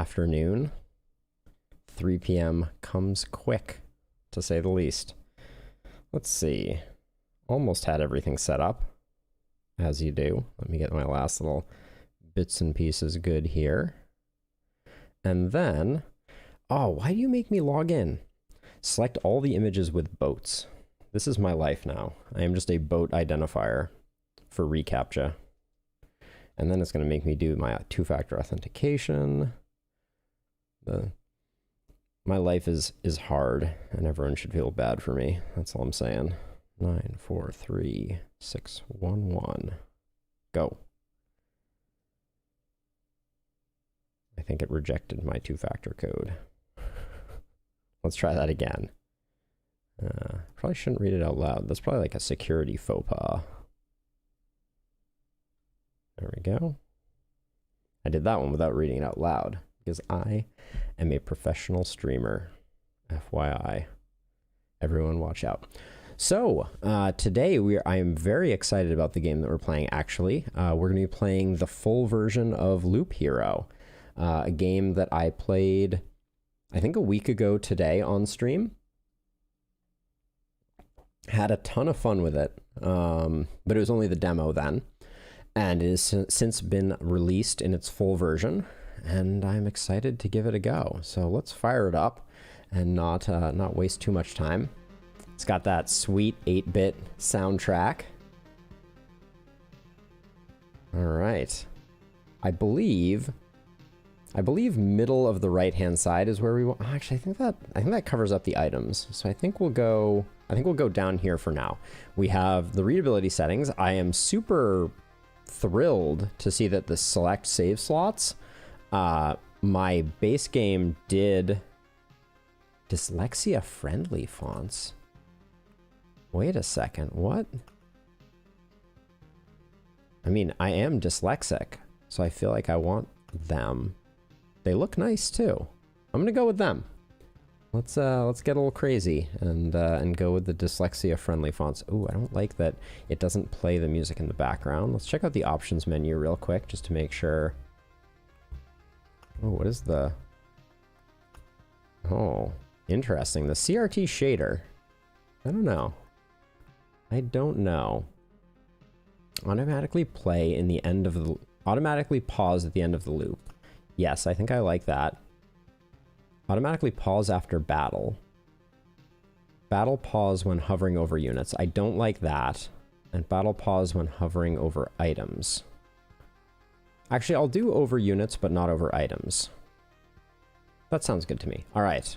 afternoon. 3 p.m. comes quick, to say the least. Let's see. Almost had everything set up, as you do. Let me get my last little bits and pieces good here. And then, oh, why do you make me log in? Select all the images with boats. This is my life now. I am just a boat identifier for reCAPTCHA. And then it's going to make me do my two-factor authentication. My life is hard, and everyone should feel bad for me. That's all I'm saying. 9, 4, 3, 6, 1, 1. Go. I think it rejected my two-factor code. Let's try that again. Probably shouldn't read it out loud. That's probably like a security faux pas. There we go. I did that one without reading it out loud because I am a professional streamer. FYI. Everyone watch out. So today I am very excited about the game that we're playing, actually. We're going to be playing the full version of Loop Hero, a game that I played, I think, a week ago today on stream. Had a ton of fun with it, but it was only the demo then. And it has since been released in its full version, and I'm excited to give it a go. So let's fire it up and not waste too much time. It's got that sweet 8-bit soundtrack. All right. I believe middle of the right-hand side is where we want. Actually, I think that covers up the items. So I think we'll go down here for now. We have the readability settings. I am super thrilled to see that the select save slots, my base game did dyslexia friendly fonts. Wait a second, what? I mean, I am dyslexic, so I feel like I want them. They look nice too. I'm gonna go with them. Let's get a little crazy and go with the dyslexia friendly fonts. Ooh, I don't like that it doesn't play the music in the background. Let's check out the options menu real quick just to make sure. Oh, what is the... Oh, interesting. The CRT shader. I don't know. Automatically play in the end of the... Automatically pause at the end of the loop. Yes, I think I like that. Automatically pause after battle. Battle pause when hovering over units. I don't like that. And battle pause when hovering over items. Actually, I'll do over units, but not over items. That sounds good to me. All right.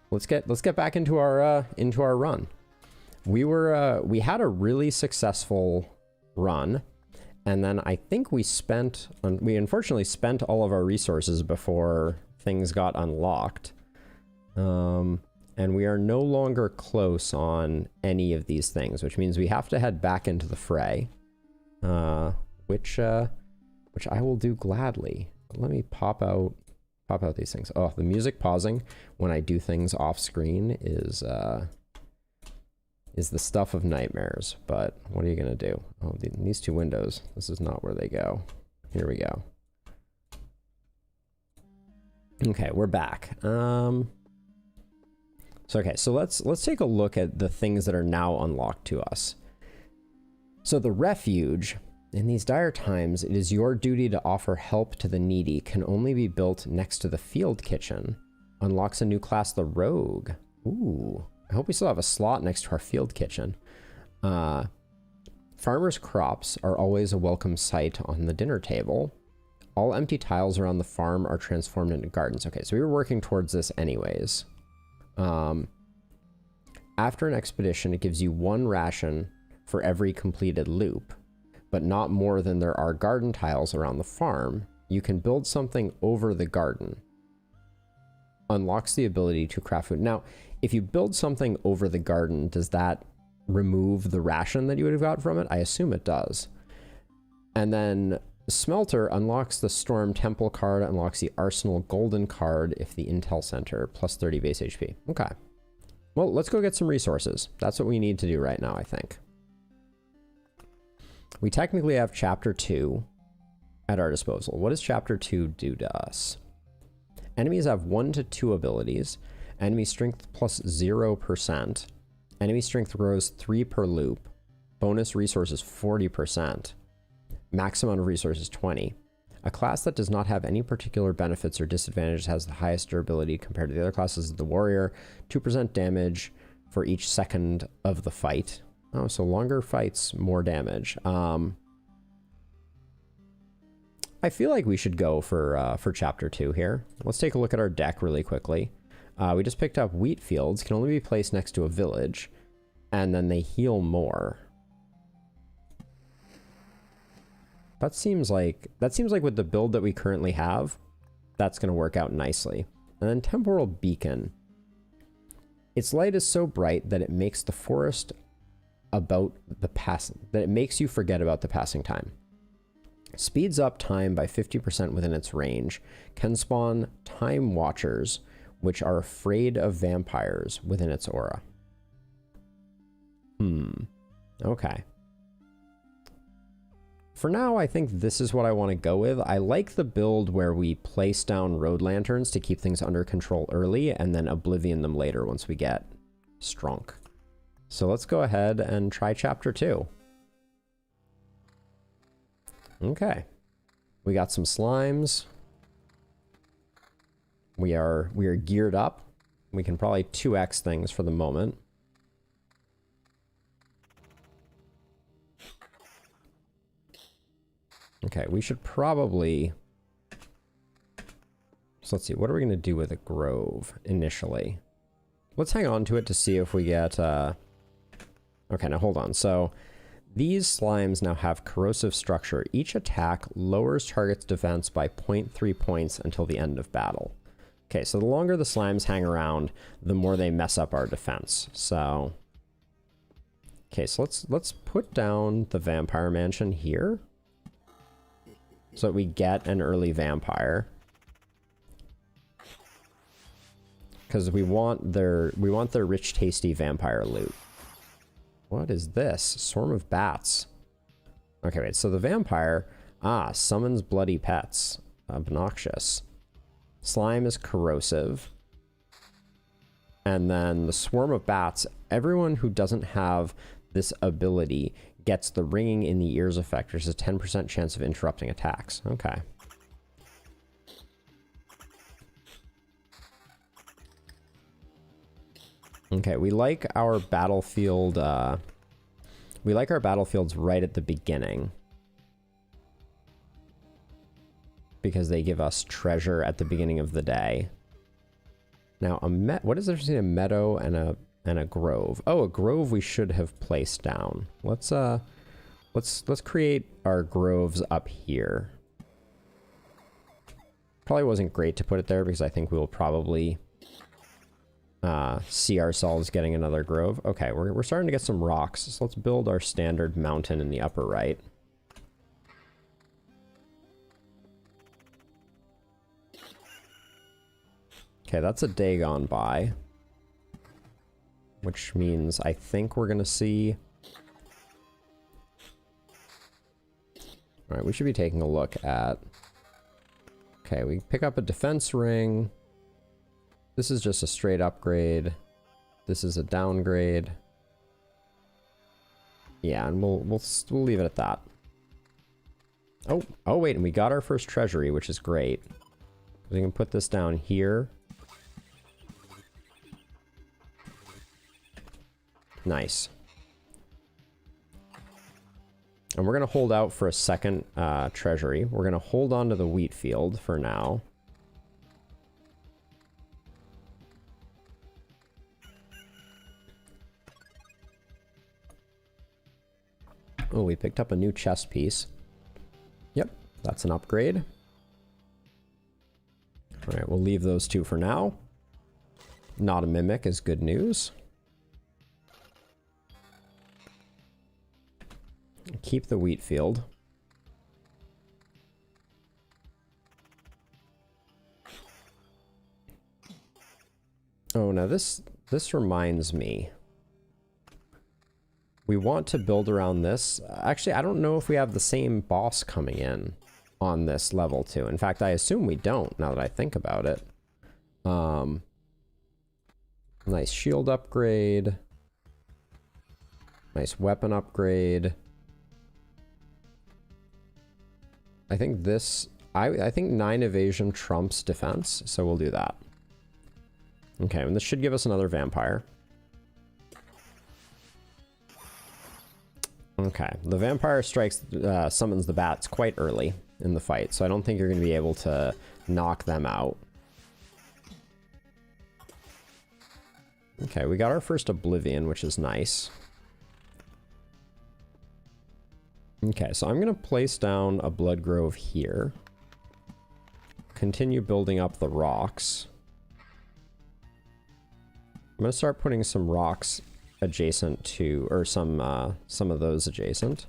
Let's get back into our run. We had a really successful run. And then I think we unfortunately spent all of our resources before things got unlocked. And we are no longer close on any of these things, which means we have to head back into the fray, which I will do gladly. Let me pop out these things. Oh, the music pausing when I do things off screen is the stuff of nightmares, but what are you gonna do? Oh, these two windows, this is not where they go. Here we go. Okay, we're back. So let's take a look at the things that are now unlocked to us. So the refuge, in these dire times, it is your duty to offer help to the needy, can only be built next to the field kitchen. Unlocks a new class, the rogue. Ooh. I hope we still have a slot next to our field kitchen. Farmers' crops are always a welcome sight on the dinner table. All empty tiles around the farm are transformed into gardens. Okay, so we were working towards this anyways. After an expedition, it gives you 1 ration for every completed loop, but not more than there are garden tiles around the farm. You can build something over the garden. Unlocks the ability to craft food. Now, if you build something over the garden, does that remove the ration that you would have got from it? I assume it does. And then Smelter unlocks the Storm Temple card, unlocks the Arsenal Golden card if the Intel Center, plus 30 base HP. Okay. Well, let's go get some resources. That's what we need to do right now, I think. We technically have Chapter 2. at our disposal. What does Chapter 2 do to us? Enemies have 1 to 2 abilities. Enemy strength plus 0%. Enemy strength grows 3 per loop. Bonus resources 40%. Max amount of resources 20. A class that does not have any particular benefits or disadvantages has the highest durability compared to the other classes of the warrior. 2% damage for each second of the fight. Oh, so longer fights, more damage. I feel like we should go for Chapter 2 here. Let's take a look at our deck really quickly. We just picked up wheat fields, can only be placed next to a village, and then they heal more. That seems like with the build that we currently have, that's going to work out nicely. And then Temporal Beacon. Its light is so bright that it makes the forest it makes you forget about the passing time. Speeds up time by 50% within its range. Can spawn time watchers, which are afraid of vampires within its aura. Okay. For now, I think this is what I want to go with. I like the build where we place down road lanterns to keep things under control early and then oblivion them later once we get strong. So let's go ahead and try Chapter 2. Okay. We got some slimes. We are geared up. We can probably 2x things for the moment. Okay, we should probably... So let's see, what are we going to do with a grove initially? Let's hang on to it to see if we get... Okay, now hold on. So these slimes now have corrosive structure. Each attack lowers target's defense by 0.3 points until the end of battle. Okay, so the longer the slimes hang around, the more they mess up our defense. So... Okay, so let's put down the vampire mansion here. So that we get an early vampire. Because we want their rich, tasty vampire loot. What is this? Swarm of bats. Okay, wait, so the vampire, summons bloody pets. Obnoxious. Slime is corrosive. And then the swarm of bats, everyone who doesn't have this ability gets the ringing in the ears effect, which is a 10% chance of interrupting attacks. Okay. Okay, we like our battlefield, we like our battlefields right at the beginning. Because they give us treasure at the beginning of the day. Now, what is there between a meadow and a grove? Oh, a grove we should have placed down. Let's create our groves up here. Probably wasn't great to put it there because I think we will probably see ourselves getting another grove. Okay, we're starting to get some rocks, so let's build our standard mountain in the upper right. Okay, that's a day gone by. Which means I think we're going to see... Alright, we should be taking a look at... Okay, we pick up a defense ring. This is just a straight upgrade. This is a downgrade. Yeah, and we'll leave it at that. Oh wait, and we got our first treasury, which is great. We can put this down here. Nice. And we're going to hold out for a second treasury. We're going to hold on to the wheat field for now. Oh, we picked up a new chest piece. Yep, that's an upgrade. All right, we'll leave those two for now. Not a mimic is good news. Keep the wheat field. Oh, now this reminds me. We want to build around this. Actually, I don't know if we have the same boss coming in. on this level too. In fact, I assume we don't, now that I think about it. Nice shield upgrade. Nice weapon upgrade. I think this... I think 9 evasion trumps defense, so we'll do that. Okay, and this should give us another vampire. Okay, the vampire strikes, summons the bats quite early in the fight, so I don't think you're going to be able to knock them out. Okay, we got our first Oblivion, which is nice. Okay, so I'm going to place down a Blood Grove here. Continue building up the rocks. I'm going to start putting some rocks adjacent to, or some of those adjacent.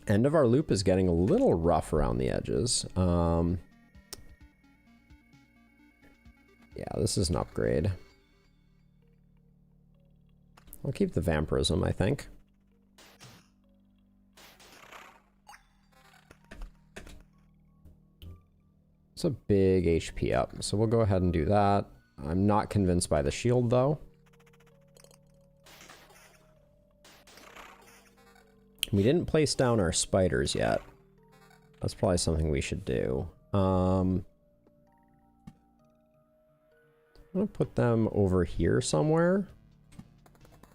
End of our loop is getting a little rough around the edges. Yeah, this is an upgrade. I'll keep the Vampirism, I think. It's a big HP up, so we'll go ahead and do that. I'm not convinced by the shield, though. We didn't place down our spiders yet. That's probably something we should do. I'm gonna put them over here somewhere.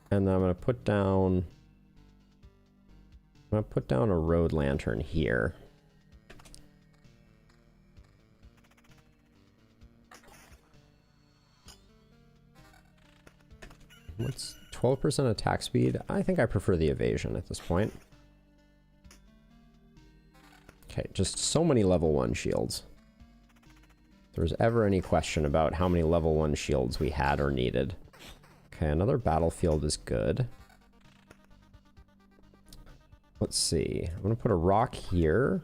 And then I'm gonna put down a road lantern here. What's 12% attack speed? I think I prefer the evasion at this point. Okay, just so many level 1 shields. If there's ever any question about how many level 1 shields we had or needed. Okay, another battlefield is good. Let's see. I'm going to put a rock here.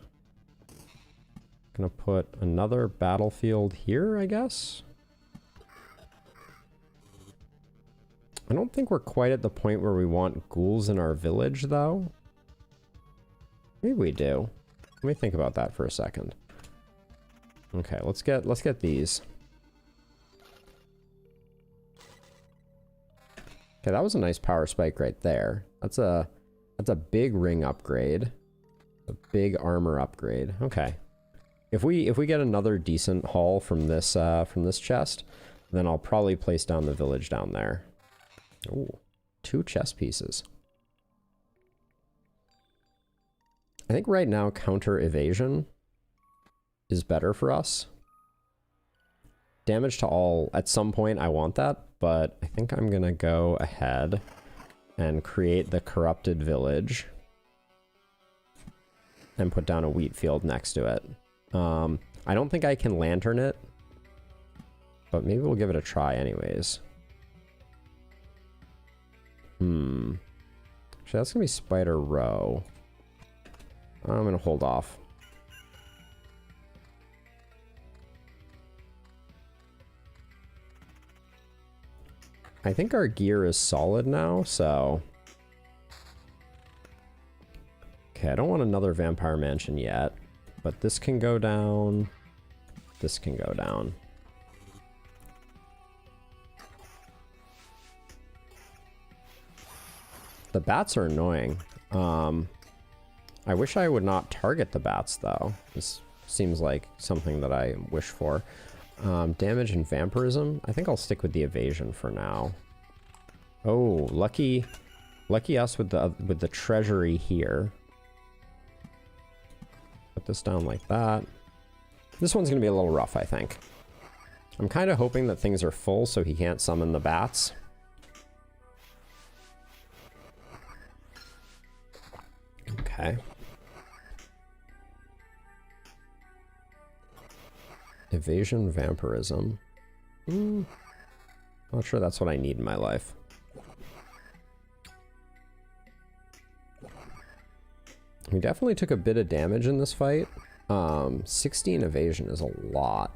I'm going to put another battlefield here, I guess. I don't think we're quite at the point where we want ghouls in our village, though. Maybe we do. Let me think about that for a second. Okay, let's get these. Okay, that was a nice power spike right there. That's a big ring upgrade. A big armor upgrade. Okay. If we get another decent haul from this chest, then I'll probably place down the village down there. Ooh, 2 chess pieces. I think right now counter evasion is better for us. Damage to all, at some point I want that, but I think I'm gonna go ahead and create the corrupted village and put down a wheat field next to it. I don't think I can lantern it, but maybe we'll give it a try anyways. Actually, that's gonna be Spider Row. I'm gonna hold off. I think our gear is solid now, so... Okay, I don't want another Vampire Mansion yet, but this can go down. This can go down. The bats are annoying. I wish I would not target the bats, though. This seems like something that I wish for. Damage and vampirism. I think I'll stick with the evasion for now. Oh, lucky us with the treasury here. Put this down like that. This one's gonna be a little rough, I think. I'm kind of hoping that things are full so he can't summon the bats. Okay. Evasion, vampirism. Not sure that's what I need in my life. We definitely took a bit of damage in this fight. 16 evasion is a lot.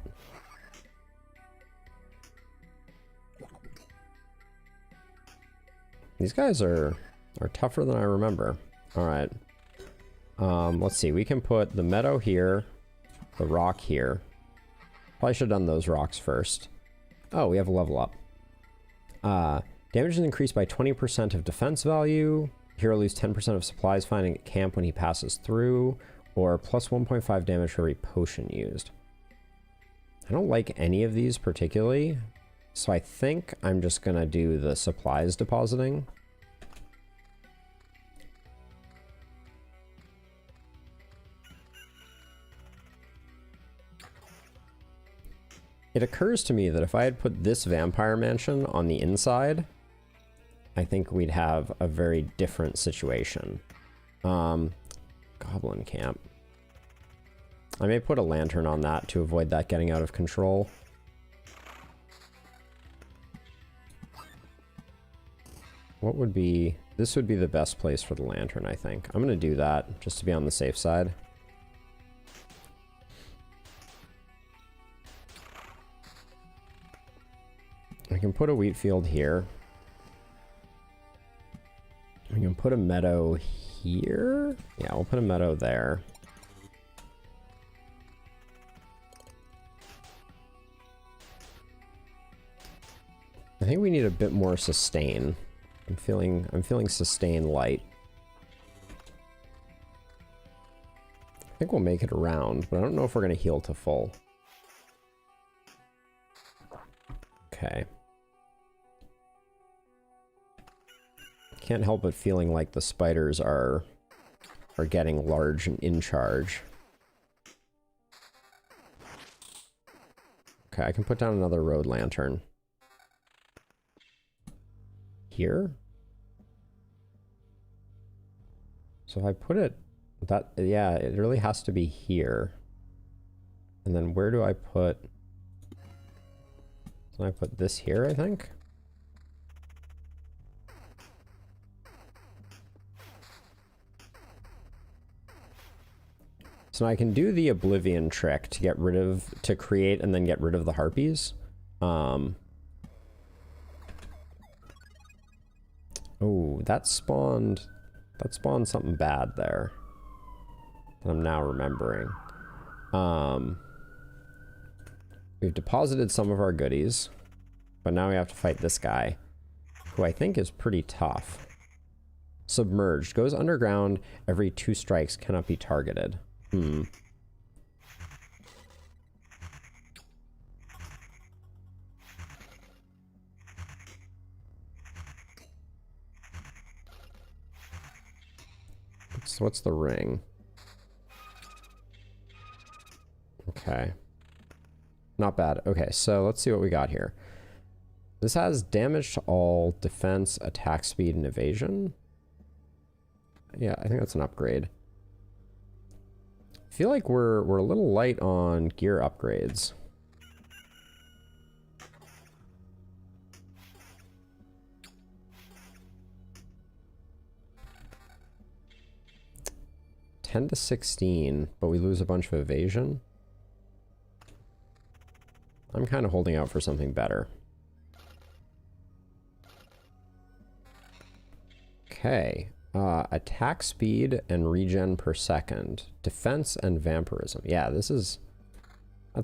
These guys are tougher than I remember. All right. Let's see, we can put the meadow here, the rock here. Probably should have done those rocks first. Oh, we have a level up. Damage is increased by 20% of defense value. Hero loses 10% of supplies finding at camp when he passes through, or plus 1.5 damage for every potion used. I don't like any of these particularly, so I think I'm just gonna do the supplies depositing. It occurs to me that if I had put this vampire mansion on the inside, I think we'd have a very different situation. Goblin camp. I may put a lantern on that to avoid that getting out of control. What would be... This would be the best place for the lantern, I think. I'm going to do that just to be on the safe side. I can put a wheat field here. We can put a meadow here. Yeah, we'll put a meadow there. I think we need a bit more sustain. I'm feeling sustain light. I think we'll make it around, but I don't know if we're gonna heal to full. Okay. Can't help but feeling like the spiders are getting large and in charge. Okay, I can put down another road lantern. Here? So if I put it that, yeah, it really has to be here. And then where do I put... So I put this here, I think? So I can do the Oblivion trick to get rid of, to create and then get rid of the harpies. Oh, that spawned something bad there. I'm now remembering. We've deposited some of our goodies, but now we have to fight this guy, who I think is pretty tough. Submerged. Goes underground every 2 strikes, cannot be targeted. So what's the ring? Okay. Not bad. Okay, so let's see what we got here. This has damage to all, defense, attack speed, and evasion. Yeah, I think that's an upgrade. I feel like we're a little light on gear upgrades. $10 to $16, but we lose a bunch of evasion. I'm kind of holding out for something better. Okay. Attack speed and regen per second. Defense and vampirism. Yeah, that's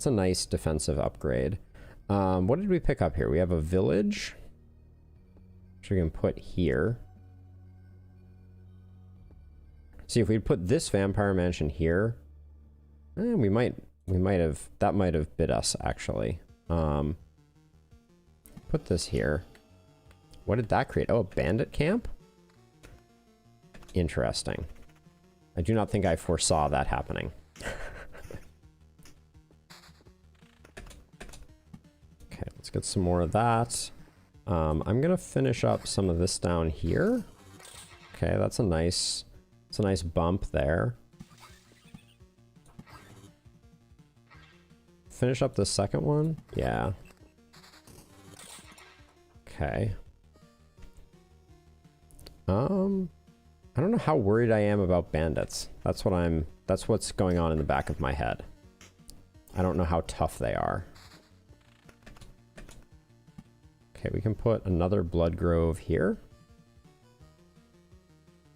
a nice defensive upgrade. What did we pick up here? We have a village, which we can put here. See, if we'd put this vampire mansion here, we might have, that might have bit us actually. Put this here. What did that create? Oh, a bandit camp? Interesting. I do not think I foresaw that happening. Okay, let's get some more of that. I'm gonna finish up some of this down here. Okay, that's a nice bump there. Finish up the second one? Yeah. Okay. I don't know how worried I am about bandits. That's what's going on in the back of my head. I don't know how tough they are. Okay, we can put another blood grove here.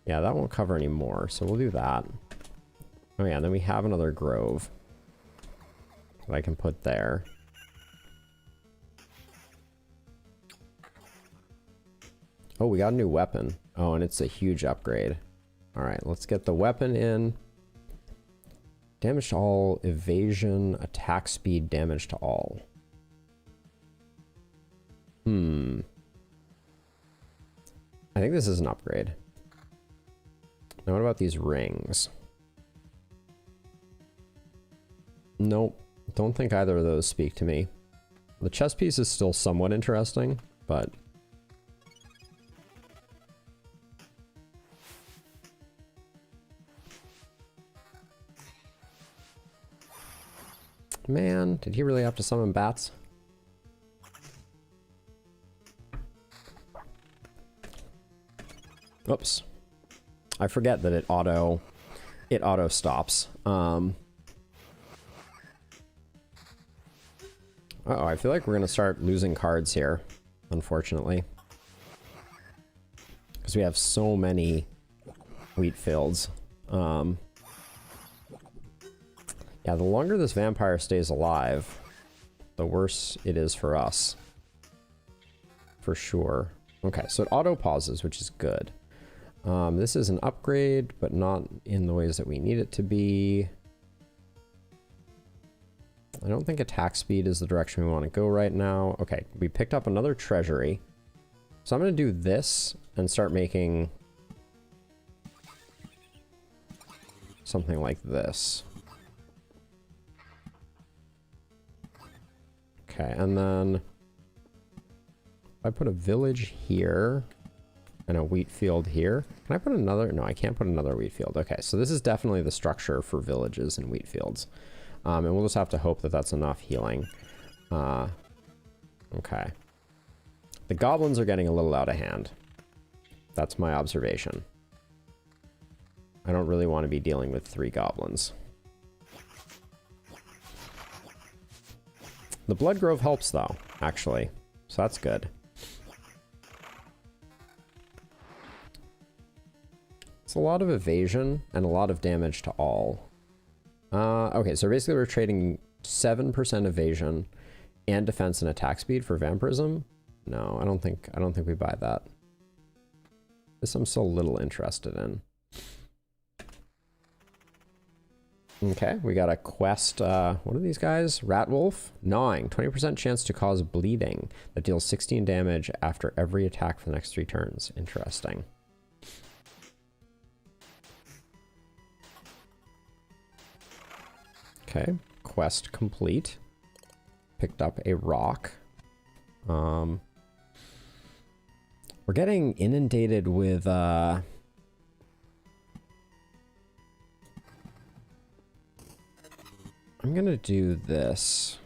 Yeah, that won't cover any more, so we'll do that. Oh yeah, and then we have another grove that I can put there. Oh, we got a new weapon. Oh, and it's a huge upgrade. All right, let's get the weapon in. Damage to all, evasion, attack speed, damage to all. I think this is an upgrade. Now what about these rings? Nope, don't think either of those speak to me. The chest piece is still somewhat interesting, but... Man, did he really have to summon bats? Oops. I forget that it auto stops. Uh-oh, I feel like we're gonna start losing cards here, unfortunately. Because we have so many wheat fields. Yeah, the longer this vampire stays alive, the worse it is for us. For sure. Okay, so it auto pauses, which is good. This is an upgrade, but not in the ways that we need it to be. I don't think attack speed is the direction we want to go right now. Okay, we picked up another treasury. So I'm going to do this and start making something like this. Okay, and then I put a village here and a wheat field here. Can I put another? No, I can't put another wheat field. Okay, so this is definitely the structure for villages and wheat fields. And we'll just have to hope that that's enough healing. Okay. The goblins are getting a little out of hand. That's my observation. I don't really want to be dealing with 3 goblins. The Blood Grove helps, though, actually. So that's good. It's a lot of evasion and a lot of damage to all. Okay, so basically we're trading 7% evasion and defense and attack speed for vampirism. No, I don't think we buy that. This I'm so little interested in. Okay, we got a quest. What are these guys? Ratwolf? Gnawing. 20% chance to cause bleeding that deals 16 damage after every attack for the next 3 turns. Interesting. Okay, quest complete. Picked up a rock. We're getting inundated with I'm gonna do this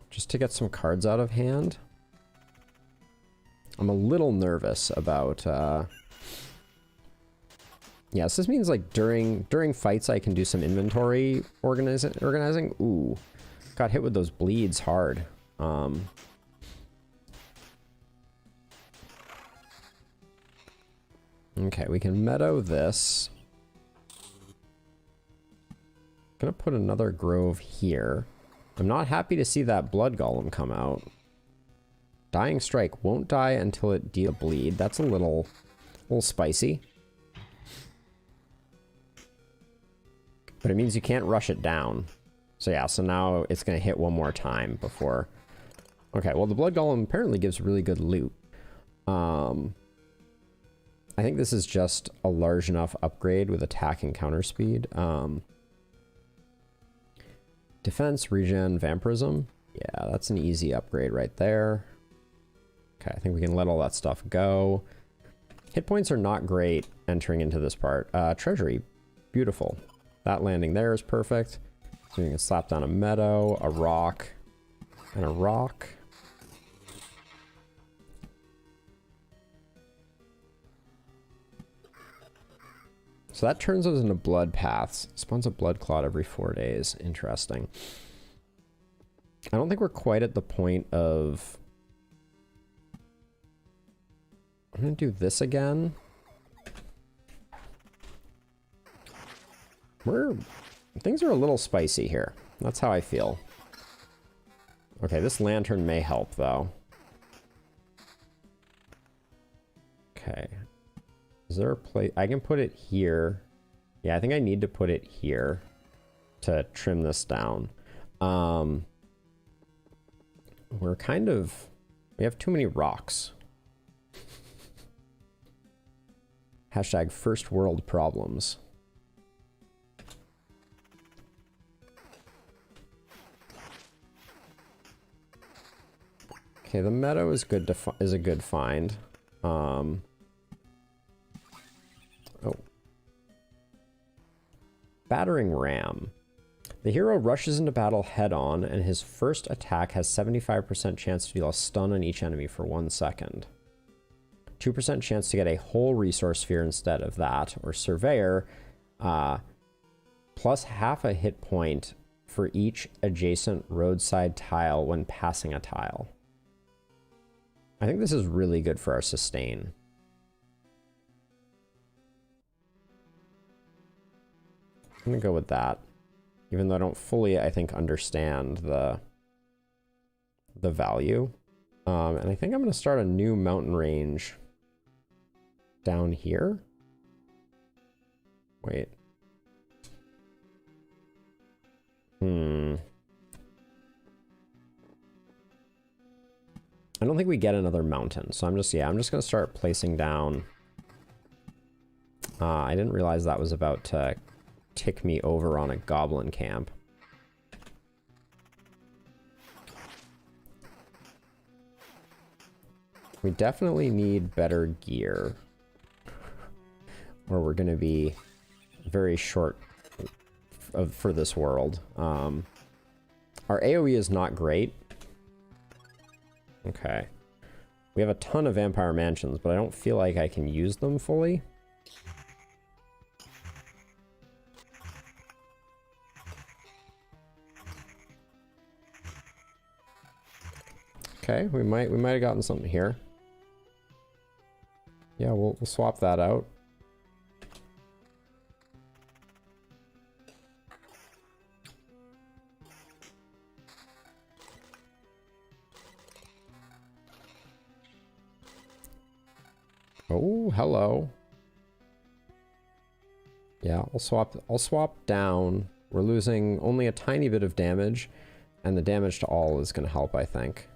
just to get some cards out of hand. I'm a little nervous about yes, this means like during fights I can do some inventory organizing. Ooh, got hit with those bleeds hard. Okay, we can meadow this. Gonna put another grove here. I'm not happy to see that blood golem come out. Dying Strike won't die until it deals bleed. That's a little spicy. But it means you can't rush it down. So yeah, so now it's gonna hit one more time before. Okay, well the blood golem apparently gives really good loot. I think this is just a large enough upgrade with attack and counter speed. Defense, regen, vampirism. Yeah, that's an easy upgrade right there. Okay, I think we can let all that stuff go. Hit points are not great entering into this part. Treasury, beautiful. That landing there is perfect. So you can slap down a meadow, a rock, and a rock. So that turns us into blood paths. Spawns a blood clot every 4 days. Interesting. I don't think we're quite at the point of... I'm going to do this again. We're Things are a little spicy here. That's how I feel. Okay, this lantern may help, though. Okay. Is there a place... I can put it here. Yeah, I think I need to put it here to trim this down. We're kind of... We have too many rocks. Hashtag first world problems. Okay, the meadow is good to is a good find. Oh. Battering ram. The hero rushes into battle head-on, and his first attack has 75% chance to deal a stun on each enemy for 1 second. 2% chance to get a whole resource sphere instead of that, or surveyor, plus half a hit point for each adjacent roadside tile when passing a tile. I think this is really good for our sustain. I'm gonna go with that. Even though I don't fully, I think, understand the value. And I think I'm gonna start a new mountain range down here. Wait. I don't think we get another mountain, so I'm just gonna start placing down. I didn't realize that was about to tick me over on a goblin camp. We definitely need better gear, or we're gonna be very short for this world. Our AoE is not great. Okay. We have a ton of vampire mansions, but I don't feel like I can use them fully. Okay, we might have gotten something here. Yeah, we'll swap that out. Oh, hello. Yeah, I'll swap down. We're losing only a tiny bit of damage, and the damage to all is going to help, I think.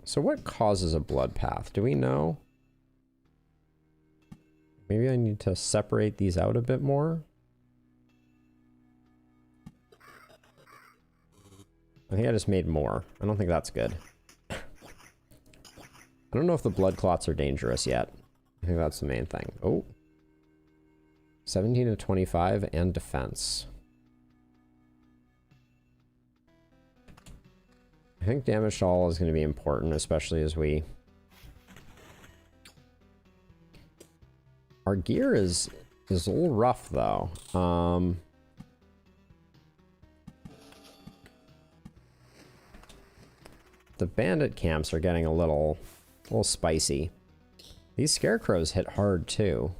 So what causes a blood path? Do we know? Maybe I need to separate these out a bit more. I think I just made more. I don't think that's good. I don't know if the blood clots are dangerous yet. I think that's the main thing. Oh. 17 to 25 and defense. I think damage to all is going to be important, especially as we... Our gear is a little rough, though. The bandit camps are getting a little spicy. These scarecrows hit hard, too.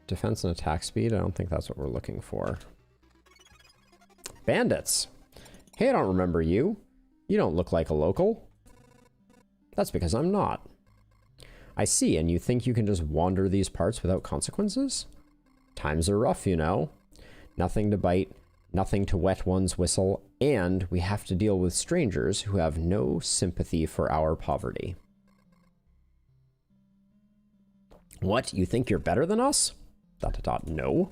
Defense and attack speed, I don't think that's what we're looking for. Bandits! Hey, I don't remember you. You don't look like a local. That's because I'm not. I see, and you think you can just wander these parts without consequences? Times are rough, you know. Nothing to bite, nothing to wet one's whistle, and we have to deal with strangers who have no sympathy for our poverty. What, you think you're better than us? ... No.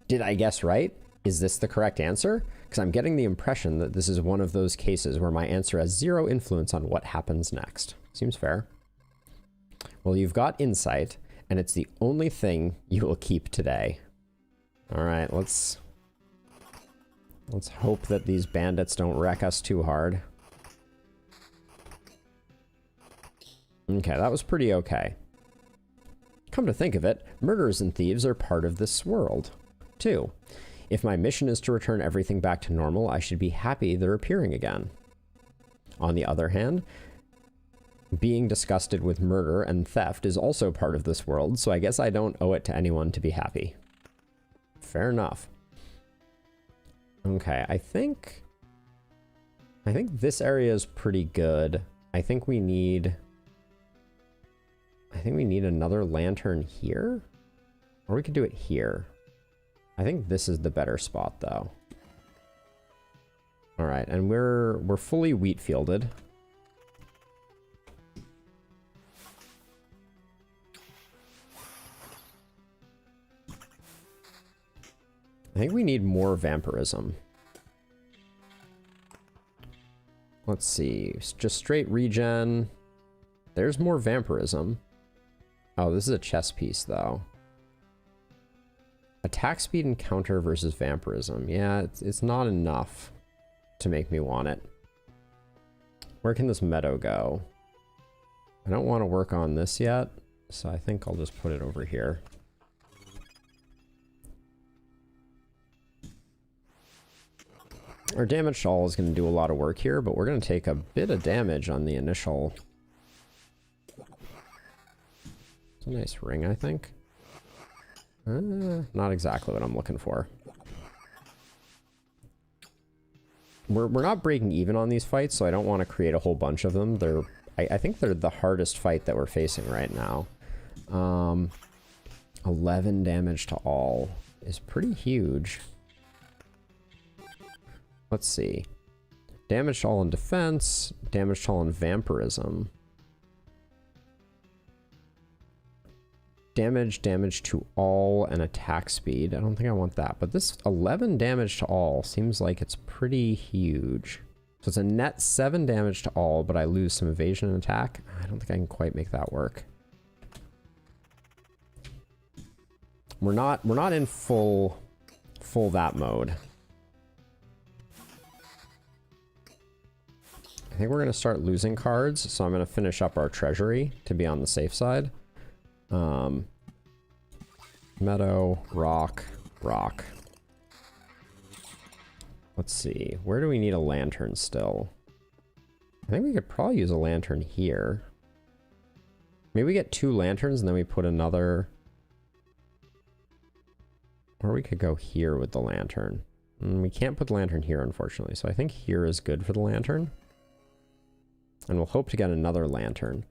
Did I guess right? Is this the correct answer? Because I'm getting the impression that this is one of those cases where my answer has zero influence on what happens next. Seems fair. Well, you've got insight, and it's the only thing you will keep today. Alright, let's hope that these bandits don't wreck us too hard. Okay, that was pretty okay. Come to think of it, murderers and thieves are part of this world, too. If my mission is to return everything back to normal, I should be happy they're appearing again. On the other hand, being disgusted with murder and theft is also part of this world, so I guess I don't owe it to anyone to be happy. Fair enough. Okay, I think this area is pretty good. I think we need another lantern here, or we could do it here. I think this is the better spot though. All right, and we're fully wheat fielded. I think we need more vampirism. Let's see, just straight regen. There's more vampirism. Oh, this is a chess piece though. Attack speed and counter versus vampirism. Yeah, it's not enough to make me want it. Where can this meadow go? I don't want to work on this yet, so I think I'll just put it over here. Our damage shawl is going to do a lot of work here, but we're going to take a bit of damage on the initial. It's a nice ring, I think. Not exactly what I'm looking for. We're not breaking even on these fights, so I don't want to create a whole bunch of them. I think they're the hardest fight that we're facing right now. 11 damage to all is pretty huge. Let's see. Damage to all in defense, damage to all in vampirism. Damage to all and attack speed. I don't think I want that, but this 11 damage to all seems like it's pretty huge. So it's a net 7 damage to all, but I lose some evasion and attack. I don't think I can quite make that work. We're not in full that mode. I think we're going to start losing cards, so I'm going to finish up our treasury to be on the safe side. Meadow, rock. Let's see. Where do we need a lantern still? I think we could probably use a lantern here. Maybe we get 2 lanterns and then we put another... Or we could go here with the lantern. We can't put the lantern here, unfortunately, so I think here is good for the lantern. And we'll hope to get another lantern.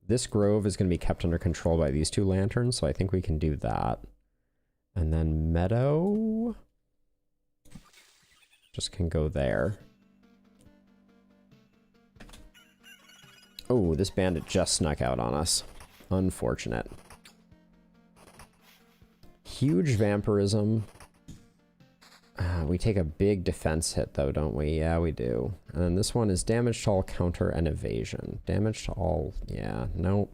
This grove is going to be kept under control by these 2 lanterns, so I think we can do that. And then meadow just can go there. Oh, this bandit just snuck out on us. Unfortunate. Huge vampirism. We take a big defense hit though, don't we? Yeah, we do. And then this one is damage to all, counter, and evasion. Damage to all, yeah, nope.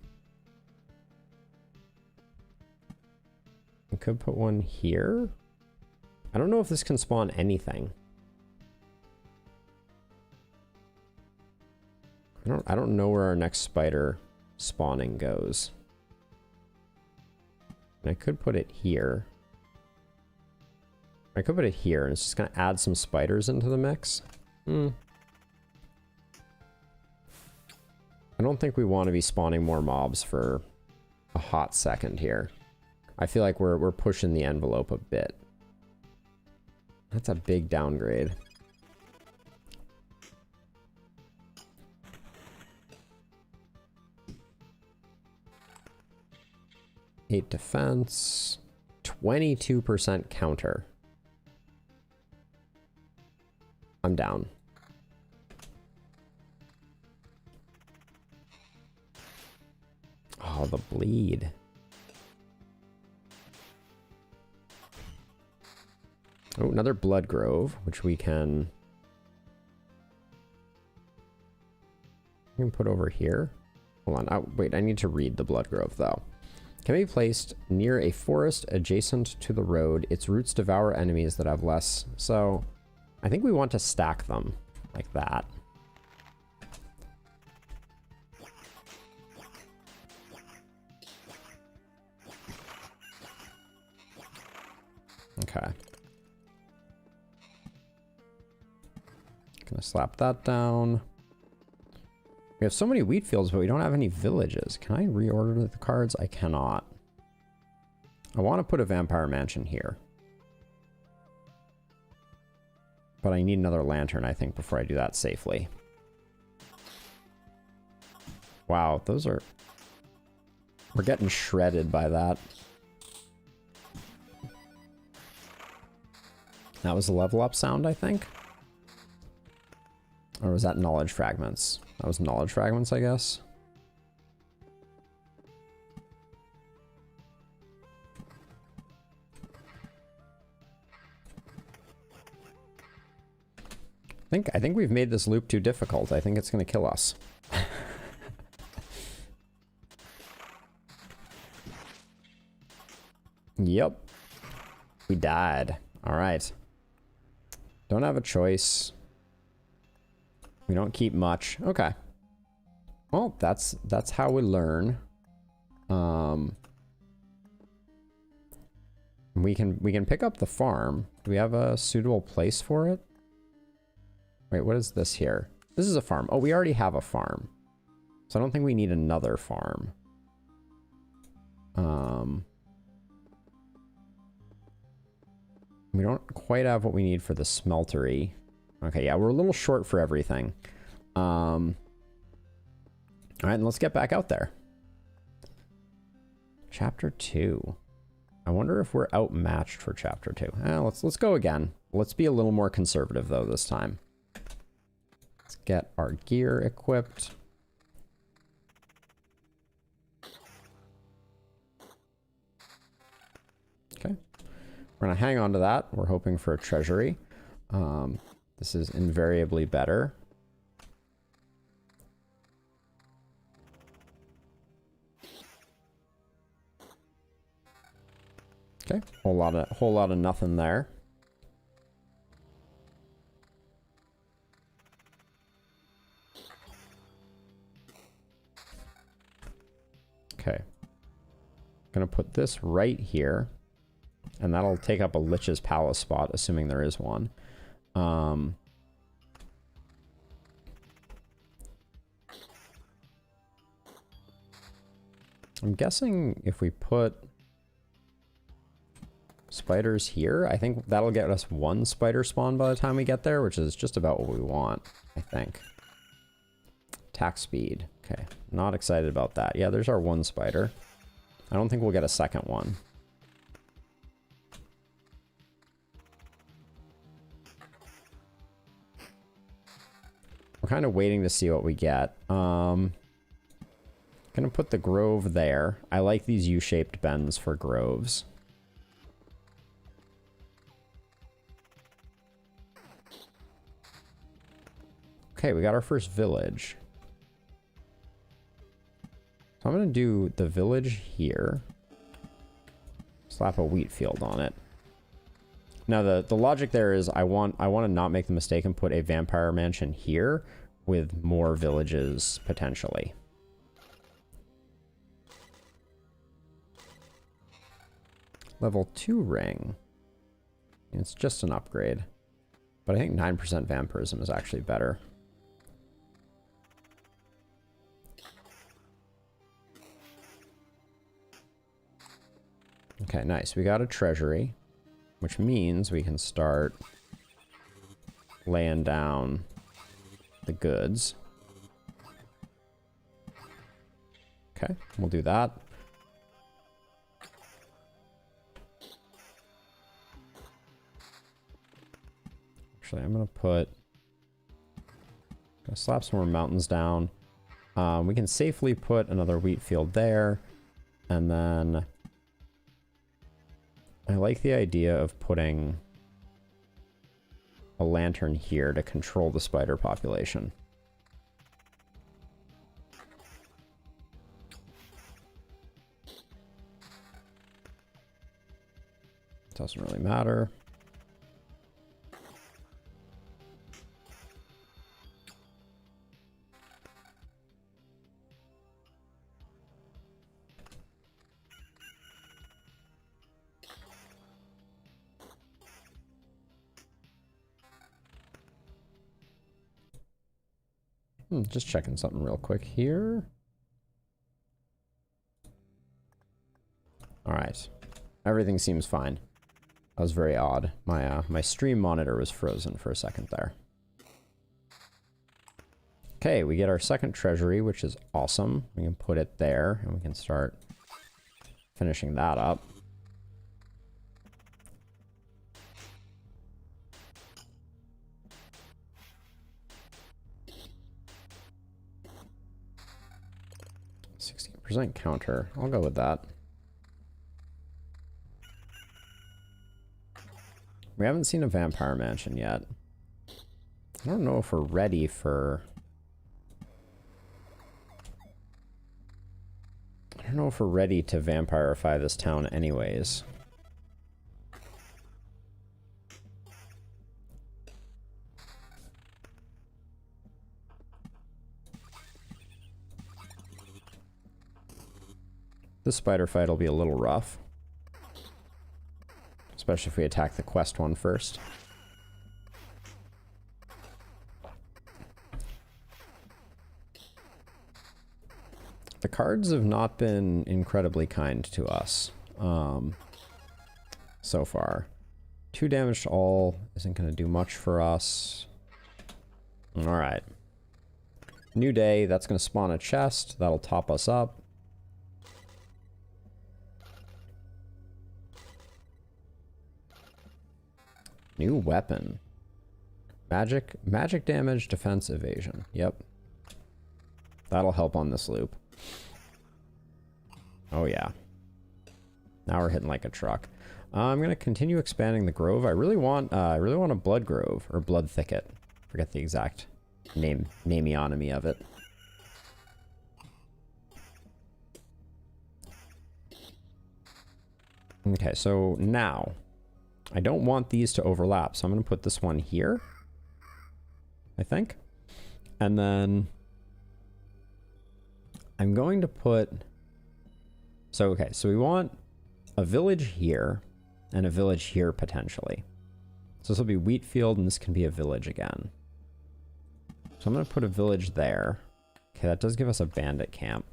We could put one here. I don't know if this can spawn anything. I don't know where our next spider spawning goes. And I could put it here. I could put it here, and it's just going to add some spiders into the mix. I don't think we want to be spawning more mobs for a hot second here. I feel like we're pushing the envelope a bit. That's a big downgrade. Eight defense, 22% counter. I'm down. Oh, the bleed. Oh, another blood grove, which we can put over here. Hold on. Oh, wait, I need to read the blood grove though. Can be placed near a forest adjacent to the road. Its roots devour enemies that have less. So I think we want to stack them like that. Okay. Gonna slap that down. We have so many wheat fields, but we don't have any villages. Can I reorder the cards? I cannot. I want to put a vampire mansion here. But I need another lantern, I think, before I do that safely. Wow, those are... We're getting shredded by that. That was a level up sound, I think. Or was that knowledge fragments? That was knowledge fragments, I guess. I think we've made this loop too difficult. I think it's going to kill us. Yep. We died. All right. Don't have a choice. We don't keep much. Okay. Well, that's how we learn. We can pick up the farm. Do we have a suitable place for it? Wait, what is this here? This is a farm. Oh, we already have a farm. So I don't think we need another farm. We don't quite have what we need for the smeltery. Okay, yeah, we're a little short for everything. All right, and let's get back out there. Chapter 2. I wonder if we're outmatched for Chapter 2. Let's go again. Let's be a little more conservative, though, this time. Let's get our gear equipped. Okay. We're going to hang on to that. We're hoping for a treasury. This is invariably better. Okay, whole lot of nothing there. Okay. Gonna put this right here. And that'll take up a Lich's Palace spot, assuming there is one. I'm guessing if we put spiders here, I think that'll get us one spider spawn by the time we get there, which is just about what we want, I think. Attack speed. Okay, not excited about that. Yeah, there's our one spider. I don't think we'll get a second one. We're kind of waiting to see what we get. Gonna put the grove there. I like these U-shaped bends for groves. Okay, we got our first village. So I'm gonna do the village here. Slap a wheat field on it. Now the logic there is I want to not make the mistake and put a vampire mansion here with more villages potentially. Level 2 ring. It's just an upgrade. But I think 9% vampirism is actually better. Okay, nice. We got a treasury, which means we can start laying down the goods. Okay, we'll do that. Actually, I'm gonna slap some more mountains down. We can safely put another wheat field there, and then I like the idea of putting a lantern here to control the spider population. Doesn't really matter. Just checking something real quick here. All right. Everything seems fine. That was very odd. My stream monitor was frozen for a second there. Okay, we get our second treasury, which is awesome. We can put it there, and we can start finishing that up. %, counter. I'll go with that. We haven't seen a vampire mansion yet. I don't know if we're ready for... I don't know if we're ready to vampirify this town anyways. This spider fight will be a little rough. Especially if we attack the quest one first. The cards have not been incredibly kind to us so far. 2 damage to all isn't going to do much for us. Alright. New day, that's going to spawn a chest. That'll top us up. New weapon. Magic damage, defense, evasion. Yep. That'll help on this loop. Oh yeah. Now we're hitting like a truck. I'm gonna continue expanding the grove. I really want a blood grove or blood thicket. Forget the exact nameonomy of it. Okay, so now I don't want these to overlap, so I'm going to put this one here, I think. And then I'm going to put... So, okay, so we want a village here and a village here potentially. So this will be wheat field and this can be a village again. So I'm going to put a village there. Okay, that does give us a bandit camp.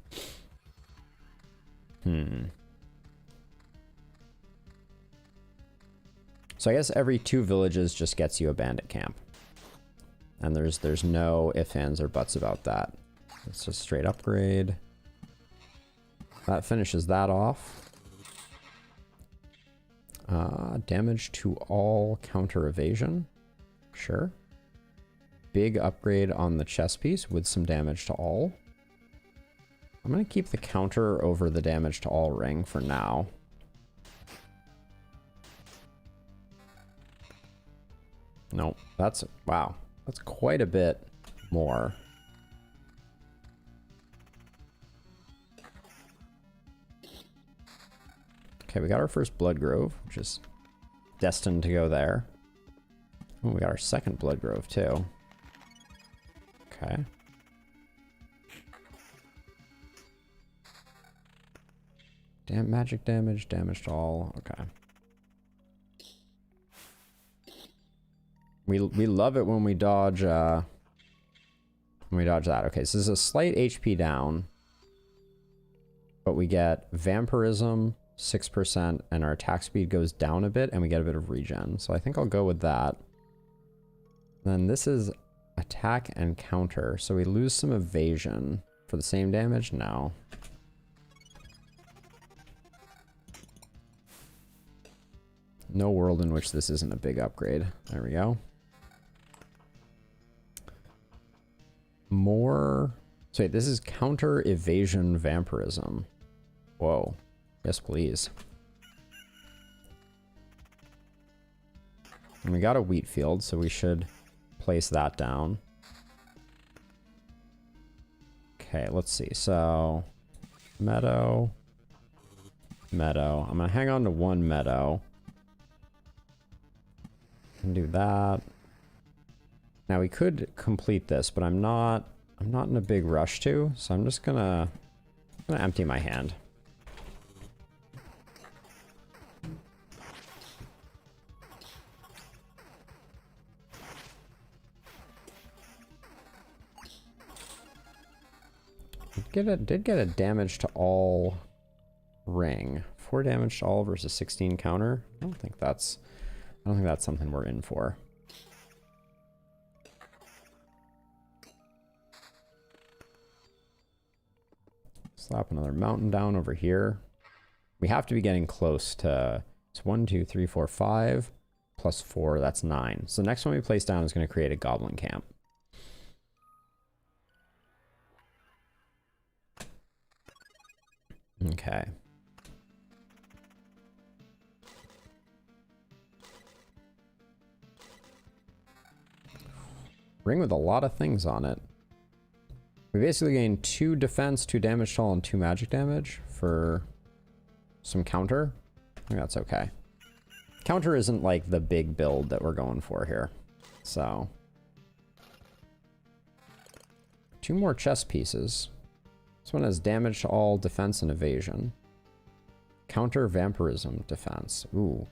So I guess every 2 villages just gets you a bandit camp. And there's no ifs, ands, or buts about that. It's just straight upgrade. That finishes that off. Damage to all, counter evasion. Sure. Big upgrade on the chess piece with some damage to all. I'm going to keep the counter over the damage to all ring for now. Nope, that's, wow, that's quite a bit more. Okay, we got our first blood grove, which is destined to go there. Oh, we got our second blood grove too. Okay. Magic damage, damage to all, okay. We love it when we dodge that. Okay, so this is a slight HP down, but we get vampirism 6% and our attack speed goes down a bit and we get a bit of regen. So I think I'll go with that. Then this is attack and counter. So we lose some evasion for the same damage? No. No world in which this isn't a big upgrade. There we go. More... So wait, this is counter evasion vampirism. Whoa. Yes, please. And we got a wheat field, so we should place that down. Okay, let's see. So, meadow. Meadow. I'm going to hang on to 1 meadow. Can do that. Now we could complete this, but I'm not in a big rush to, so I'm just gonna empty my hand. Did get a damage to all ring. 4 damage to all versus 16 counter. I don't think that's something we're in for. Slap another mountain down over here. We have to be getting close to... It's 1, 2, 3, 4, 5 plus 4. That's 9. So the next one we place down is going to create a goblin camp. Okay. Ring with a lot of things on it. We basically gain 2 defense, 2 damage to all, and 2 magic damage for some counter. I think that's okay. Counter isn't like the big build that we're going for here. So. 2 more chess pieces. This one has damage to all, defense, and evasion. Counter vampirism defense. Ooh.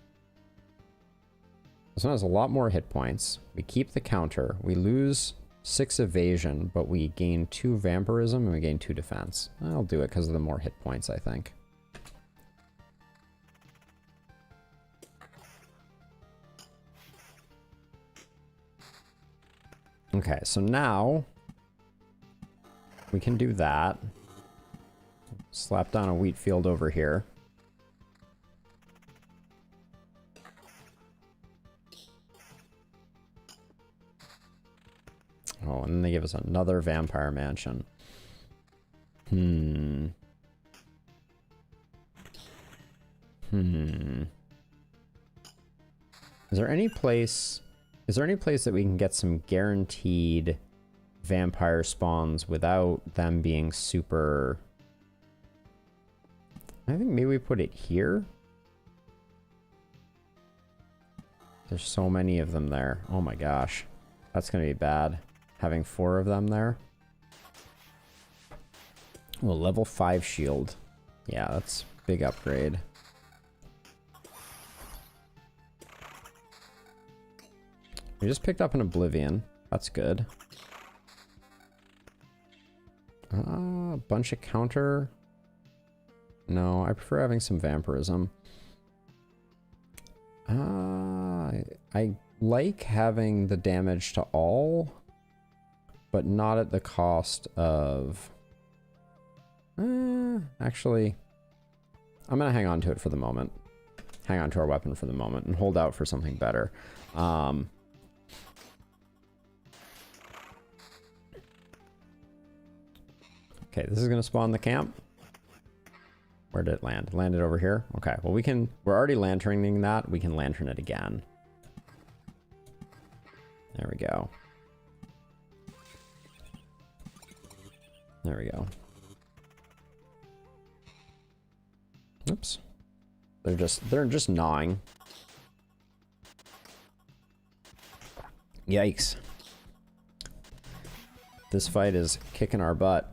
This one has a lot more hit points. We keep the counter. We lose 6 evasion, but we gain 2 vampirism and we gain 2 defense. I'll do it because of the more hit points, I think. Okay, so now we can do that. Slap down a wheat field over here. Oh, and then they give us another vampire mansion. Is there any place that we can get some guaranteed vampire spawns without them being super... I think maybe we put it here. There's so many of them there. Oh my gosh. That's gonna be bad. Having 4 of them there. Well, level 5 shield. Yeah, that's a big upgrade. We just picked up an Oblivion. That's good. A bunch of counter. No, I prefer having some vampirism. I like having the damage to all, but not at the cost of... actually, I'm going to hang on to it for the moment. Hang on to our weapon for the moment and hold out for something better. Okay, this is going to spawn the camp. Where did it land? It landed over here? Okay, well we're already lanterning that. We can lantern it again. There we go. There we go. Oops. They're just gnawing. Yikes. This fight is kicking our butt.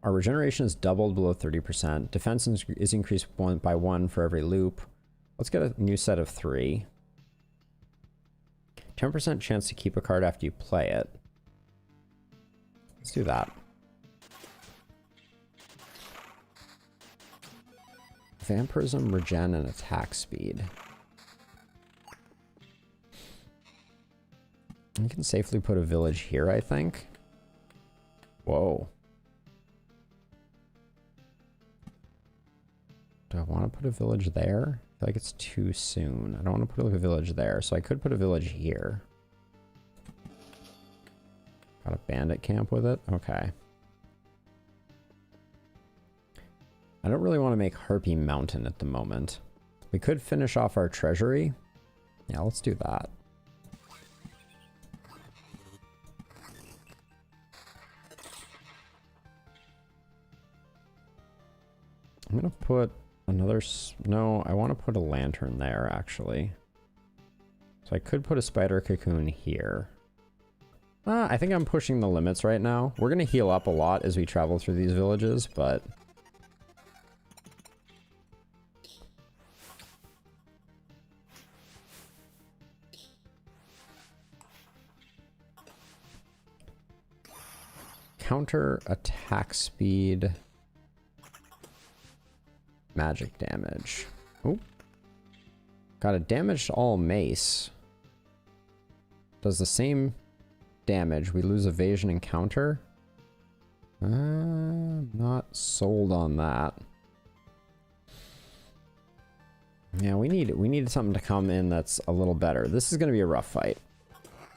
Our regeneration is doubled below 30%. Defense is increased by 1 for every loop. Let's get a new set of 3. 10% chance to keep a card after you play it. Let's do that. Vampirism, regen, and attack speed. You can safely put a village here, I think. Whoa. Do I want to put a village there? I feel like it's too soon. I don't want to put a village there, so I could put a village here. Got a bandit camp with it? Okay. I don't really want to make Harpy Mountain at the moment. We could finish off our treasury. Yeah, let's do that. I'm going to put another... No, I want to put a lantern there, actually. So I could put a spider cocoon here. I think I'm pushing the limits right now. We're going to heal up a lot as we travel through these villages, but... counter attack speed, magic damage. Oh, got a damaged all mace. Does the same damage. We lose evasion and counter. Not sold on that. Yeah, we need something to come in that's a little better. This is going to be a rough fight.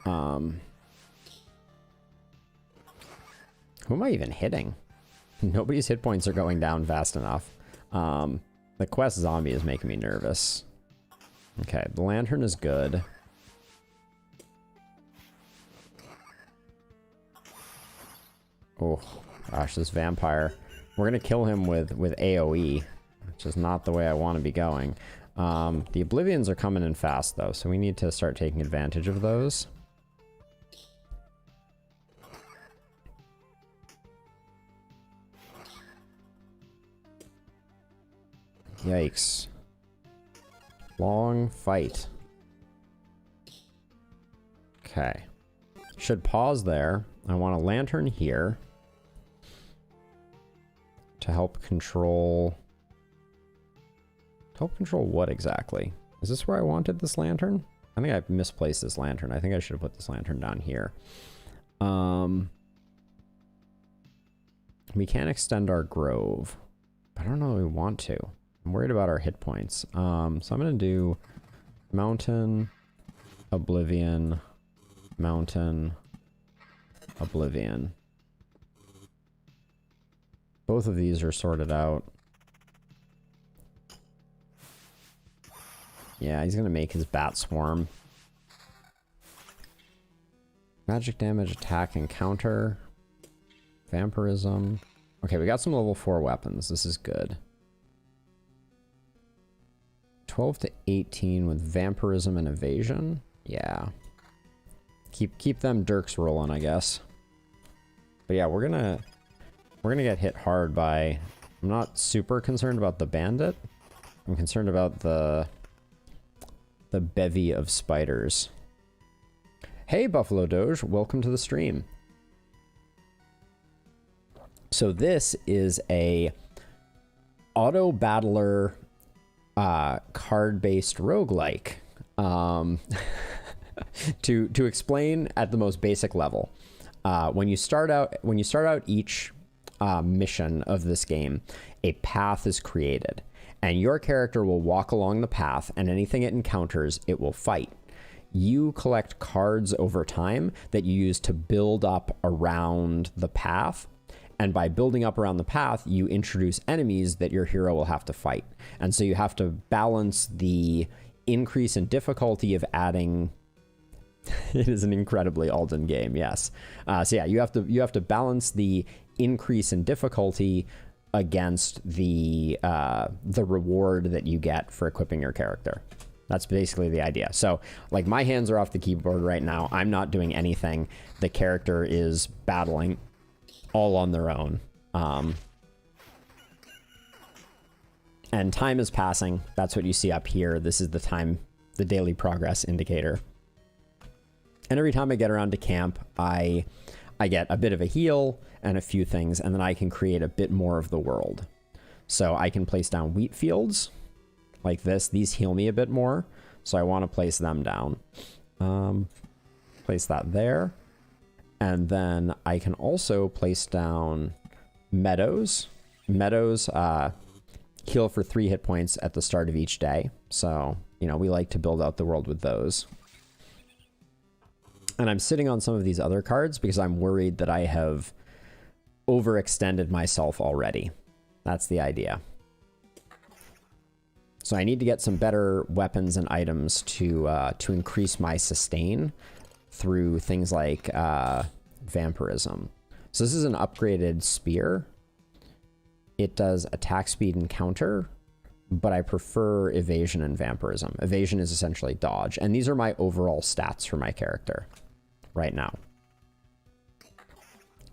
Who am I even hitting? Nobody's hit points are going down fast enough. The quest zombie is making me nervous. Okay, the lantern is good. Oh, gosh, this vampire. We're going to kill him with AoE, which is not the way I want to be going. The Oblivions are coming in fast, though, so we need to start taking advantage of those. Yikes. Long fight. Okay. Should pause there. I want a lantern here to help control... To help control what exactly? Is this where I wanted this lantern? I think I misplaced this lantern. I think I should have put this lantern down here. We can extend our grove, but I don't know if we want to. I'm worried about our hit points. So I'm going to do Mountain, Oblivion, Mountain, Oblivion. Both of these are sorted out. Yeah, he's going to make his bat swarm. Magic damage, attack, and counter. Vampirism. Okay, we got some level 4 weapons. This is good. 12 to 18 with vampirism and evasion. Yeah. Keep them dirks rolling, I guess. But yeah, we're gonna get hit hard by... I'm not super concerned about the bandit. I'm concerned about the bevy of spiders. Hey, Buffalo Doge, welcome to the stream. So this is a auto battler card-based roguelike. To explain at the most basic level, when you start out each mission of this game, a path is created, and your character will walk along the path, and anything it encounters, it will fight. You collect cards over time that you use to build up around the path. And by building up around the path, you introduce enemies that your hero will have to fight. And so you have to balance the increase in difficulty of adding... It is an incredibly Alden game, yes. So yeah, you have to balance the increase in difficulty against the reward that you get for equipping your character. That's basically the idea. So, like, my hands are off the keyboard right now. I'm not doing anything. The character is battling all on their own. And time is passing. That's what you see up here. This is the time, the daily progress indicator. And every time I get around to camp, I get a bit of a heal and a few things, and then I can create a bit more of the world. So I can place down wheat fields like this. These heal me a bit more, so I want to place them down. Place that there. And then I can also place down meadows. Meadows heal for 3 hit points at the start of each day. So, you know, we like to build out the world with those. And I'm sitting on some of these other cards because I'm worried that I have overextended myself already. That's the idea. So I need to get some better weapons and items to increase my sustain through things like vampirism. So this is an upgraded spear. It does attack speed and counter, but I prefer evasion and vampirism. Evasion is essentially dodge, and these are my overall stats for my character right now.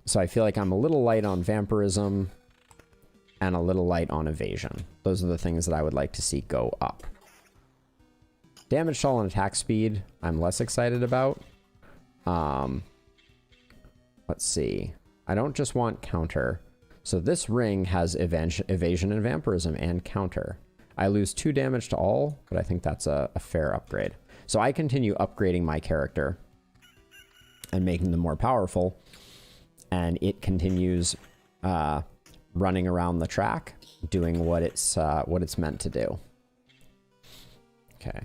So I feel like I'm a little light on vampirism and a little light on evasion. Those are the things that I would like to see go up. Damage toll and attack speed, I'm less excited about. Let's see. I don't just want counter. So this ring has evasion and vampirism and counter. I lose 2 damage to all, but I think that's a fair upgrade. So I continue upgrading my character and making them more powerful, and it continues running around the track, doing what it's meant to do. Okay,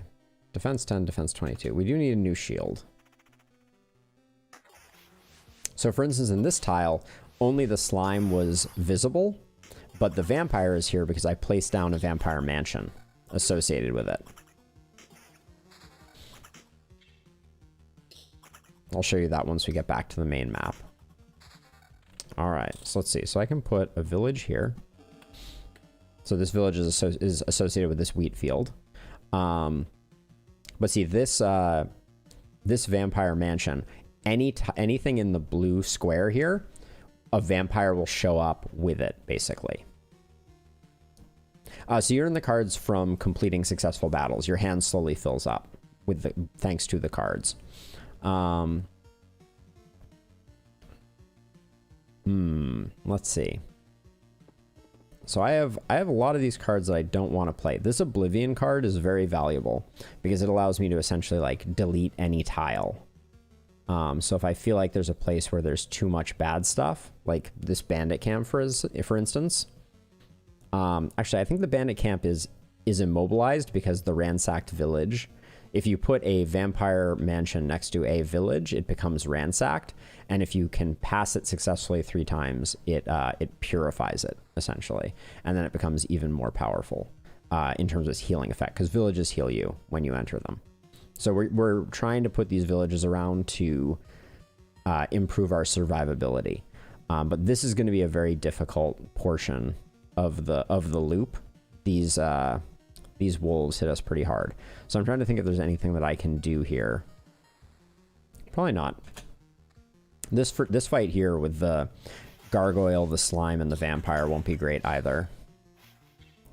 defense 10, defense 22. We do need a new shield. So for instance, in this tile, only the slime was visible, but the vampire is here because I placed down a vampire mansion associated with it. I'll show you that once we get back to the main map. All right, so let's see. So I can put a village here. So this village is associated with this wheat field. But see, this vampire mansion, anything in the blue square here, a vampire will show up with it, basically. So you earn the cards from completing successful battles. Your hand slowly fills up with thanks to the cards. Let's see. So I have a lot of these cards that I don't want to play. This Oblivion card is very valuable because it allows me to essentially like delete any tile. So if I feel like there's a place where there's too much bad stuff, like this bandit camp for instance. Actually, I think the bandit camp is immobilized because the ransacked village. If you put a vampire mansion next to a village, it becomes ransacked, and if you can pass it successfully 3 times, it purifies it essentially, and then it becomes even more powerful in terms of its healing effect, because villages heal you when you enter them. So we're trying to put these villages around to improve our survivability, but this is going to be a very difficult portion of the loop. These wolves hit us pretty hard. So I'm trying to think if there's anything that I can do here. Probably not. This fight here with the gargoyle, the slime, and the vampire won't be great either.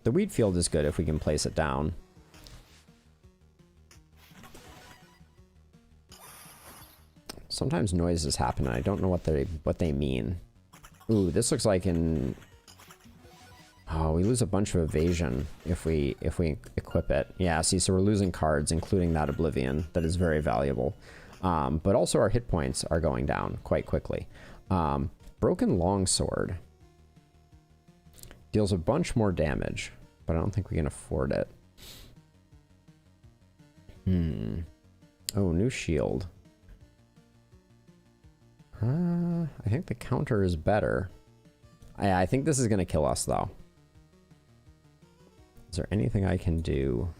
The wheat field is good if we can place it down. Sometimes noises happen and I don't know what they mean. Ooh, this looks like in... Oh, we lose a bunch of evasion if we equip it. Yeah, see, so we're losing cards, including that Oblivion, that is very valuable. But also our hit points are going down quite quickly. Broken Longsword deals a bunch more damage, but I don't think we can afford it. Oh, new shield. I think the counter is better. I think this is going to kill us, though. Is there anything I can do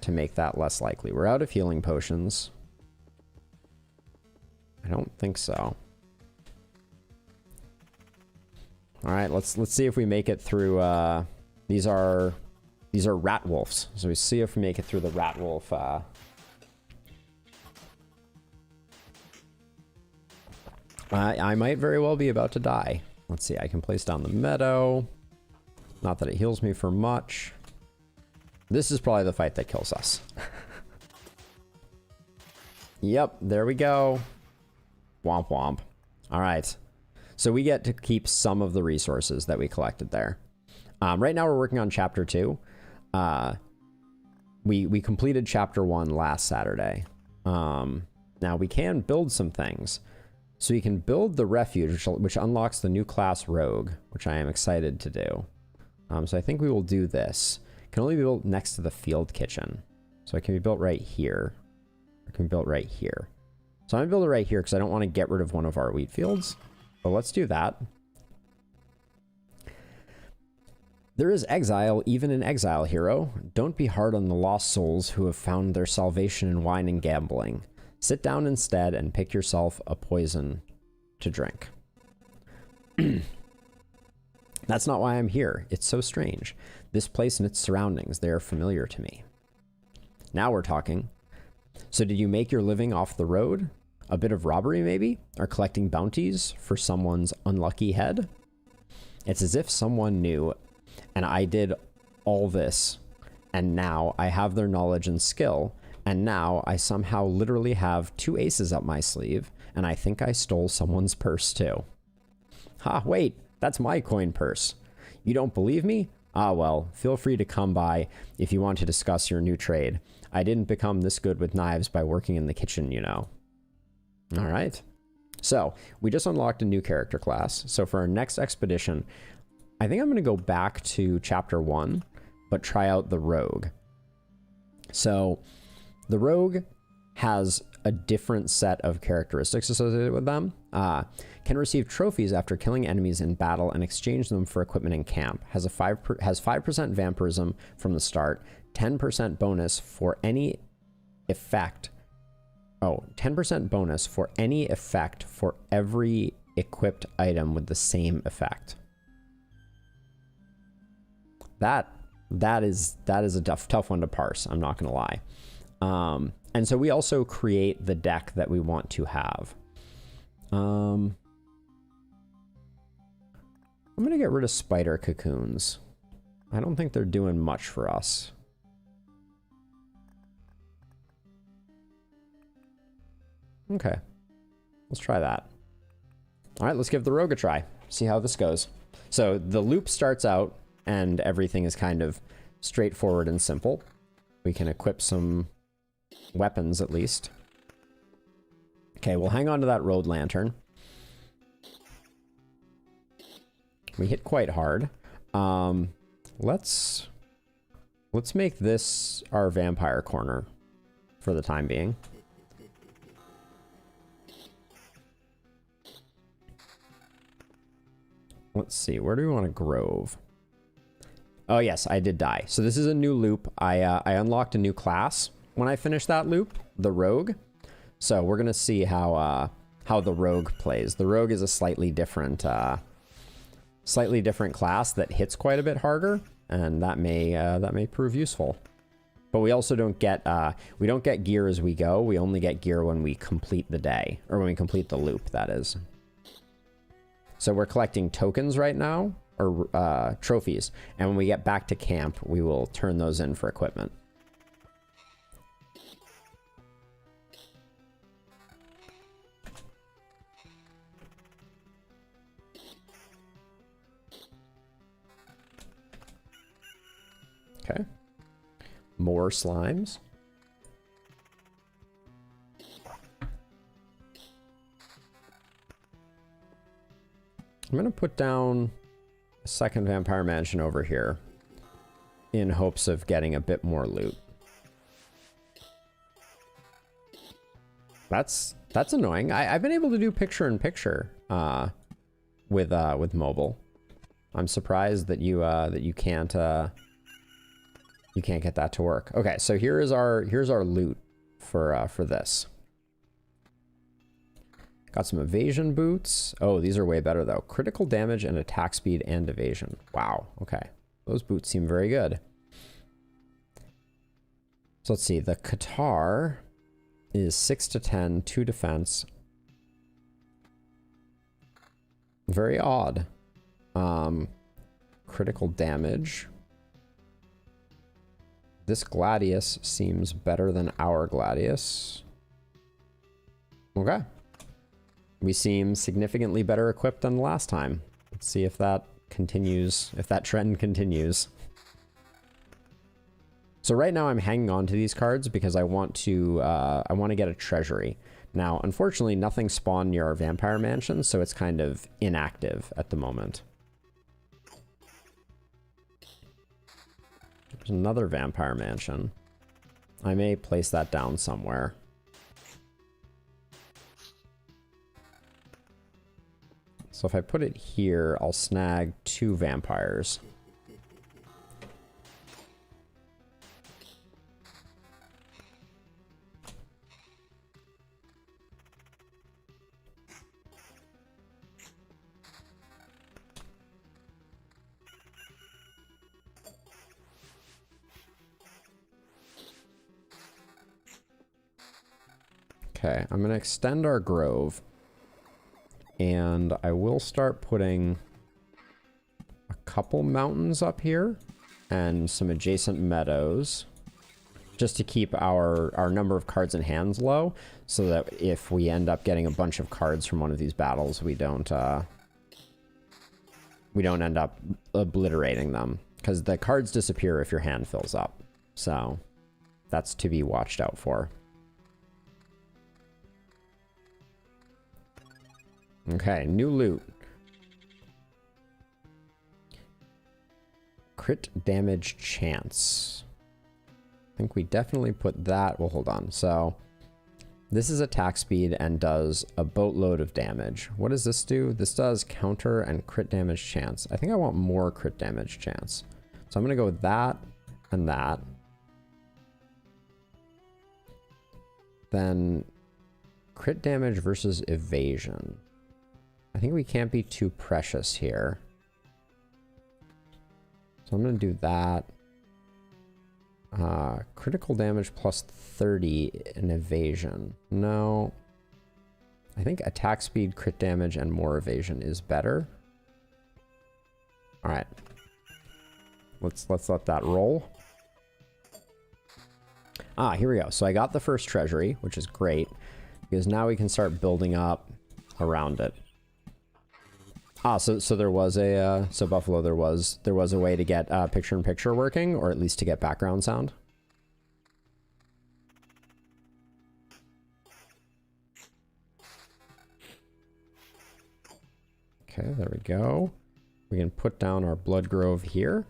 to make that less likely? We're out of healing potions. I don't think so. All right, let's see if we make it through. These are rat wolves. So we see if we make it through the rat wolf. I might very well be about to die. Let's see. I can place down the meadow. Not that it heals me for much. This is probably the fight that kills us. Yep, there we go. Womp womp. All right. So we get to keep some of the resources that we collected there. Right now we're working on Chapter 2. We completed Chapter 1 last Saturday. Now we can build some things. So you can build the refuge, which unlocks the new class Rogue, which I am excited to do. So I think we will do this. It can only be built next to the field kitchen. So it can be built right here. Or it can be built right here. So I'm going to build it right here because I don't want to get rid of one of our wheat fields. But let's do that. There is exile, even in exile, hero. Don't be hard on the lost souls who have found their salvation in wine and gambling. Sit down instead and pick yourself a poison to drink. That's not why I'm here. It's so strange. This place and its surroundings, they are familiar to me. Now we're talking. So did you make your living off the road? A bit of robbery, maybe? Or collecting bounties for someone's unlucky head? It's as if someone knew, and I did all this, and now I have their knowledge and skill, and now I somehow literally have 2 aces up my sleeve, and I think I stole someone's purse too. Ha, wait, that's my coin purse. You don't believe me? Ah, well, feel free to come by if you want to discuss your new trade. I didn't become this good with knives by working in the kitchen, you know. All right. So, we just unlocked a new character class. So for our next expedition, I think I'm going to go back to chapter 1, but try out the rogue. So, the rogue has a different set of characteristics associated with them. Can receive trophies after killing enemies in battle and exchange them for equipment in camp. Has 5% vampirism from the start. 10% bonus for any effect. Oh, 10% bonus for any effect for every equipped item with the same effect. That is a tough one to parse. I'm not gonna lie. And so we also create the deck that we want to have. I'm gonna get rid of spider cocoons. I don't think they're doing much for us. Okay, let's try that. All right, let's give the rogue a try. See how this goes. So the loop starts out and everything is kind of straightforward and simple. We can equip some weapons at least. Okay, we'll hang on to that road lantern. We hit quite hard. Let's make this our vampire corner for the time being. Let's see, where do we want to grove? Oh yes, I did die. So this is a new loop. I unlocked a new class when I finished that loop, the rogue. So we're gonna see how the rogue plays. The rogue is a slightly different class that hits quite a bit harder, and that may prove useful. But we also don't get gear as we go. We only get gear when we complete the day, or when we complete the loop, that is. So we're collecting tokens right now, or trophies, and when we get back to camp, we will turn those in for equipment. Okay. More slimes. I'm going to put down a second vampire mansion over here in hopes of getting a bit more loot. That's annoying. I've been able to do picture-in-picture with mobile. I'm surprised that you can't get that to work. Okay, so here's our loot for this. Got some evasion boots. Oh, these are way better though. Critical damage and attack speed and evasion. Wow, okay. Those boots seem very good. So let's see, the Qatar is 6 to 10, 2 defense. Very odd. Critical damage. This Gladius seems better than our Gladius. Okay. We seem significantly better equipped than last time. Let's see if that continues, if that trend continues. So right now I'm hanging on to these cards because I want to get a treasury. Now, unfortunately, nothing spawned near our vampire mansion, so it's kind of inactive at the moment. There's another vampire mansion. I may place that down somewhere. So if I put it here, I'll snag 2 vampires. Okay, I'm gonna extend our grove. And I will start putting a couple mountains up here and some adjacent meadows just to keep our number of cards in hands low, so that if we end up getting a bunch of cards from one of these battles, we don't we don't end up obliterating them, because the cards disappear if your hand fills up. So that's to be watched out for. Okay, new loot. Crit damage chance. I think we definitely put that. Well, hold on. So this is attack speed and does a boatload of damage. What does this do? This does counter and crit damage chance. I think I want more crit damage chance. So I'm going to go with that and that. Then crit damage versus evasion. I think we can't be too precious here. So I'm going to do that. Critical damage plus 30 in evasion. No. I think attack speed, crit damage, and more evasion is better. Alright. Let's let that roll. Ah, here we go. So I got the first treasury, which is great, because now we can start building up around it. Ah, so there was a so Buffalo, there was a way to get picture-in-picture working, or at least to get background sound. Okay, there we go. We can put down our blood grove here.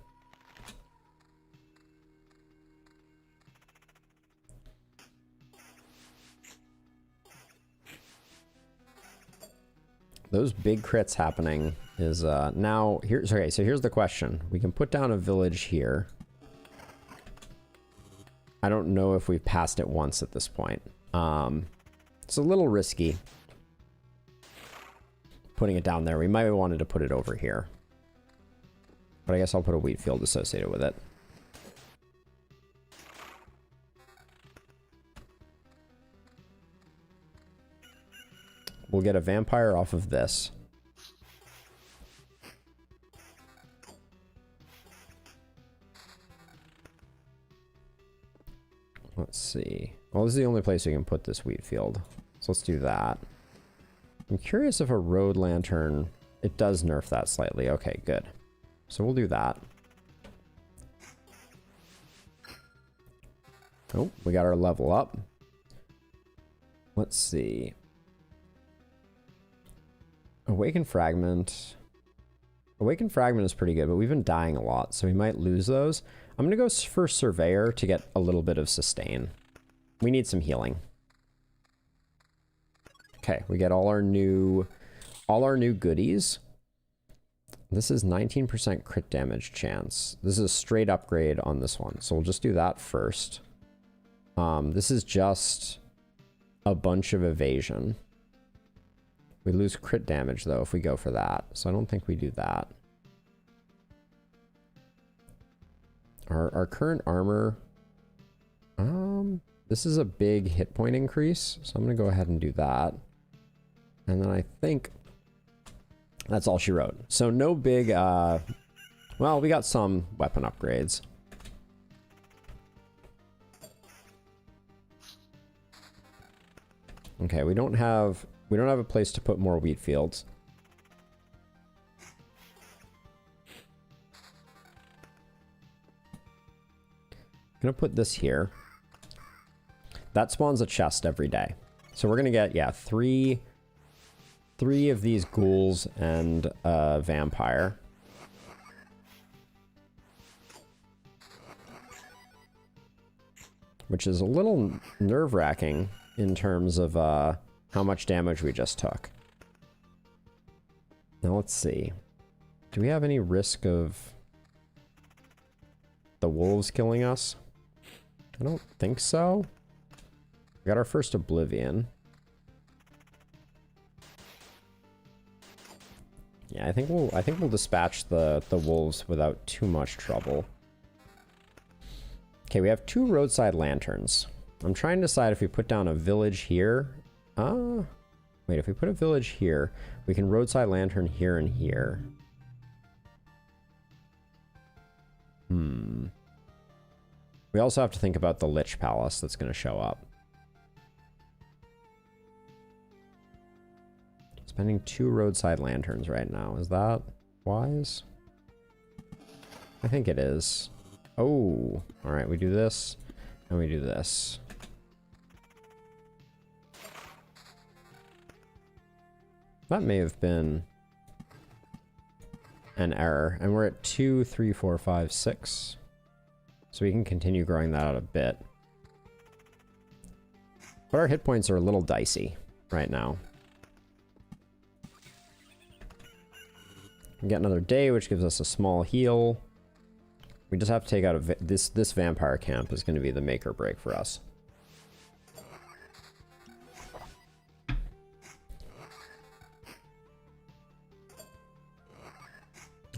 Those big crits happening is now here's okay. So here's the question: we can put down a village here. I don't know if we've passed it once at this point. It's a little risky putting it down there. We might have wanted to put it over here, but I guess I'll put a wheat field associated with it. We'll get a vampire off of this. Let's see. Well, this is the only place we can put this wheat field. So let's do that. I'm curious if a road lantern... It does nerf that slightly. Okay, good. So we'll do that. Oh, we got our level up. Let's see. Awakened Fragment. Awakened Fragment is pretty good, but we've been dying a lot, so we might lose those. I'm going to go for Surveyor to get a little bit of sustain. We need some healing. Okay, we get all our new goodies. This is 19% crit damage chance. This is a straight upgrade on this one, so we'll just do that first. This is just a bunch of evasion. We lose crit damage, though, if we go for that. So I don't think we do that. Our current armor... this is a big hit point increase, so I'm going to go ahead and do that. And then I think that's all she wrote. So no big... well, we got some weapon upgrades. Okay, we don't have a place to put more wheat fields. I'm gonna put this here. That spawns a chest every day. So we're gonna get, yeah, three of these ghouls and a vampire. Which is a little nerve-wracking in terms of how much damage we just took. Now let's see. Do we have any risk of the wolves killing us? I don't think so. We got our first Oblivion. Yeah, I think we'll dispatch the wolves without too much trouble. Okay, we have 2 roadside lanterns. I'm trying to decide if we put down a village here. Wait, if we put a village here, we can roadside lantern here and here. We also have to think about the Lich Palace that's going to show up. Spending 2 roadside lanterns right now. Is that wise? I think it is. Oh, all right, we do this and we do this. That may have been an error, and we're at 2, 3, 4, 5, 6. So we can continue growing that out a bit. But our hit points are a little dicey right now. We get another day, which gives us a small heal. We just have to take out this vampire camp is going to be the make or break for us.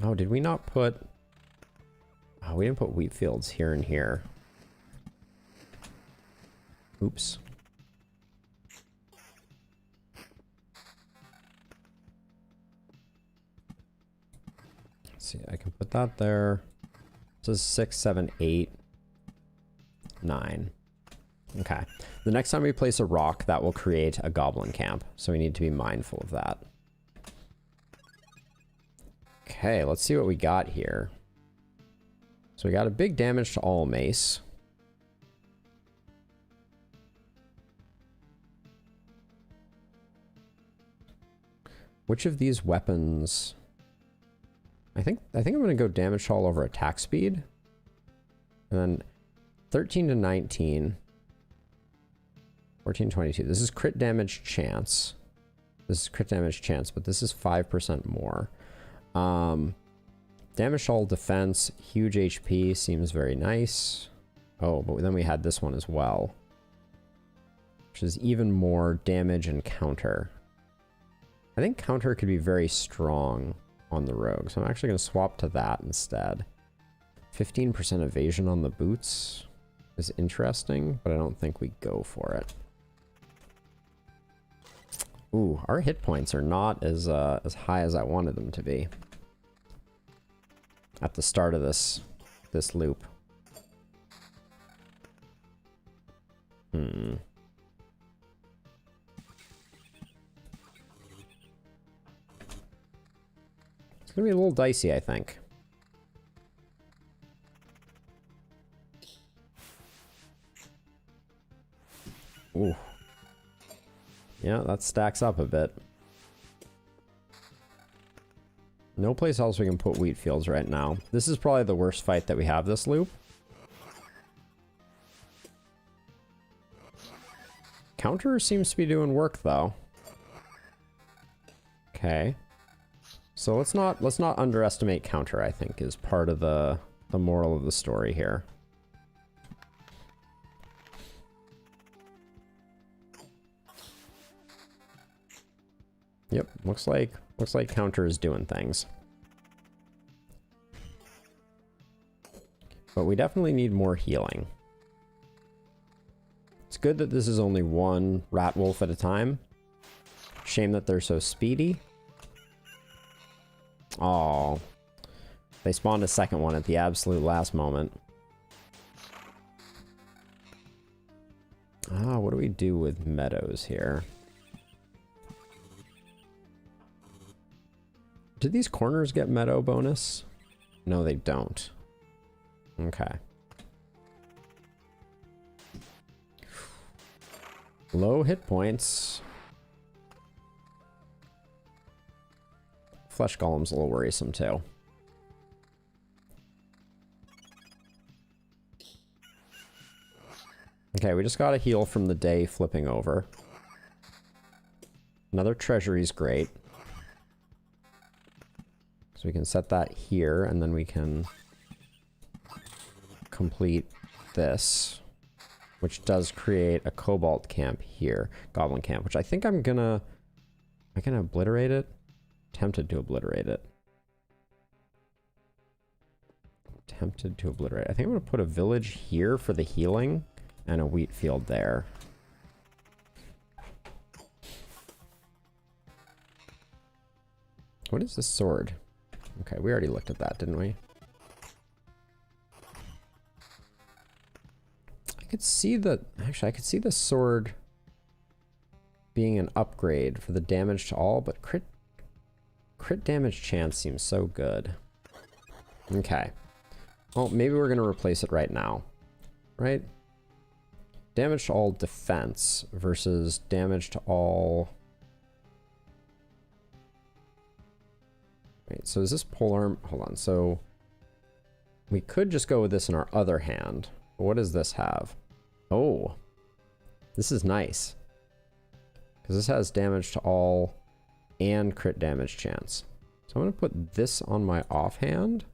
Oh, did we not put... Oh, we didn't put wheat fields here and here. Oops. Let's see, I can put that there. This is 6, 7, 8, 9. Okay. The next time we place a rock, that will create a goblin camp. So we need to be mindful of that. Okay, let's see what we got here. So we got a big damage to all mace. Which of these weapons... I think I'm going to go damage to all over attack speed. And then 13 to 19. 14, 22. This is crit damage chance. This is crit damage chance, but this is 5% more. Damage to all defense, huge HP, seems very nice. Oh, but then we had this one as well, which is even more damage and counter. I think counter could be very strong on the rogue, so I'm actually going to swap to that instead. 15% evasion on the boots is interesting, but I don't think we go for it. Ooh, our hit points are not as high as I wanted them to be at the start of this loop. It's gonna be a little dicey, I think. Ooh. Yeah, that stacks up a bit. No place else we can put wheat fields right now. This is probably the worst fight that we have this loop. Counter seems to be doing work though. Okay. So let's not underestimate counter, I think, is part of the moral of the story here. Yep, looks like counter is doing things. But we definitely need more healing. It's good that this is only one rat wolf at a time. Shame that they're so speedy. Oh, they spawned a second one at the absolute last moment. Ah, what do we do with meadows here? Did these corners get meadow bonus? No, they don't. Okay. Low hit points. Flesh Golem's a little worrisome too. Okay, we just got a heal from the day flipping over. Another treasury's great. So we can set that here, and then we can complete this, which does create a cobalt camp here, goblin camp, which I think I can obliterate it. Tempted to obliterate it. Tempted to obliterate. I think I'm going to put a village here for the healing and a wheat field there. What is this sword? Okay, we already looked at that, didn't we? I could see actually I could see the sword being an upgrade for the damage to all, but crit crit damage chance seems so good. Okay. Well, maybe we're going to replace it right now. Right? Damage to all defense versus damage to all... Wait, so is this polearm? Hold on. So we could just go with this in our other hand. But what does this have? Oh. This is nice. Because this has damage to all and crit damage chance. So I'm going to put this on my offhand.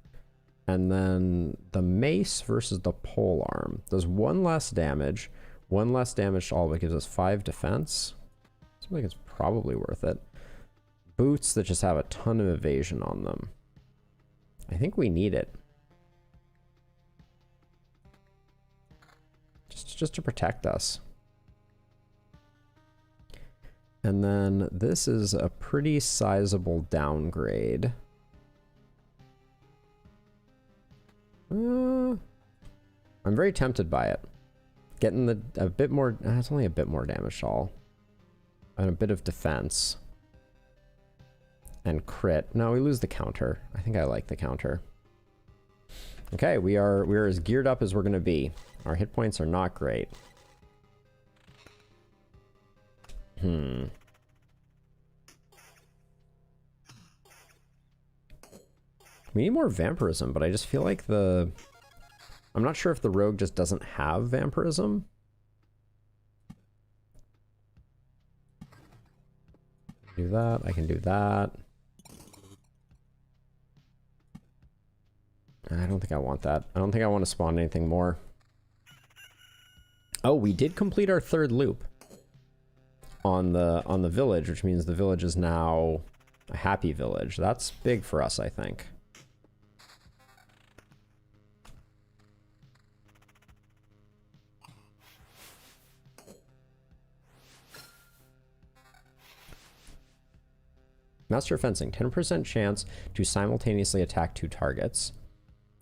And then the mace versus the polearm does 1 less damage. 1 less damage to all, but gives us 5 defense. Seems like it's probably worth it. Boots that just have a ton of evasion on them. I think we need it. Just to protect us. And then this is a pretty sizable downgrade. I'm very tempted by it. Getting a bit more, it's only a bit more damage to all. And a bit of defense. And crit. No, we lose the counter. I think I like the counter. Okay, we are as geared up as we're going to be. Our hit points are not great. We need more vampirism, but I just feel like I'm not sure if the rogue just doesn't have vampirism. Do that. I can do that. I don't think I want that. I don't think I want to spawn anything more. Oh, we did complete our 3rd loop on the village, which means the village is now a happy village. That's big for us, I think. Master of Fencing, 10% chance to simultaneously attack 2 targets.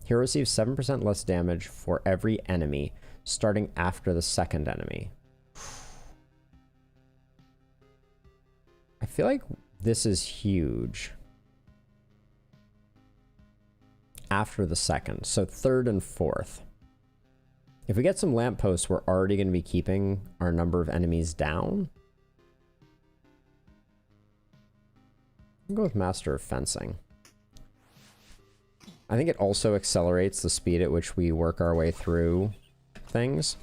Hero receives 7% less damage for every enemy, starting after the 2nd enemy. I feel like this is huge. After the 2nd, so 3rd and 4th. If we get some lampposts, we're already going to be keeping our number of enemies down. I'll go with Master of Fencing. I think it also accelerates the speed at which we work our way through things.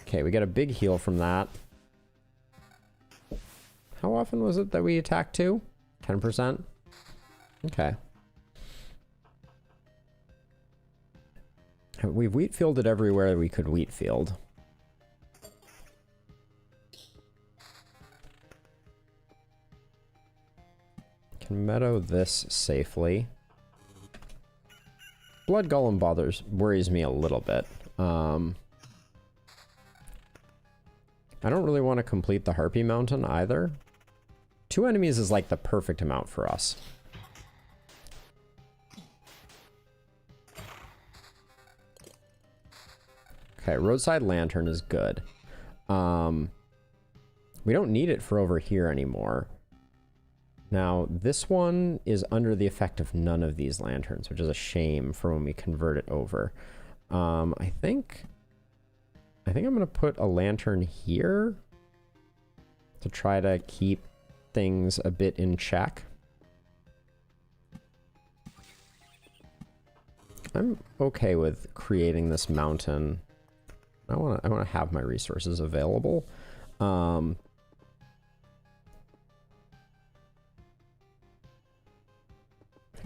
Okay, we get a big heal from that. How often was it that we attacked 2? 10%? Okay. We've wheat fielded everywhere we could wheat field. Can meadow this safely. Blood Golem worries me a little bit. I don't really want to complete the Harpy Mountain either. 2 enemies is like the perfect amount for us. Okay, Roadside Lantern is good. We don't need it for over here anymore. Now, this one is under the effect of none of these lanterns, which is a shame for when we convert it over. I think I'm going to put a lantern here to try to keep things a bit in check. I'm okay with creating this mountain. I want to have my resources available.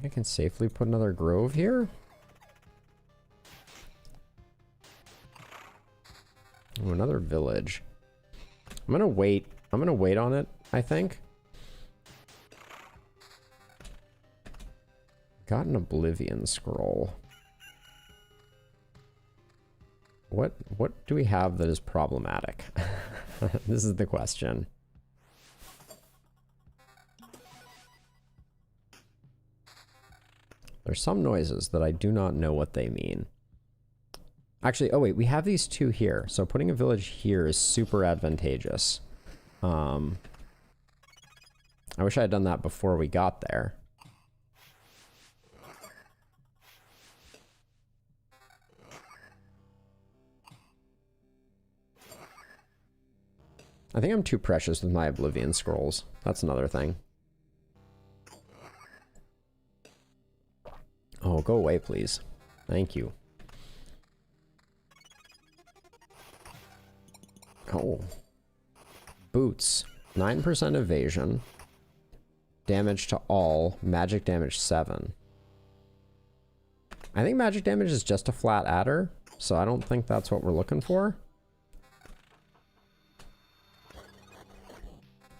I can safely put another grove here. Oh, another village. I'm gonna wait on it, I think. Got an Oblivion Scroll. What do we have that is problematic? This is the question. There's some noises that I do not know what they mean. Actually, oh wait, we have these 2 here. So putting a village here is super advantageous. I wish I had done that before we got there. I think I'm too precious with my Oblivion Scrolls. That's another thing. Oh, go away, please. Thank you. Oh. Boots. 9% evasion. Damage to all. Magic damage 7. I think magic damage is just a flat adder, so I don't think that's what we're looking for.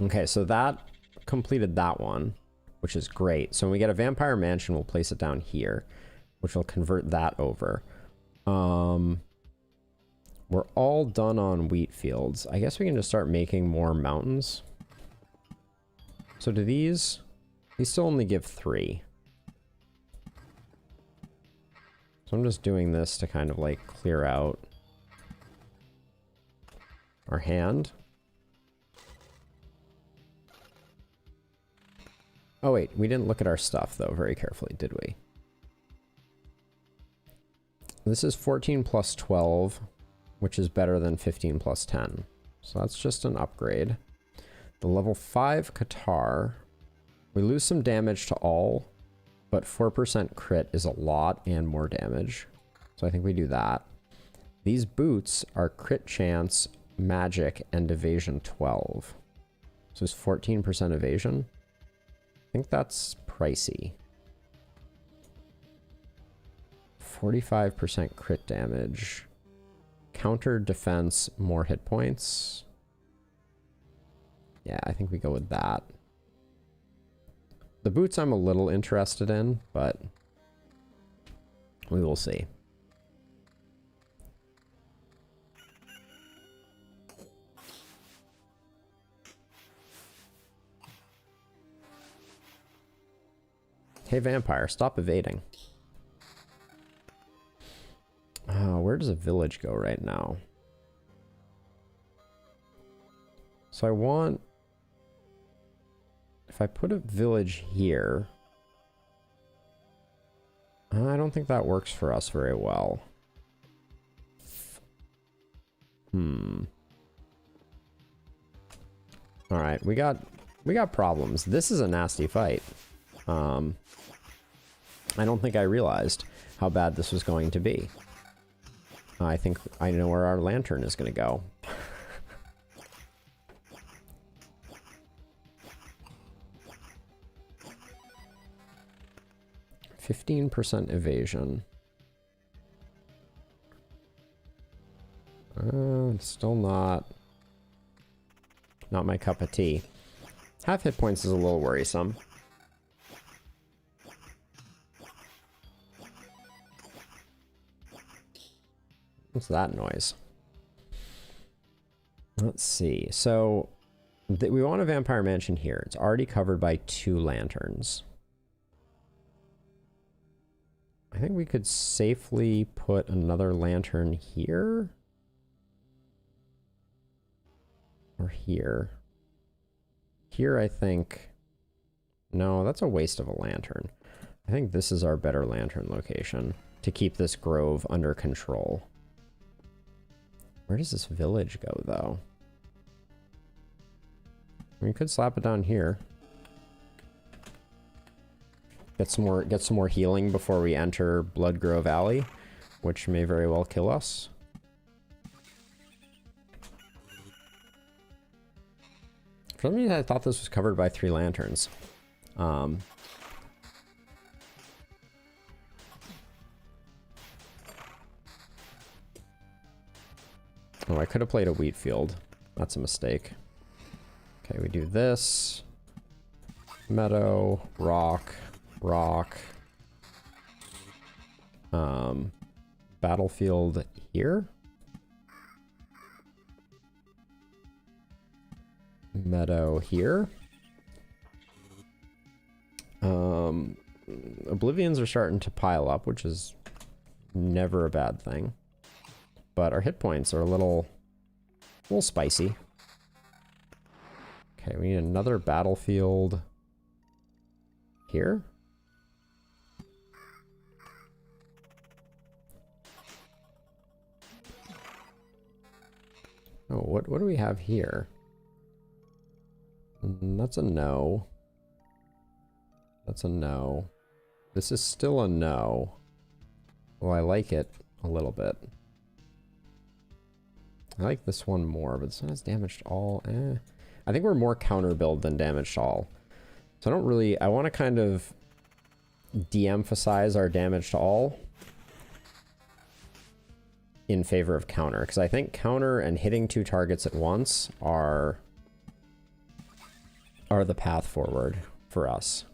Okay, so that completed that one, which is great. So when we get a Vampire Mansion, we'll place it down here, which will convert that over. We're all done on wheat fields. I guess we can just start making more mountains. So do these still only give 3. So I'm just doing this to kind of like clear out our hand. Oh wait, we didn't look at our stuff though very carefully, did we? This is 14 plus 12, which is better than 15 plus 10. So that's just an upgrade. The level 5 Qatar, we lose some damage to all, but 4% crit is a lot and more damage. So I think we do that. These boots are crit chance, magic, and evasion 12. So it's 14% evasion. I think that's pricey. 45% crit damage. Counter defense, more hit points. Yeah, I think we go with that. The boots I'm a little interested in, but we will see. Hey, vampire, stop evading. Where does a village go right now? So I want... If I put a village here... I don't think that works for us very well. Alright, we got problems. This is a nasty fight. I don't think I realized how bad this was going to be. I think I know where our lantern is going to go. 15% evasion. Still not my cup of tea. Half hit points is a little worrisome. What's that noise? Let's see. So we want a Vampire Mansion here. It's already covered by 2 lanterns. I think we could safely put another lantern here. Or here. Here, I think... No, that's a waste of a lantern. I think this is our better lantern location to keep this grove under control. Where does this village go, though? We could slap it down here. Get some more healing before we enter Bloodgrove Valley, which may very well kill us. For some reason, I thought this was covered by 3 lanterns. Oh, I could have played a wheat field. That's a mistake. Okay, we do this. Meadow, rock, rock. Battlefield here. Meadow here. Oblivions are starting to pile up, which is never a bad thing. But our hit points are a little spicy. Okay, we need another battlefield here. Oh, what do we have here? That's a no. That's a no. This is still a no. Well, I like it a little bit. I like this one more, but this one has damage to all. I think we're more counter build than damage to all. So I don't really... I want to kind of de-emphasize our damage to all in favor of counter, because I think counter and hitting 2 targets at once are the path forward for us.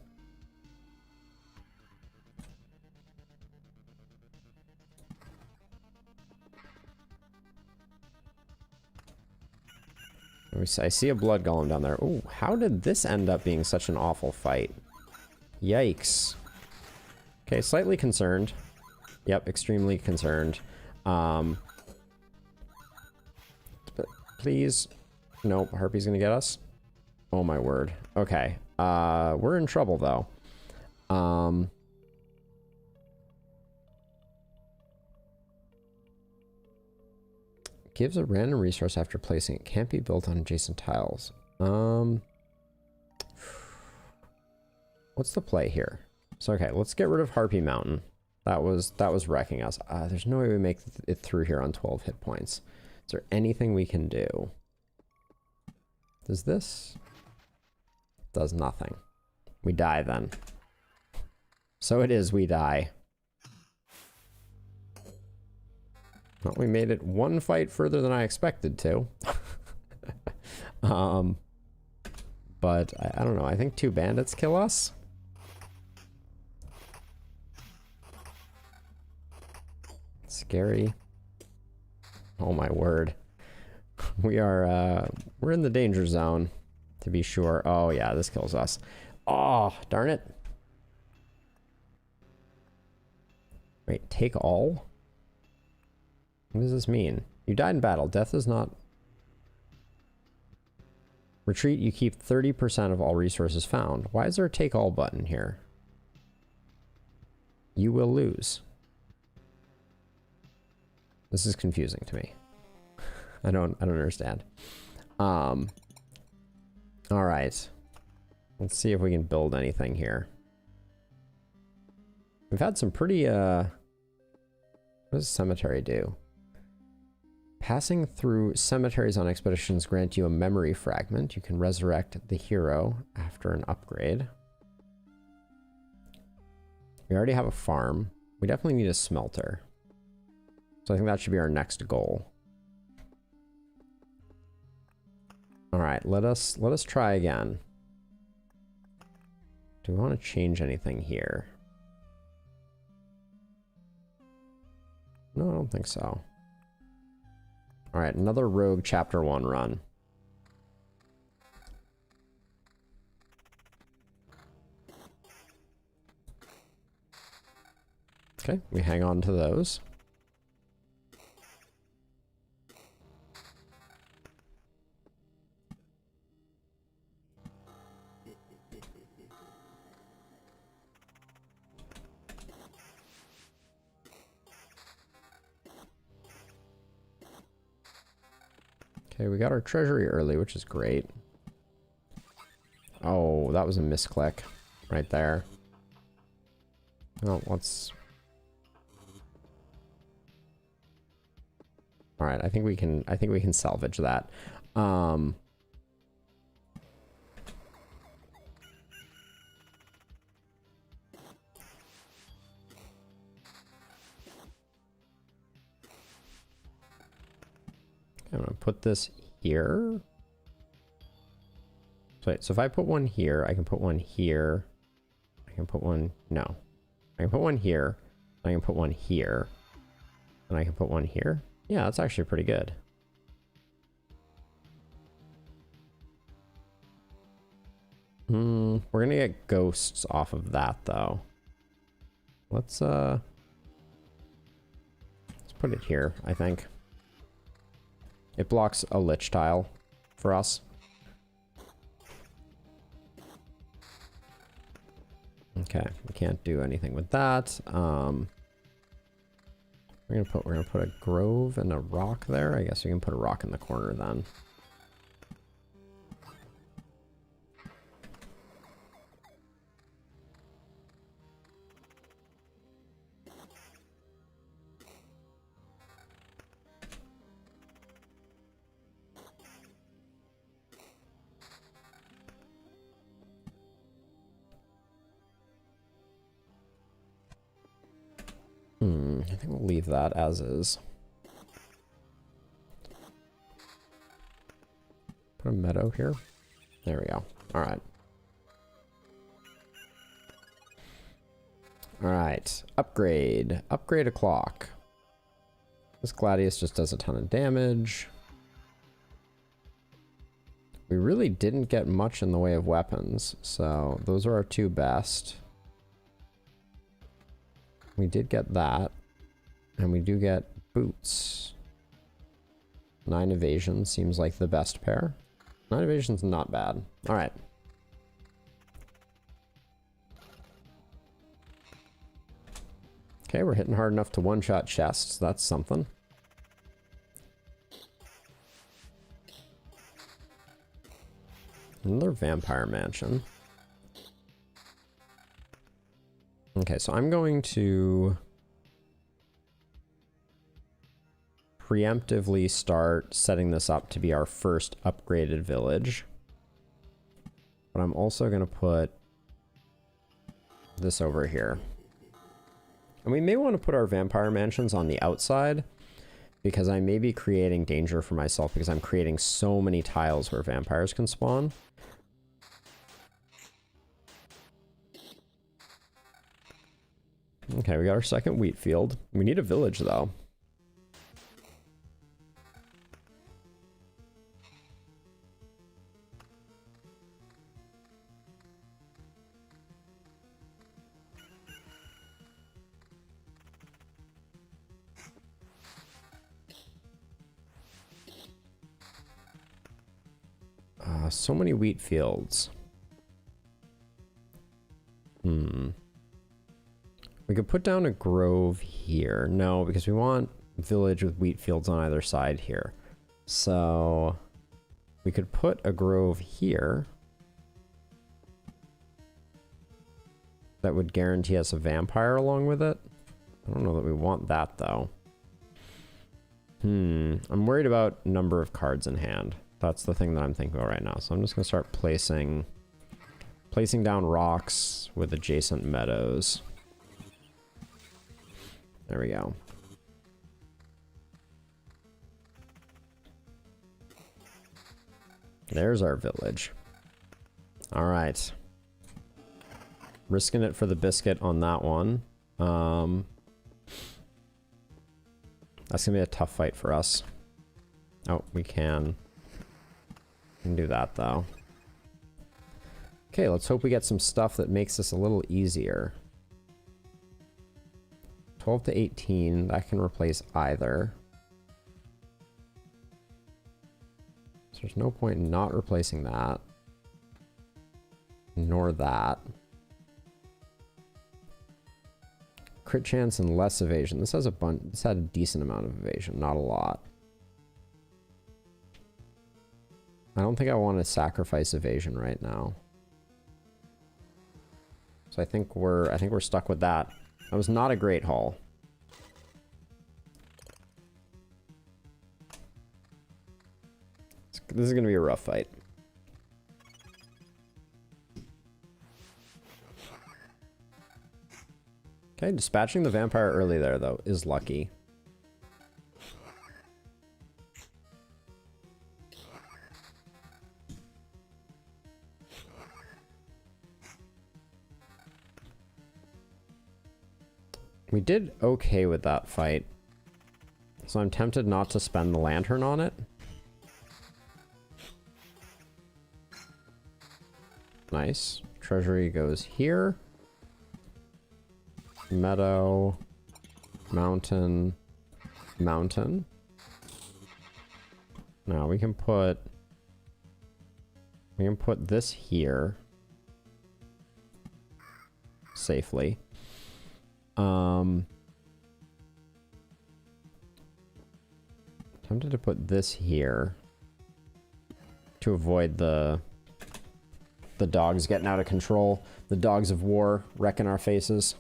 I see a blood golem down there. Oh, how did this end up being such an awful fight? Yikes. Okay, slightly concerned. Yep, extremely concerned. But please. Nope, Harpy's gonna get us. Oh my word. Okay. We're in trouble though. Gives a random resource after placing it. Can't be built on adjacent tiles. What's the play here? So okay, let's get rid of Harpy Mountain. That was wrecking us. There's no way we make it through here on 12 hit points. Is there anything we can do? Does this? Does nothing. We die then. So it is, we die. Well, we made it one fight further than I expected to. But I don't know. I think 2 bandits kill us. Scary. Oh my word. We're in the danger zone, to be sure. Oh yeah, this kills us. Oh, darn it. Wait, take all? What does this mean? You died in battle. Death is not... Retreat, you keep 30% of all resources found. Why is there a take all button here? You will lose. This is confusing to me. I don't understand. All right. Let's see if we can build anything here. We've had some pretty, what does cemetery do? Passing through cemeteries on expeditions grant you a memory fragment. You can resurrect the hero after an upgrade. We already have a farm. We definitely need a smelter. So I think that should be our next goal. All right, let us try again. Do we want to change anything here? No, I don't think so. All right, another Rogue Chapter 1 run. Okay, we hang on to those. Okay, we got our treasury early, which is great. Oh, that was a misclick right there. Oh, let's... All right, I think we can salvage that. I'm gonna put this here. So if I put one here, I can put one here. I can put one, no. I can put one here. I can put one here. And I can put one here. Yeah, that's actually pretty good. We're gonna get ghosts off of that though. Let's put it here, I think. It blocks a lich tile for us. Okay, we can't do anything with that. We're gonna put a grove and a rock there. I guess we can put a rock in the corner then. I think we'll leave that as is. Put a meadow here. There we go. All right. All right. Upgrade. Upgrade a clock. This Gladius just does a ton of damage. We really didn't get much in the way of weapons, so those are our two best. We did get that, and we do get boots. 9 evasion seems like the best pair. 9 evasion's not bad. All right. Okay, we're hitting hard enough to one-shot chests. That's something. Another vampire mansion. Okay, so I'm going to preemptively start setting this up to be our first upgraded village. But I'm also going to put this over here. And we may want to put our vampire mansions on the outside, because I may be creating danger for myself because I'm creating so many tiles where vampires can spawn. Okay, we got our second wheat field. We need a village, though. So many wheat fields. We could put down a grove here. No, because we want a village with wheat fields on either side here. So we could put a grove here. That would guarantee us a vampire along with it. I don't know that we want that, though. I'm worried about number of cards in hand. That's the thing that I'm thinking about right now. So I'm just going to start placing down rocks with adjacent meadows. There we go. There's our village. All right. Risking it for the biscuit on that one. That's going to be a tough fight for us. Oh, we can do that, though. Okay, let's hope we get some stuff that makes this a little easier. 12 to 18, that can replace either. So there's no point in not replacing that. Nor that. Crit chance and less evasion. This has this had a decent amount of evasion, not a lot. I don't think I want to sacrifice evasion right now. So I think we're stuck with that. That was not a great haul. This is going to be a rough fight. Okay, dispatching the vampire early there, though, is lucky. We did okay with that fight. So I'm tempted not to spend the lantern on it. Nice. Treasury goes here. Meadow. Mountain. Mountain. Now we can put this here. safely. Tempted to put this here to avoid the dogs getting out of control. The dogs of war wrecking our faces.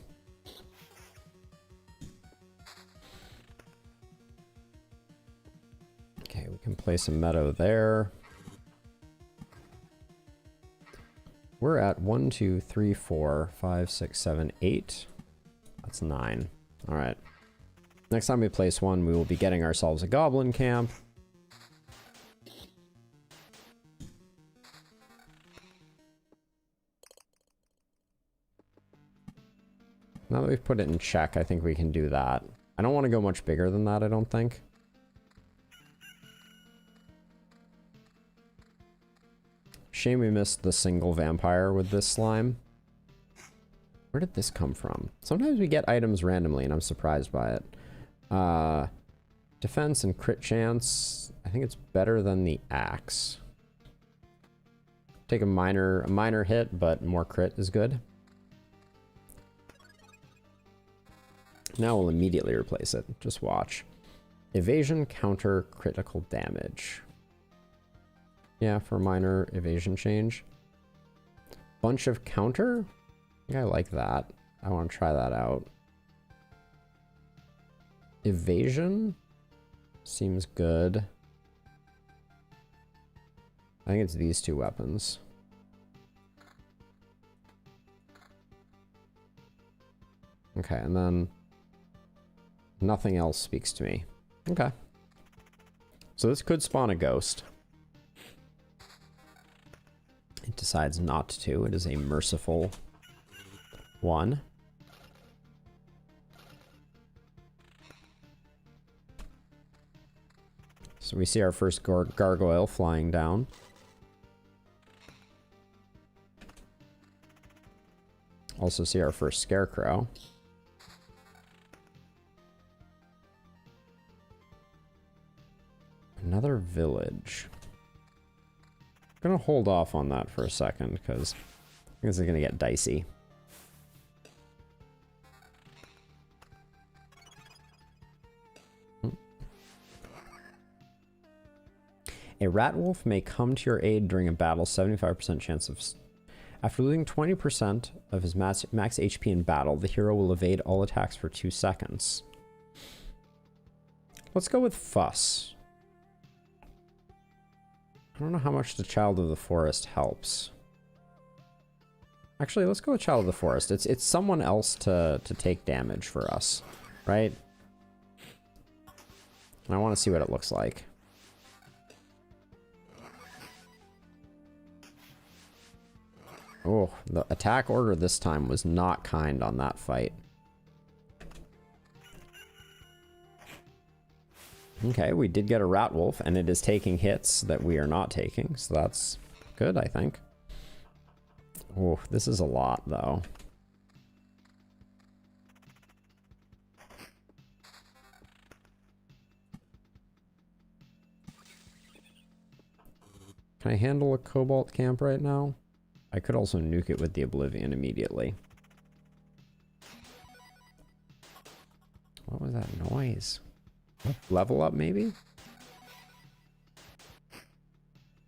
Okay, we can place a meadow there. We're at 1, 2, 3, 4, 5, 6, 7, 8. That's 9. All right. Next time we place one, we will be getting ourselves a goblin camp. Now that we've put it in check, I think we can do that. I don't want to go much bigger than that, I don't think. Shame we missed the single vampire with this slime. Where did this come from? Sometimes we get items randomly and I'm surprised by it. Defense and crit chance. I think it's better than the axe. Take a minor hit, but more crit is good. Now we'll immediately replace it. Just watch. Evasion, counter, critical damage. Yeah, for minor evasion change. Bunch of counter? I think I like that. I want to try that out. Evasion seems good. I think it's these two weapons. Okay, and then nothing else speaks to me. Okay. So this could spawn a ghost. It decides not to. It is a merciful one. So we see our first gargoyle flying down. Also see our first scarecrow. Another village. I'm gonna hold off on that for a second because I think this is gonna get dicey. A rat wolf may come to your aid during a battle, 75% chance of... After losing 20% of his max HP in battle, the hero will evade all attacks for 2 seconds. Let's go with Fuss. I don't know how much the Child of the Forest helps. Actually, let's go with Child of the Forest. It's someone else to take damage for us, right? And I want to see what it looks like. Oh, the attack order this time was not kind on that fight. Okay, we did get a rat wolf, and it is taking hits that we are not taking, so that's good, I think. Oh, this is a lot, though. Can I handle a cobalt camp right now? I could also nuke it with the Oblivion immediately. What was that noise? Level up, maybe?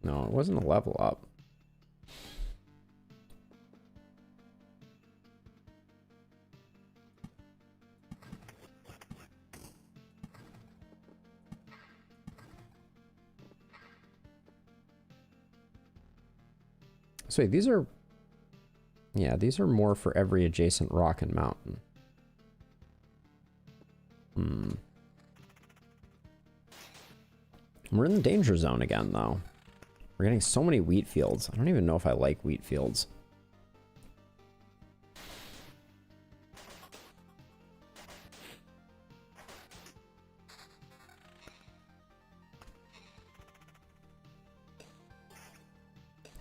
No, it wasn't a level up. So wait, these are... Yeah, these are more for every adjacent rock and mountain. We're in the danger zone again, though. We're getting so many wheat fields. I don't even know if I like wheat fields.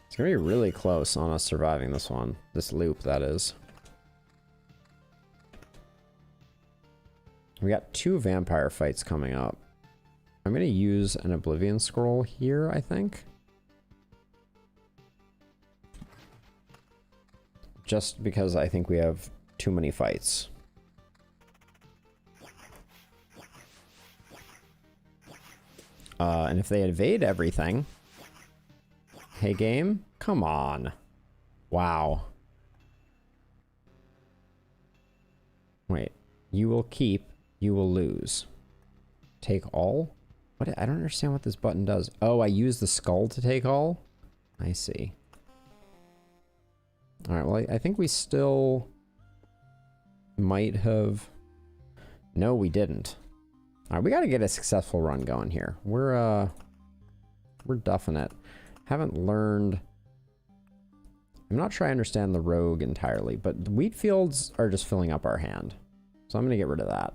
It's gonna be really close on us surviving this one. This loop, that is. We got 2 vampire fights coming up. I'm gonna use an Oblivion Scroll here, I think. Just because I think we have too many fights. And if they evade everything... Hey, game? Come on. Wow. Wait. You will keep, you will lose. Take all? What? I don't understand what this button does. Oh, I use the skull to take all? I see. Alright, well, I think we still might have... No, we didn't. Alright, we gotta get a successful run going here. We're duffing it. Haven't learned... I'm not sure I understand the rogue entirely, but the wheat fields are just filling up our hand. So I'm gonna get rid of that.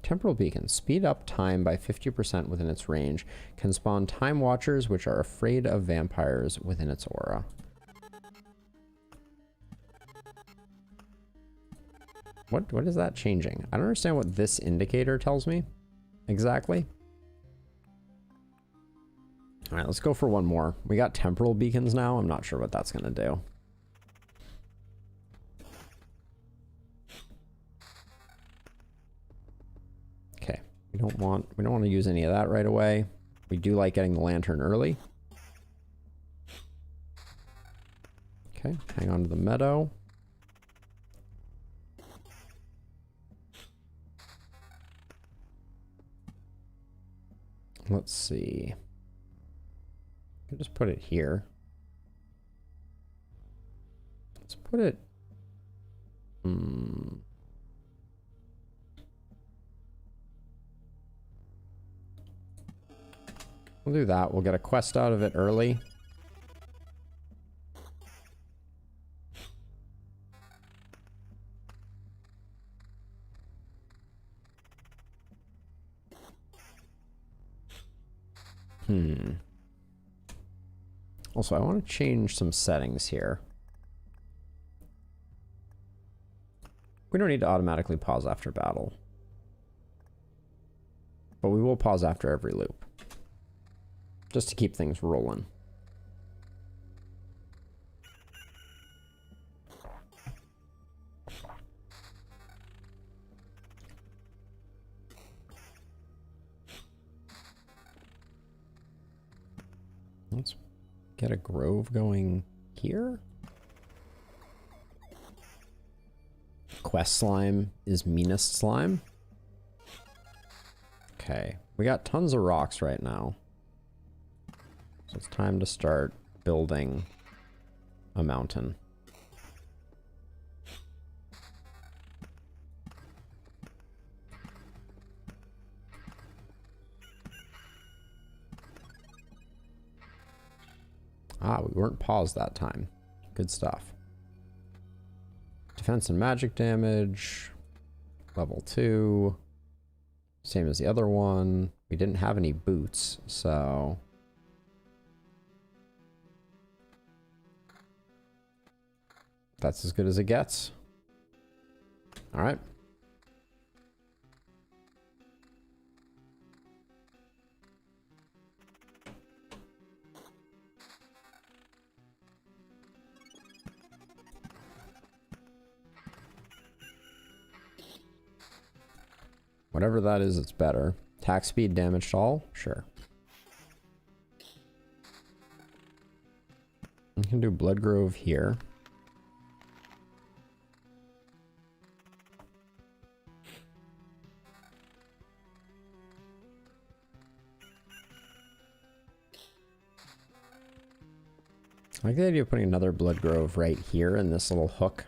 Temporal Beacon. Speed up time by 50% within its range. Can spawn Time Watchers, which are afraid of vampires within its aura. What is that changing? I don't understand what this indicator tells me exactly. All right, let's go for one more. We got Temporal Beacons now. I'm not sure what that's going to do. Okay, we don't want to use any of that right away. We do like getting the lantern early. Okay, hang on to the meadow. Let's see. I can just put it here. Let's put it... We'll do that. We'll get a quest out of it early. Also, I want to change some settings here. We don't need to automatically pause after battle. But we will pause after every loop. Just to keep things rolling. Let's get a grove going here. Quest slime is meanest slime. Okay, we got tons of rocks right now. So it's time to start building a mountain. Ah, we weren't paused that time. Good stuff. Defense and magic damage. Level 2. Same as the other one. We didn't have any boots, so... That's as good as it gets. Alright. Whatever that is, it's better. Attack speed, damage to all? Sure. We can do Bloodgrove here. I like the idea of putting another Bloodgrove right here in this little hook.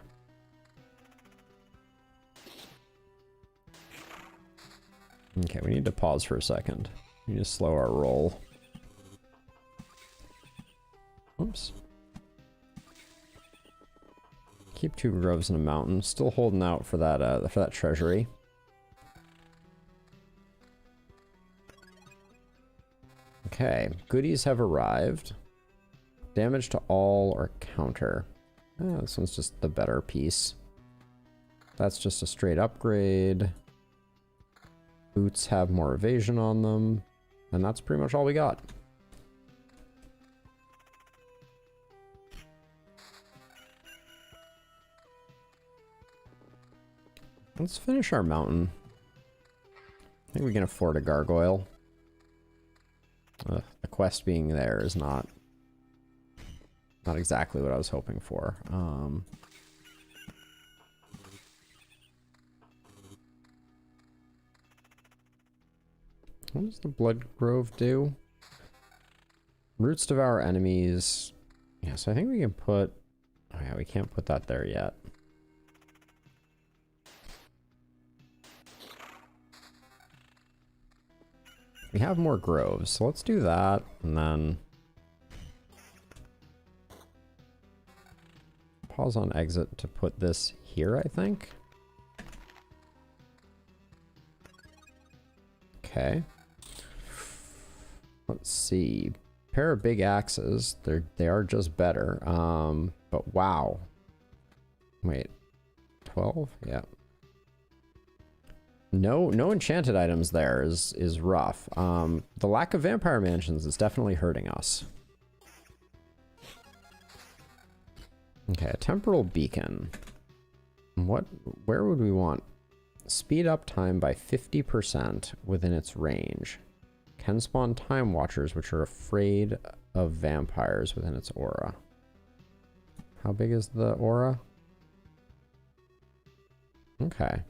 Okay, we need to pause for a second. We need to slow our roll. Oops. Keep 2 groves in a mountain. Still holding out for that treasury. Okay, goodies have arrived. Damage to all or counter. Oh, this one's just the better piece. That's just a straight upgrade. Boots have more evasion on them. And that's pretty much all we got. Let's finish our mountain. I think we can afford a gargoyle. The quest being there is not exactly what I was hoping for. What does the Blood Grove do? Roots devour enemies. Yeah, so I think we can put... Oh yeah, we can't put that there yet. We have more groves, so let's do that, and then... Pause on exit to put this here, I think. Okay. Let's see. Pair of big axes. They are just better. But wow. Wait. 12? Yeah. No enchanted items there is rough. The lack of vampire mansions is definitely hurting us. Okay, a temporal beacon. Where would we want? Speed up time by 50% within its range. Can spawn time watchers which are afraid of vampires within its aura. How big is the aura? Okay.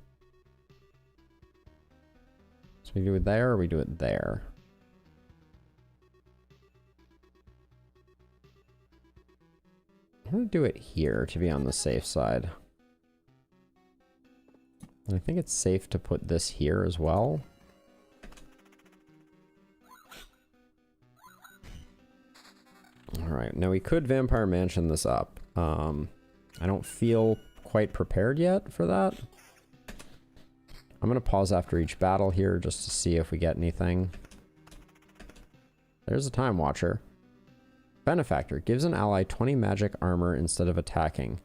So we do it there or we do it there? I'm gonna do it here to be on the safe side. And I think it's safe to put this here as well. Alright, now we could Vampire Mansion this up. I don't feel quite prepared yet for that. I'm going to pause after each battle here just to see if we get anything. There's a Time Watcher. Benefactor. Gives an ally 20 magic armor instead of attacking.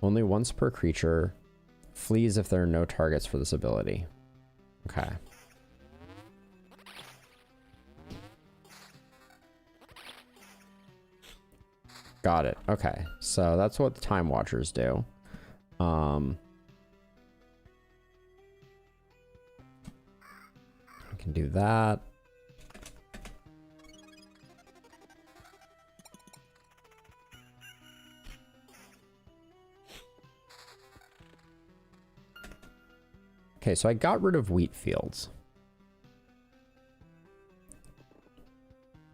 Only once per creature. Flees if there are no targets for this ability. Okay. Got it. Okay. So that's what the Time Watchers do. I can do that. Okay, so I got rid of wheat fields.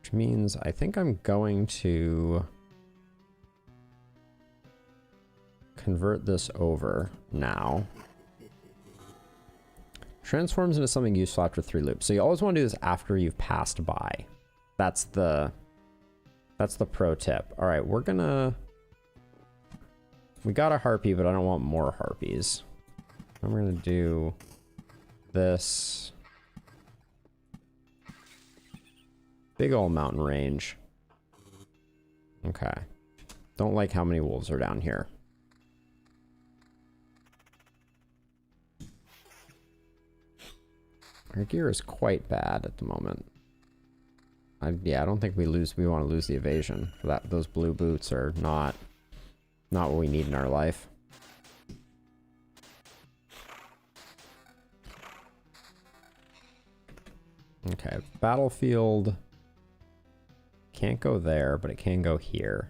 Which means I think I'm going to convert this over now. Transforms into something useful after 3 loops. So you always want to do this after you've passed by. That's the pro tip. All right, we got a harpy, but I don't want more harpies. I'm going to do this. Big old mountain range. Okay. Don't like how many wolves are down here. Our gear is quite bad at the moment. Yeah, I don't think we want to lose the evasion. For that, those blue boots are not what we need in our life. Okay, battlefield can't go there, but it can go here.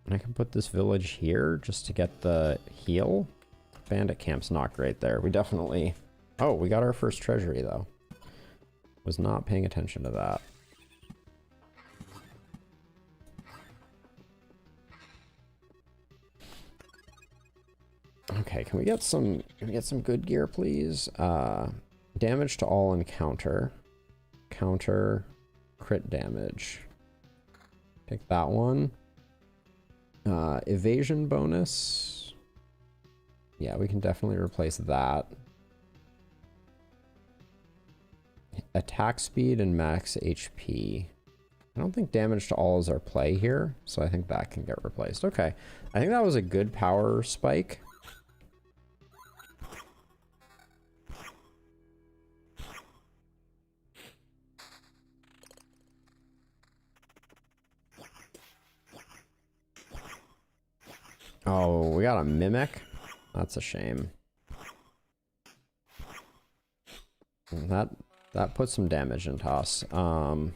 And I can put this village here just to get the heal. Bandit camp's not great there. We definitely... Oh, we got our first treasury, though. Was not paying attention to that. Okay, can we get some good gear, please? Damage to all encounter. Counter crit damage. Take that one. Evasion bonus. Yeah, we can definitely replace that. Attack speed and max HP. I don't think damage to all is our play here, so I think that can get replaced. Okay, I think that was a good power spike. Oh, we got a Mimic? That's a shame. That puts some damage into us. So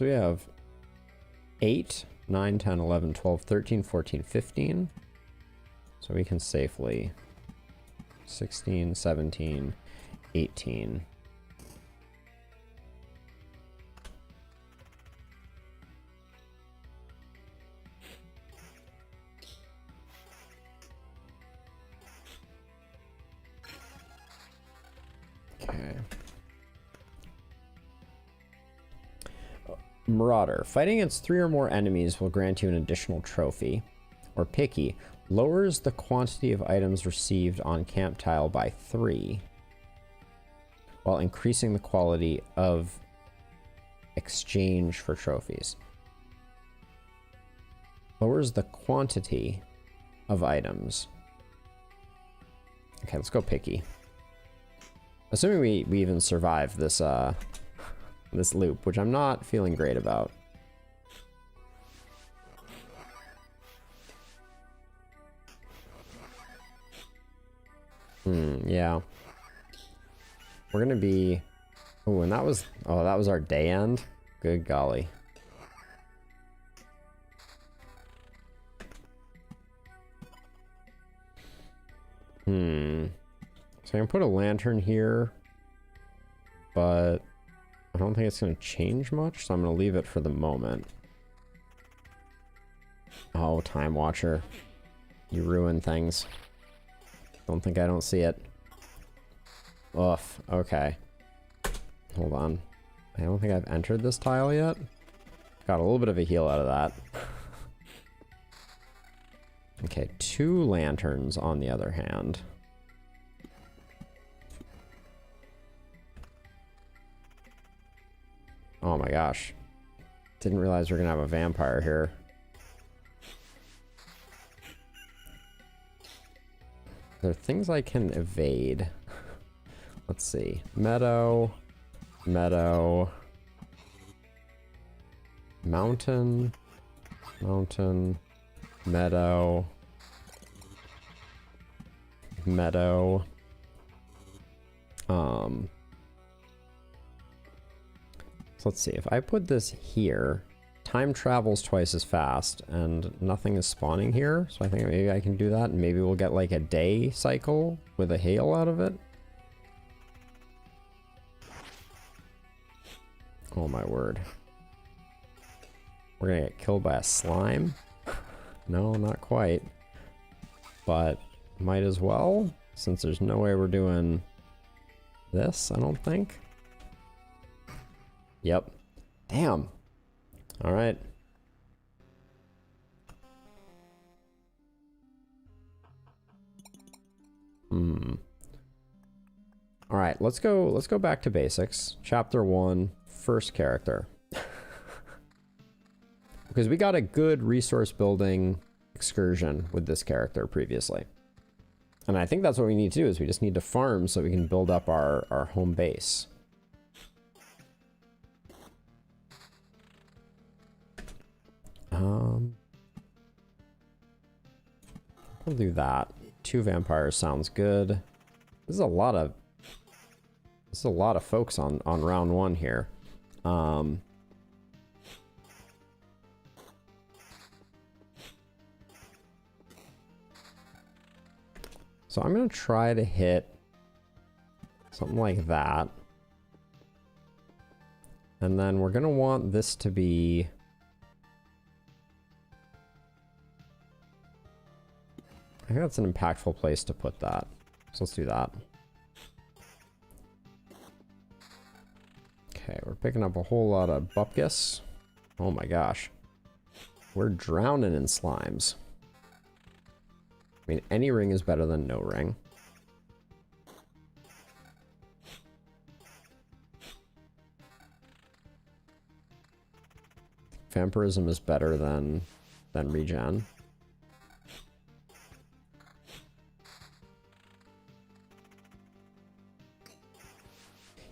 we have 8, 9, 10, 11, 12, 13, 14, 15. So we can safely 16, 17, 18. Okay. Marauder. Fighting against 3 or more enemies will grant you an additional trophy. Or Picky. Lowers the quantity of items received on camp tile by 3, while increasing the quality of exchange for trophies. Lowers the quantity of items. Okay, let's go Picky. Assuming we even survive this this loop, which I'm not feeling great about. Yeah. We're gonna be... Oh, and that was... Oh, that was our day end? Good golly. So I can put a lantern here, but I don't think it's gonna change much, so I'm gonna leave it for the moment. Oh, Time Watcher. You ruin things. I don't see it. Oof, okay. Hold on. I don't think I've entered this tile yet. Got a little bit of a heal out of that. Okay, 2 lanterns on the other hand. Oh my gosh. Didn't realize we're gonna have a vampire here. There are things I can evade. Let's see. Meadow. Meadow. Mountain. Mountain. Meadow. Meadow. So let's see. If I put this here, time travels twice as fast and nothing is spawning here. So I think maybe I can do that and maybe we'll get like a day cycle with a hail out of it. Oh my word. We're gonna get killed by a slime? No, not quite. But might as well, since there's no way we're doing this, I don't think. Yep. Damn. All right. All right, let's go back to basics. Chapter 1, first character. Because we got a good resource building excursion with this character previously. And I think that's what we need to do, is we just need to farm so we can build up our home base. We'll do that. 2 vampires sounds good. This is a lot of folks on round 1 here. So I'm gonna try to hit something like that. And then we're gonna want this to be... I think that's an impactful place to put that. So let's do that. Okay, we're picking up a whole lot of bupkis. Oh my gosh. We're drowning in slimes. I mean, any ring is better than no ring. Vampirism is better than regen.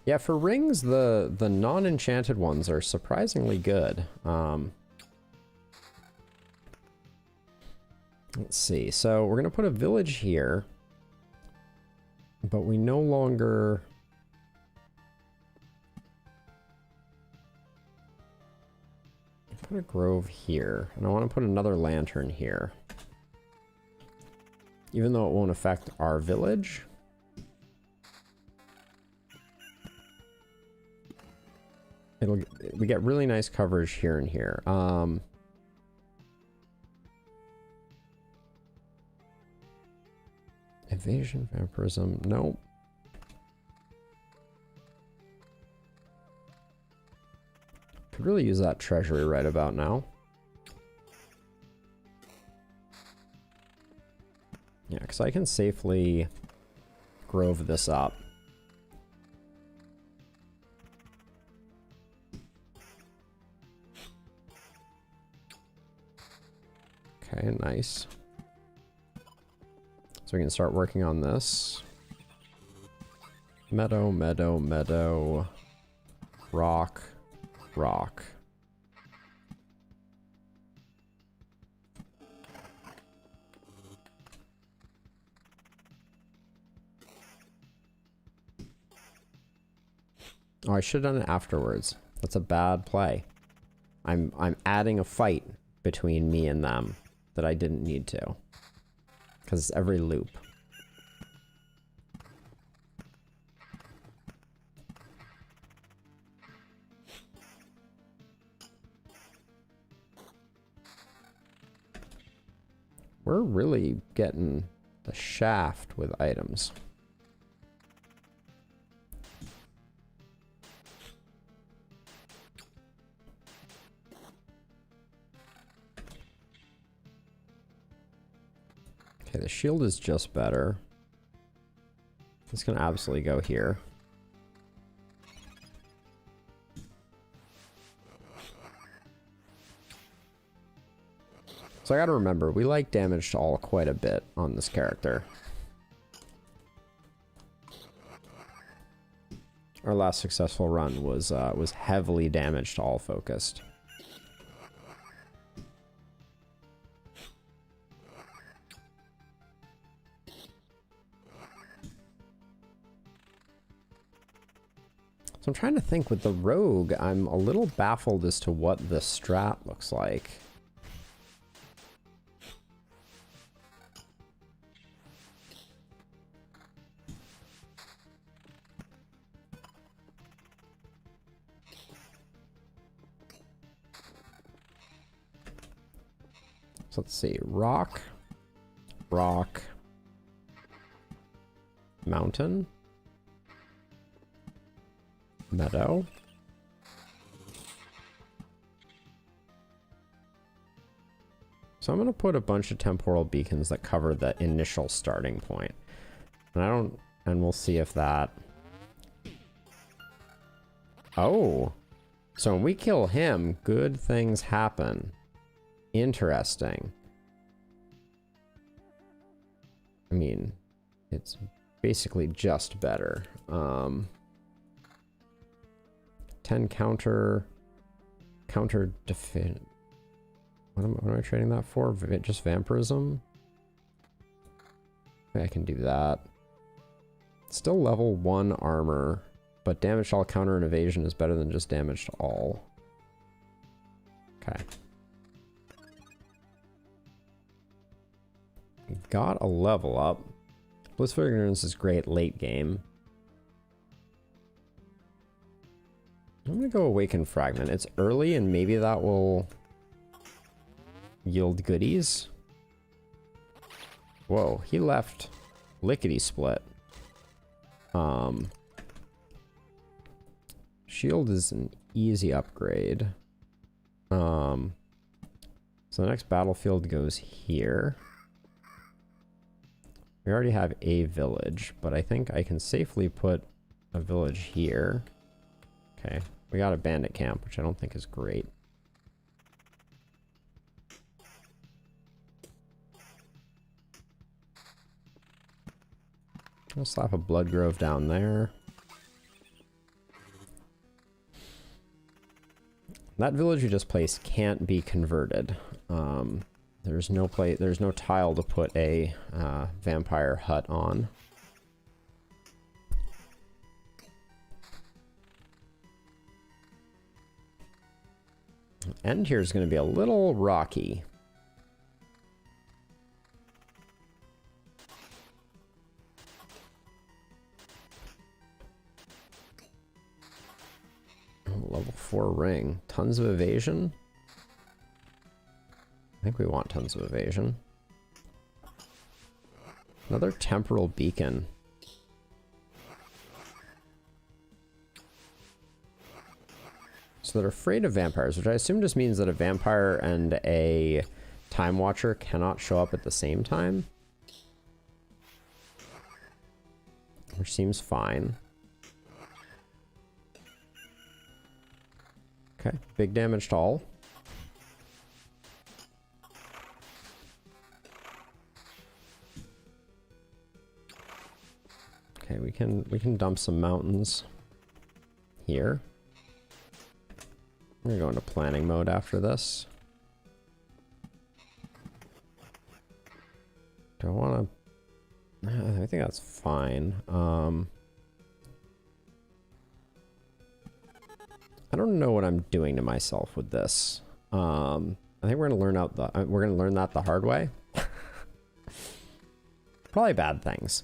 Yeah, for rings, the non-enchanted ones are surprisingly good. Let's see. So we're gonna put a village here, but we no longer. Put a grove here, and I want to put another lantern here. Even though it won't affect our village. We get really nice coverage here and here. Evasion, vampirism, nope. Could really use that treasury right about now. Yeah, because I can safely grove this up. Okay, nice. So we can start working on this. Meadow, meadow, meadow. Rock, rock. Oh, I should have done it afterwards. That's a bad play. I'm adding a fight between me and them that I didn't need to. Because it's every loop. We're really getting the shaft with items. Okay, the shield is just better. It's gonna absolutely go here. So I gotta remember, we like damage to all quite a bit on this character. Our last successful run was heavily damage to all focused. So I'm trying to think with the rogue, I'm a little baffled as to what the strat looks like. So let's see, rock, rock, mountain, meadow, so I'm going to put a bunch of temporal beacons that cover the initial starting point. And we'll see if that... Oh! So when we kill him, good things happen. Interesting. I mean, it's basically just better. 10 counter defend. What am I trading that for? Just vampirism? Okay, I can do that. Still level 1 armor, but damage to all, counter, and evasion is better than just damage to all. Okay. Got a level up. Blissful Ignorance is great late game. I'm gonna go Awaken Fragment. It's early and maybe that will yield goodies. Whoa, he left lickety split. Shield is an easy upgrade. So the next battlefield goes here. We already have a village, but I think I can safely put a village here. Okay, we got a bandit camp, which I don't think is great. I'll slap a blood grove down there. That village we just placed can't be converted. There's no tile to put a vampire hut on. End here is going to be a little rocky. Level 4 ring. Tons of evasion. I think we want tons of evasion. Another temporal beacon. So they're afraid of vampires, which I assume just means that a vampire and a time watcher cannot show up at the same time. Which seems fine. Okay, big damage to all. Okay, we can dump some mountains here. We're going to planning mode after this. Do I want to? I think that's fine. I don't know what I'm doing to myself with this. I think we're gonna learn that the hard way. Probably bad things.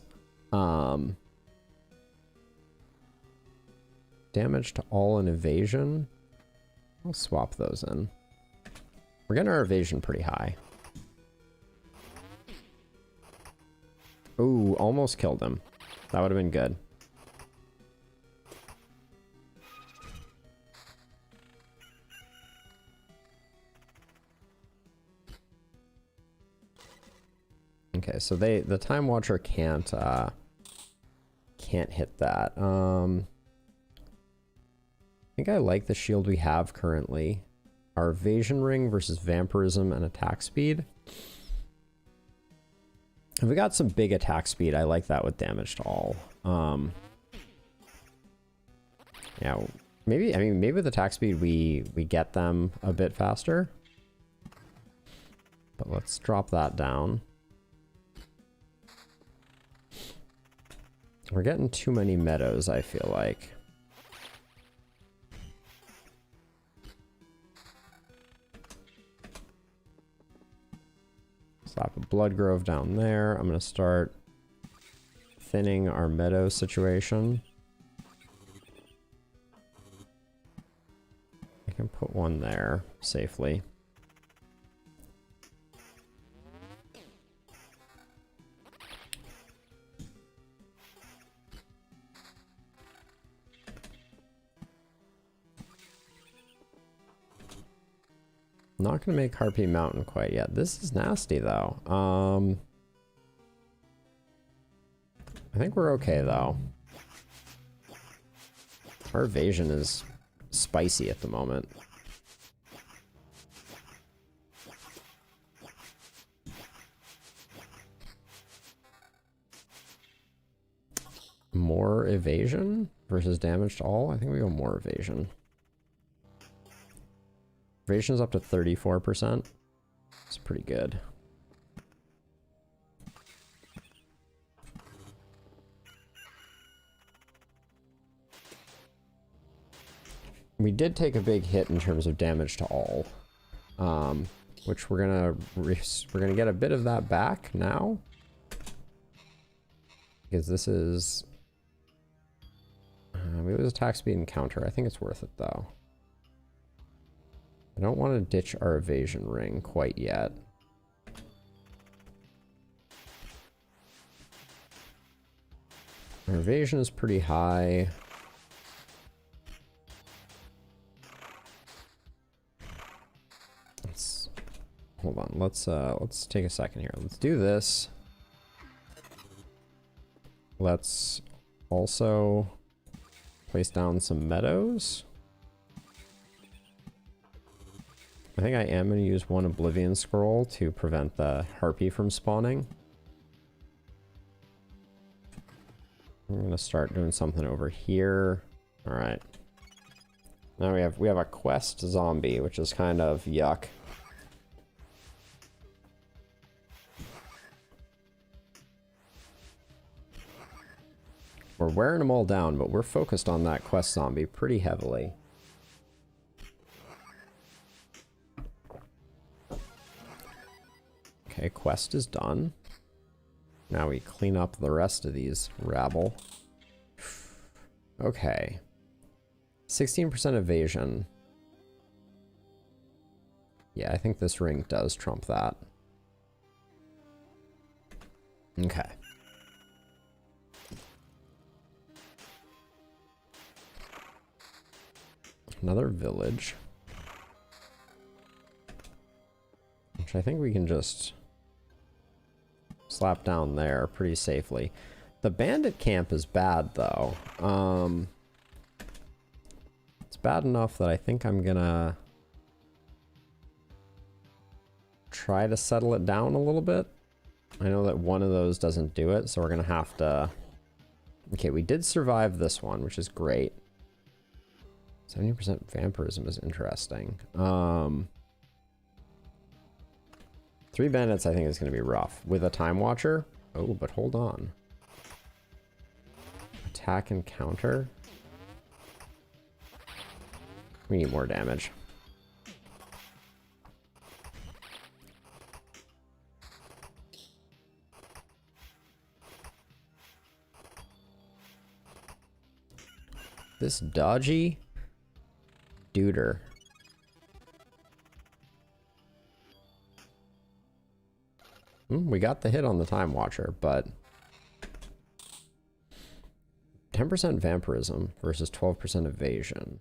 Damage to all and evasion. I'll swap those in. We're getting our evasion pretty high. Ooh, almost killed him. That would have been good. Okay, so the Time Watcher can't hit that. I think I like the shield we have currently. Our evasion ring versus vampirism and attack speed. If we got some big attack speed, I like that with damage to all. Yeah, maybe with attack speed we get them a bit faster. But let's drop that down. We're getting too many meadows, I feel like. Slap a blood grove down there. I'm going to start thinning our meadow situation. I can put one there safely. Not gonna make Harpy Mountain quite yet. This is nasty though. I think we're okay though. Our evasion is spicy at the moment. More evasion versus damage to all? I think we go more evasion. Evasion is up to 34%. It's pretty good. We did take a big hit in terms of damage to all, which we're gonna get a bit of that back now, because this is we lose attack speed and counter. I think it's worth it though. I don't want to ditch our evasion ring quite yet. Our evasion is pretty high. Hold on. Let's take a second here. Let's do this. Let's also place down some meadows. I think I am going to use one Oblivion Scroll to prevent the Harpy from spawning. I'm going to start doing something over here. Alright. Now we have a quest zombie, which is kind of yuck. We're wearing them all down, but we're focused on that quest zombie pretty heavily. Okay, quest is done. Now we clean up the rest of these rabble. Okay. 16% evasion. Yeah, I think this ring does trump that. Okay. Another village. Which I think we can just slap down there pretty safely. The bandit camp is bad, though. It's bad enough that I think I'm gonna try to settle it down a little bit. I know that one of those doesn't do it, so we're gonna have to... Okay, we did survive this one, which is great. 70% vampirism is interesting. 3 bandits I think is going to be rough. With a time watcher? Oh, but hold on. Attack and counter? We need more damage. This dodgy duder. We got the hit on the time watcher, but 10% vampirism versus 12% evasion.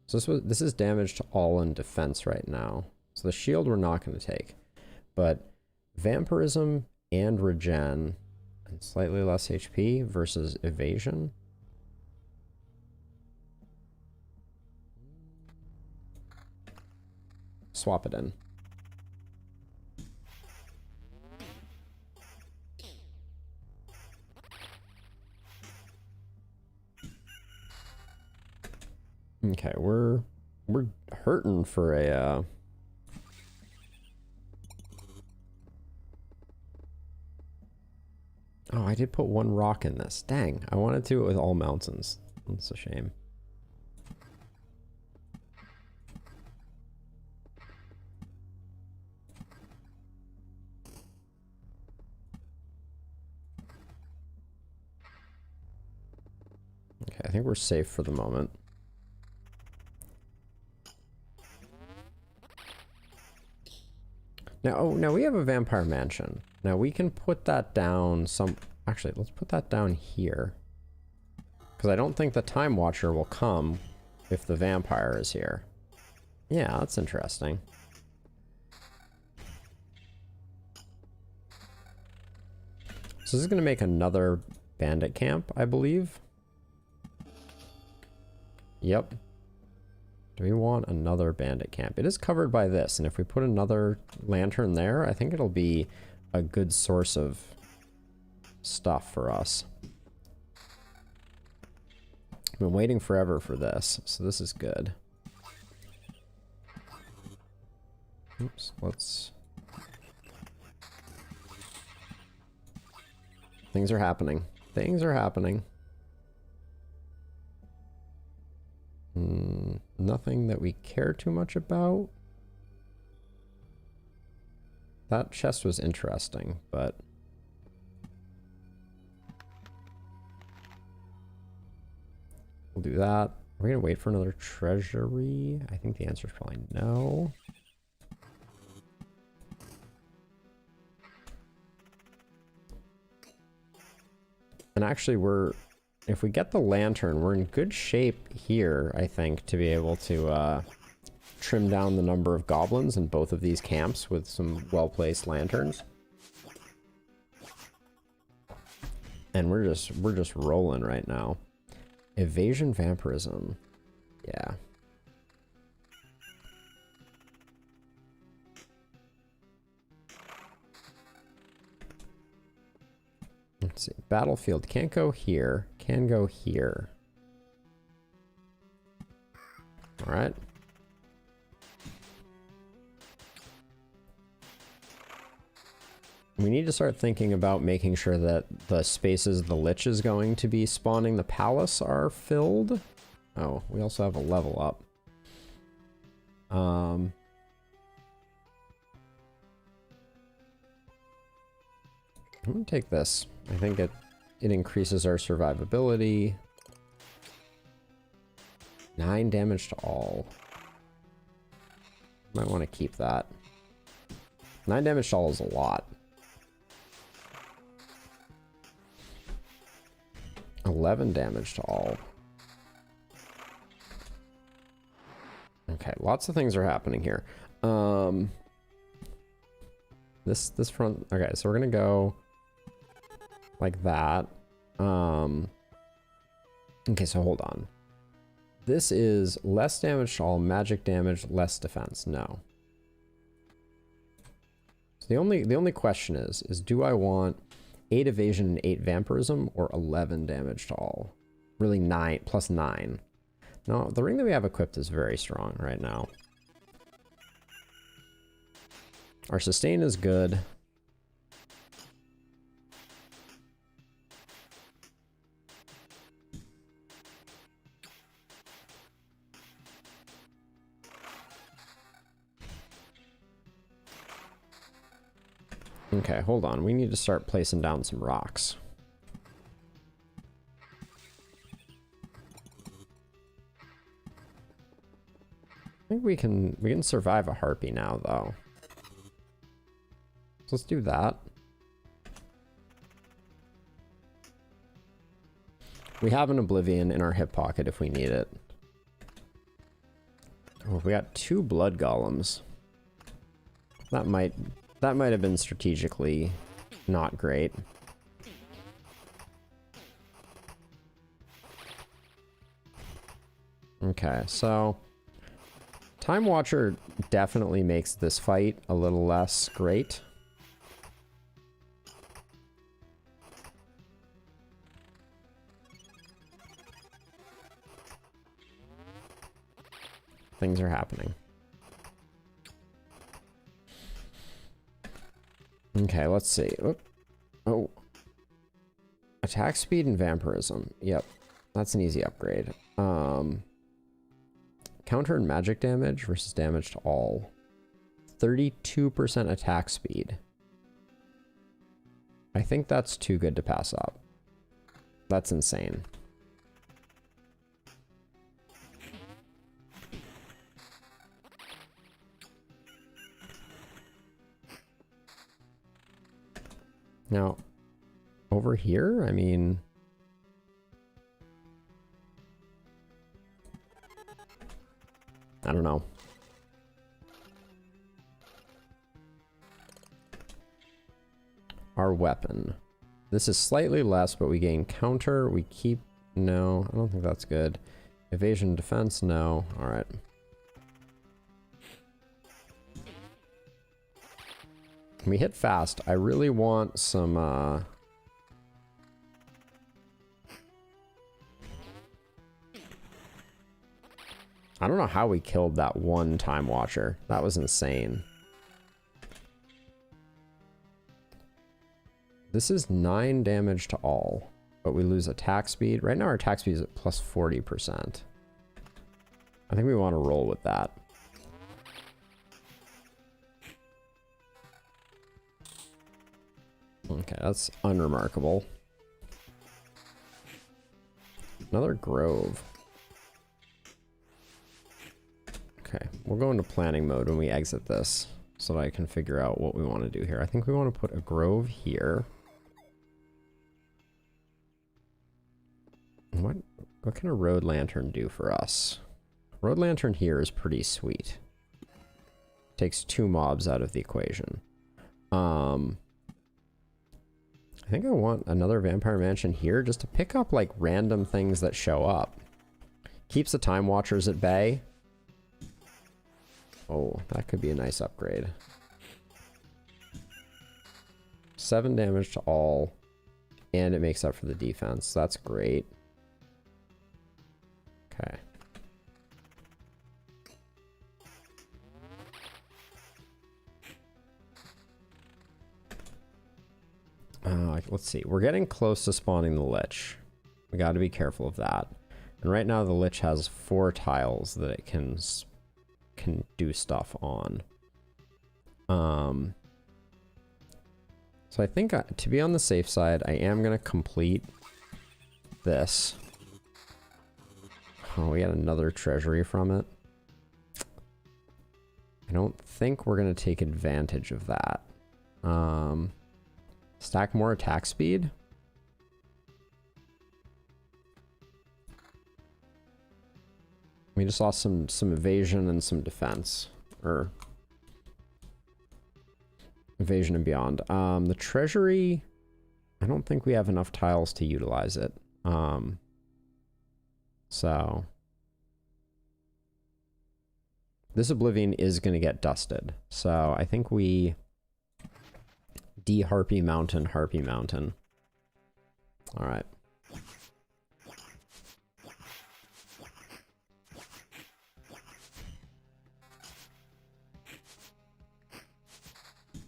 So this is damage to all in defense right now. So the shield we're not going to take, but vampirism and regen and slightly less HP versus evasion. Swap it in. Okay, we're hurting for a Oh, I did put 1 rock in this. Dang, I wanted to do it with all mountains. That's a shame. Okay, I think we're safe for the moment. Now, oh, now we have a vampire mansion. Now we can put that down actually, let's put that down here. Because I don't think the Time Watcher will come if the vampire is here. Yeah, that's interesting. So this is going to make another bandit camp, I believe. Yep. Do we want another bandit camp? It is covered by this, and if we put another lantern there, I think it'll be a good source of stuff for us. I've been waiting forever for this, so this is good. Oops, let's... Things are happening. Things are happening. Nothing that we care too much about. That chest was interesting, but... We'll do that. Are we gonna wait for another treasury? I think the answer is probably no. And actually if we get the lantern, we're in good shape here, I think, to be able to trim down the number of goblins in both of these camps with some well-placed lanterns. And we're just rolling right now. Evasion vampirism. Yeah. Let's see. Battlefield can't go here. Can go here. All right. We need to start thinking about making sure that the spaces the Lich is going to be spawning the palace are filled. Oh, we also have a level up. I'm gonna take this. I think it increases our survivability. 9 damage to all. Might want to keep that. 9 damage to all is a lot. 11 damage to all. Okay, lots of things are happening here. This front. Okay, so we're gonna go like that. Okay, so hold on. This is less damage to all, magic damage, less defense. No. So the only question is do I want 8 evasion and 8 vampirism or 11 damage to all? Really 9 plus 9. No, the ring that we have equipped is very strong right now. Our sustain is good. Okay, hold on. We need to start placing down some rocks. I think we can survive a harpy now, though. So let's do that. We have an Oblivion in our hip pocket if we need it. Oh, we got 2 blood golems. That might have been strategically not great. Okay, so Time Watcher definitely makes this fight a little less great. Things are happening. Okay, let's see. Oop. Oh. Attack speed and vampirism. Yep. That's an easy upgrade. Counter and magic damage versus damage to all. 32% attack speed. I think that's too good to pass up. That's insane. Now, over here, I mean... I don't know. Our weapon. This is slightly less, but we gain counter. We keep... No, I don't think that's good. Evasion, defense, no. Alright. We hit fast. I really want some, I don't know how we killed that one Time Watcher. That was insane. This is 9 damage to all, but we lose attack speed. Right now our attack speed is at plus 40%. I think we want to roll with that. Okay, that's unremarkable. Another grove. Okay, we'll go into planning mode when we exit this so that I can figure out what we want to do here. I think we want to put a grove here. What can a road lantern do for us? Road lantern here is pretty sweet. Takes 2 mobs out of the equation. I think I want another Vampire Mansion here just to pick up like random things that show up. Keeps the Time Watchers at bay. Oh, that could be a nice upgrade. 7 damage to all, and it makes up for the defense. That's great. Okay. Like, let's see. We're getting close to spawning the Lich. We got to be careful of that. And right now the Lich has 4 tiles that it can do stuff on. So I think to be on the safe side, I am going to complete this. Oh, we got another treasury from it. I don't think we're going to take advantage of that. Stack more attack speed. We just lost some evasion and some defense. Or evasion and beyond. The treasury, I don't think we have enough tiles to utilize it. So this Oblivion is going to get dusted. So I think we de-Harpy Mountain, Harpy Mountain. All right.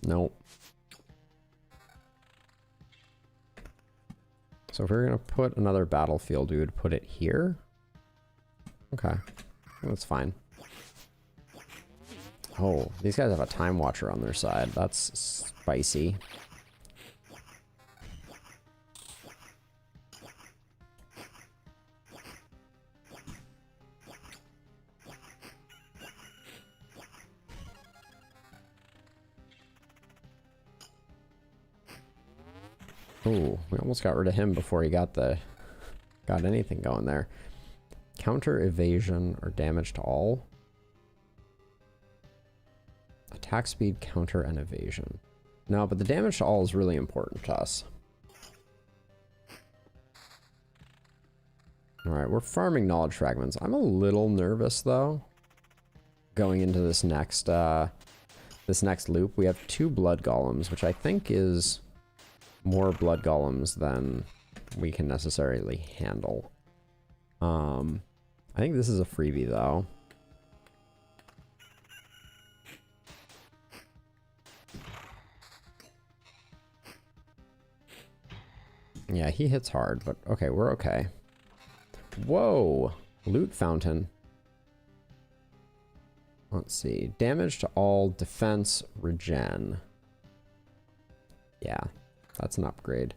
Nope. So if we're going to put another battlefield, we would put it here. Okay. That's fine. Oh, these guys have a Time Watcher on their side. That's spicy. Oh, we almost got rid of him before he got anything going there. Counter evasion or damage to all. Attack speed, counter, and evasion. No, but the damage to all is really important to us. Alright, we're farming knowledge fragments. I'm a little nervous though. Going into this next loop. We have 2 blood golems, which I think is more blood golems than we can necessarily handle. I think this is a freebie though. Yeah, he hits hard, but okay, we're okay. Whoa! Loot fountain. Let's see. Damage to all, defense, regen. Yeah, that's an upgrade.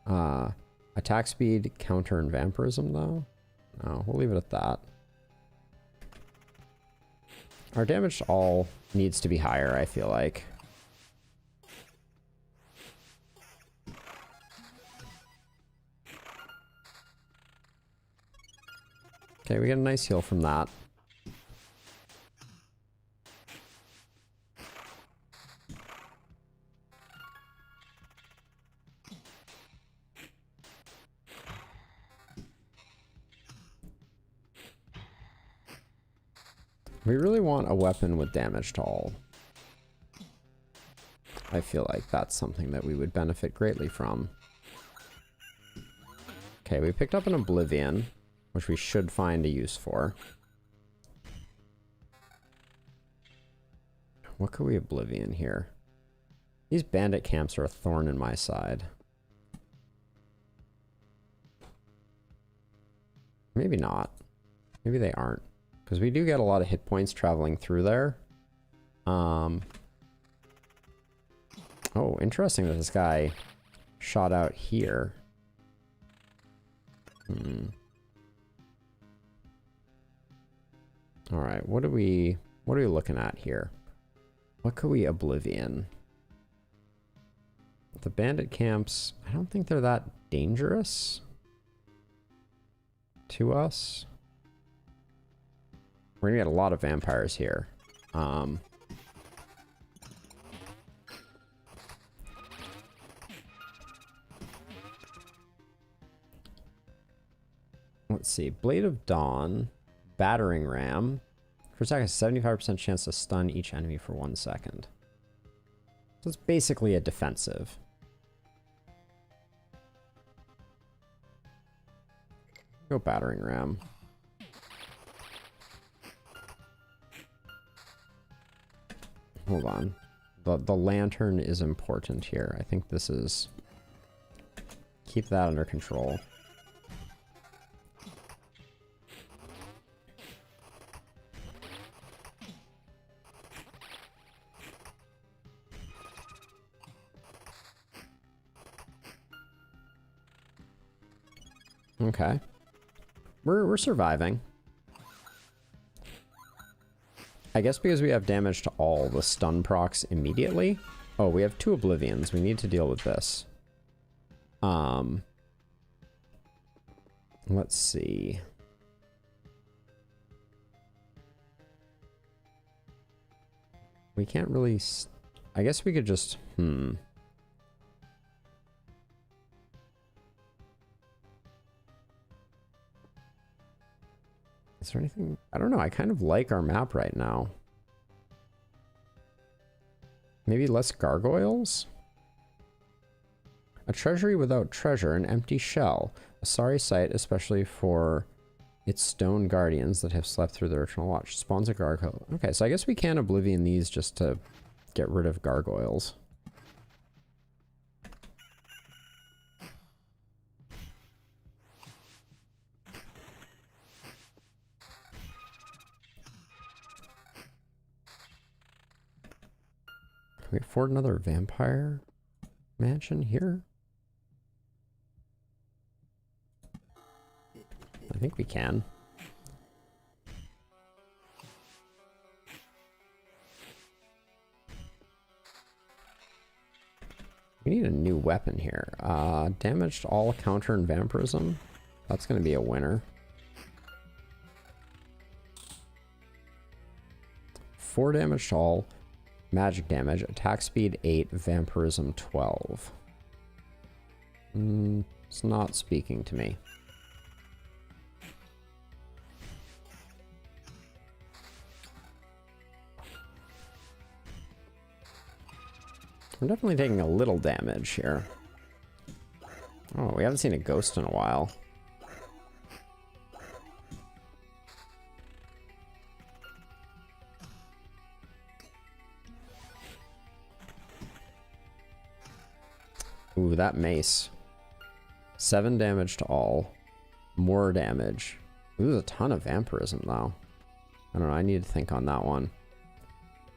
Attack speed, counter, and vampirism, though? No, we'll leave it at that. Our damage to all needs to be higher, I feel like. Okay, we get a nice heal from that. We really want a weapon with damage to all. I feel like that's something that we would benefit greatly from. Okay, we picked up an Oblivion, which we should find a use for. What could we Oblivion here? These bandit camps are a thorn in my side. Maybe not. Maybe they aren't. Because we do get a lot of hit points traveling through there. Oh, interesting that this guy shot out here. Alright, what are we looking at here? What could we Oblivion? The bandit camps, I don't think they're that dangerous to us. We're gonna get a lot of vampires here. Let's see. Blade of Dawn, Battering Ram. First attack has 75% chance to stun each enemy for 1 second. So it's basically a defensive. Go Battering Ram. Hold on. The lantern is important here. I think this is keep that under control. Okay. We're surviving. I guess because we have damage to all the stun procs immediately. Oh, we have 2 Oblivions. We need to deal with this. Let's see. We can't really... I guess we could just... Is there anything? I don't know. I kind of like our map right now. Maybe less gargoyles? A treasury without treasure, an empty shell. A sorry sight, especially for its stone guardians that have slept through the ritual watch. Spawns a gargoyle. Okay, so I guess we can Oblivion these just to get rid of gargoyles. Can we afford another vampire mansion here? I think we can. We need a new weapon here. Damage to all counter and vampirism. That's going to be a winner. 4 damage to all. Magic damage, attack speed 8, vampirism 12. It's not speaking to me. We're definitely taking a little damage here. Oh, we haven't seen a ghost in a while. Ooh, that mace. 7 damage to all. More damage. Ooh, there's a ton of vampirism, though. I don't know, I need to think on that one.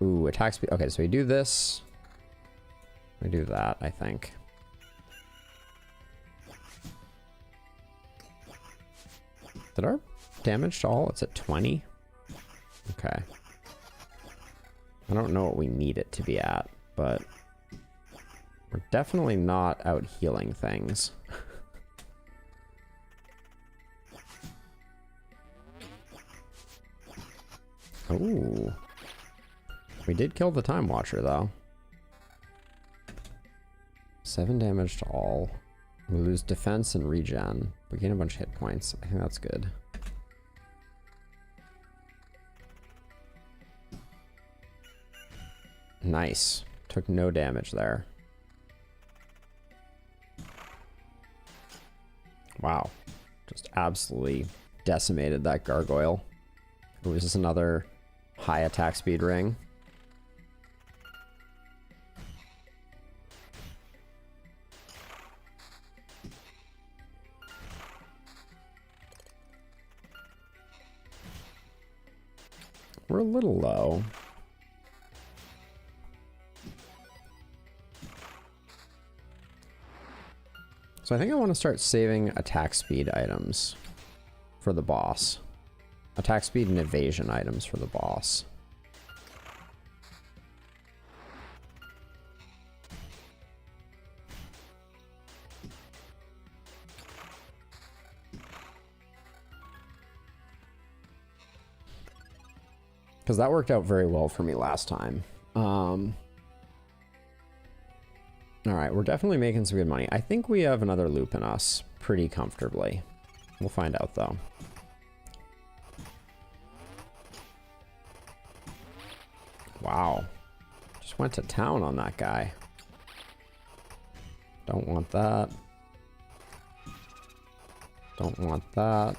Ooh, attack speed. Okay, so we do this. We do that, I think. Did our damage to all? It's at 20? Okay. I don't know what we need it to be at, but... we're definitely not out healing things. Ooh. We did kill the Time Watcher, though. 7 damage to all. We lose defense and regen. We gain a bunch of hit points. I think that's good. Nice. Took no damage there. Wow. Just absolutely decimated that gargoyle. Ooh, is this another high attack speed ring? We're a little low. So I think I want to start saving attack speed items for the boss. Attack speed and evasion items for the boss. Because that worked out very well for me last time. Alright, we're definitely making some good money. I think we have another loop in us pretty comfortably. We'll find out, though. Wow. Just went to town on that guy. Don't want that. Don't want that.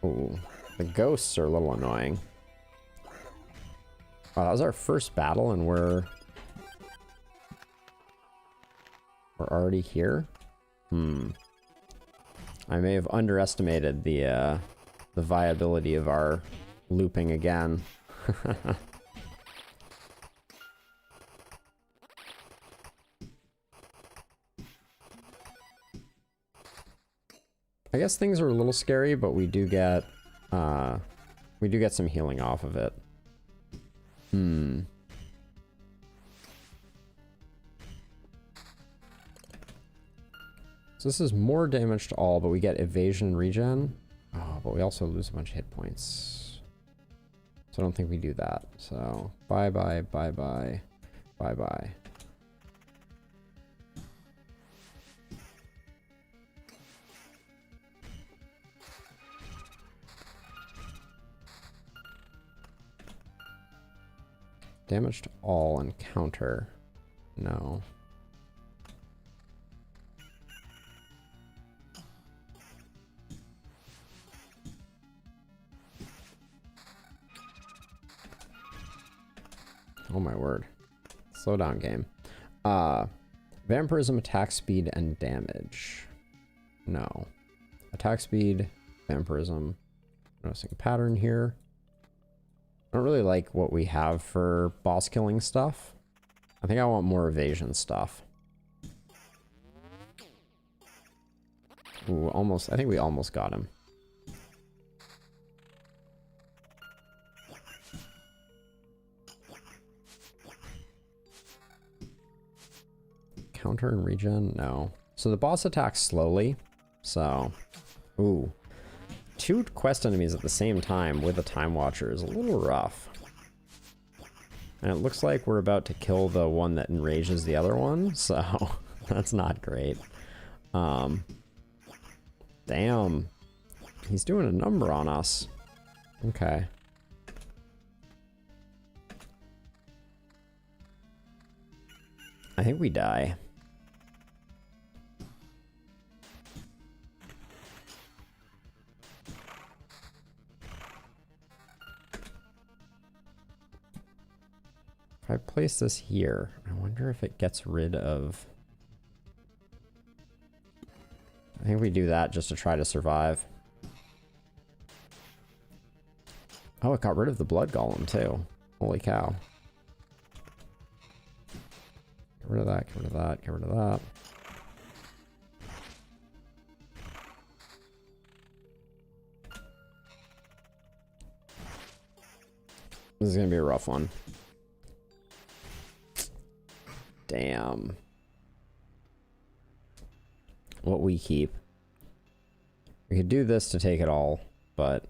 Ooh, the ghosts are a little annoying. Oh, that was our first battle and we're already here? I may have underestimated the viability of our looping again. I guess things are a little scary, but we do get some healing off of it. So this is more damage to all, but we get evasion regen. Oh, but we also lose a bunch of hit points. So I don't think we do that. So bye-bye, bye-bye, bye-bye. Damage to all and counter. No. Oh my word. Slow down, game. Vampirism, attack speed, and damage. No. Attack speed, vampirism. Noticing a pattern here. I don't really like what we have for boss killing stuff. I think I want more evasion stuff. Ooh, almost. I think we almost got him. Counter and regen? No. So the boss attacks slowly. So, ooh. 2 quest enemies at the same time with a Time Watcher is a little rough. And it looks like we're about to kill the one that enrages the other one, so that's not great. Damn. He's doing a number on us. Okay. I think we die. If I place this here, I wonder if it gets rid of... I think we do that just to try to survive. Oh, it got rid of the blood golem too. Holy cow. Get rid of that, get rid of that, get rid of that. This is gonna be a rough one. Damn. What we keep. We could do this to take it all, but it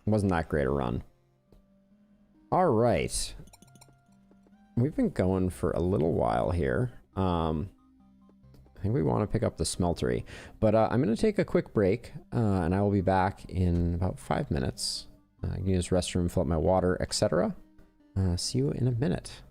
wasn't that great a run. All right. We've been going for a little while here. I think we want to pick up the smeltery, but I'm going to take a quick break, and I will be back in about 5 minutes. I can use restroom, fill up my water, etc. See you in a minute.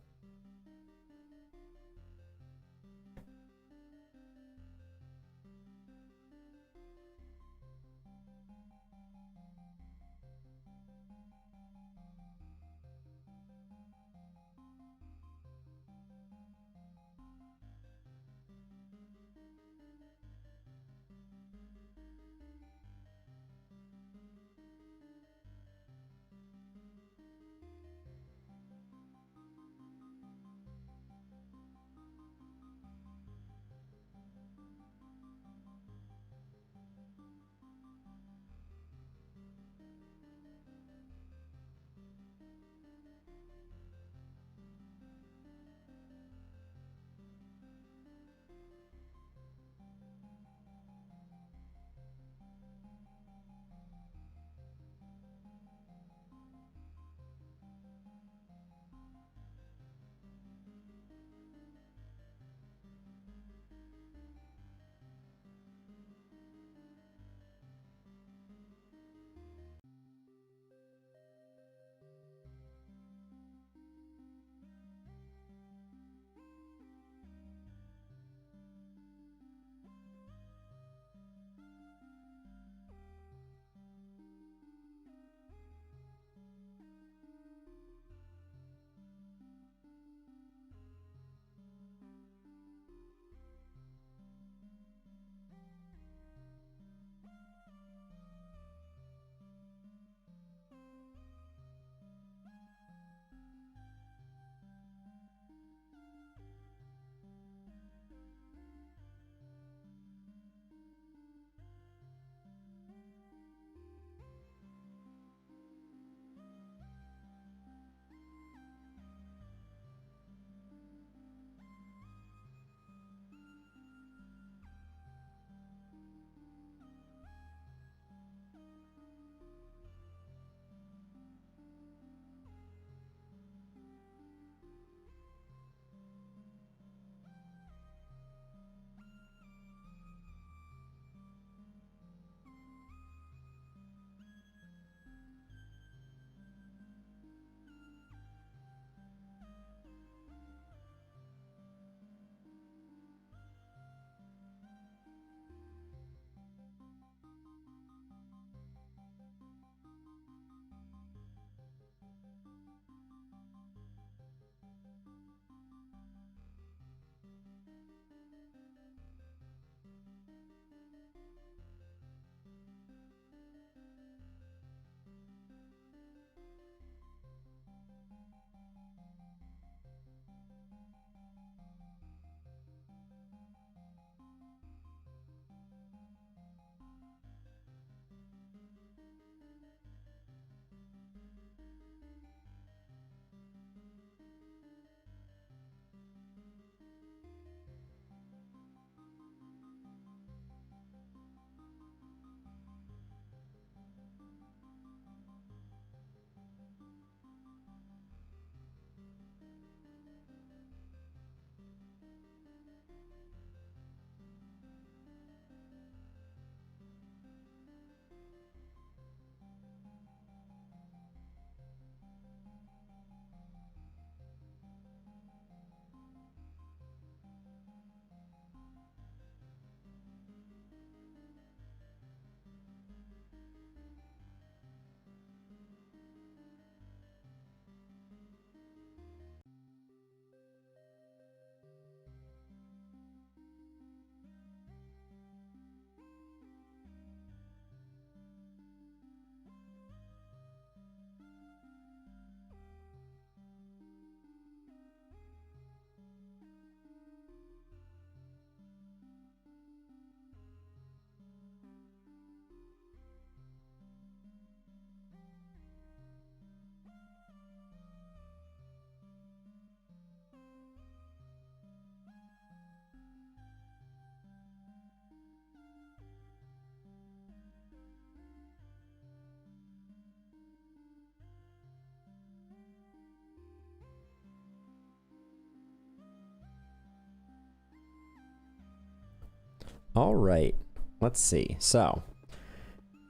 All right, let's see. So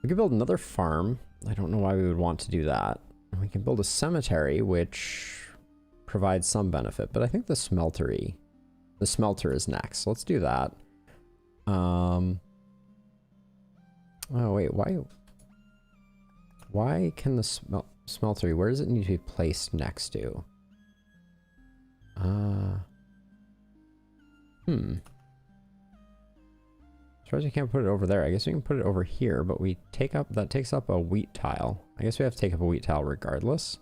we could build another farm. I don't know why we would want to do that. We can build a cemetery, which provides some benefit, but I think the smelter is next. So let's do that. Oh wait, why can the smeltery, where does it need to be placed next to? As far as you can't put it over there, I guess we can put it over here, but that takes up a wheat tile. I guess we have to take up a wheat tile regardless.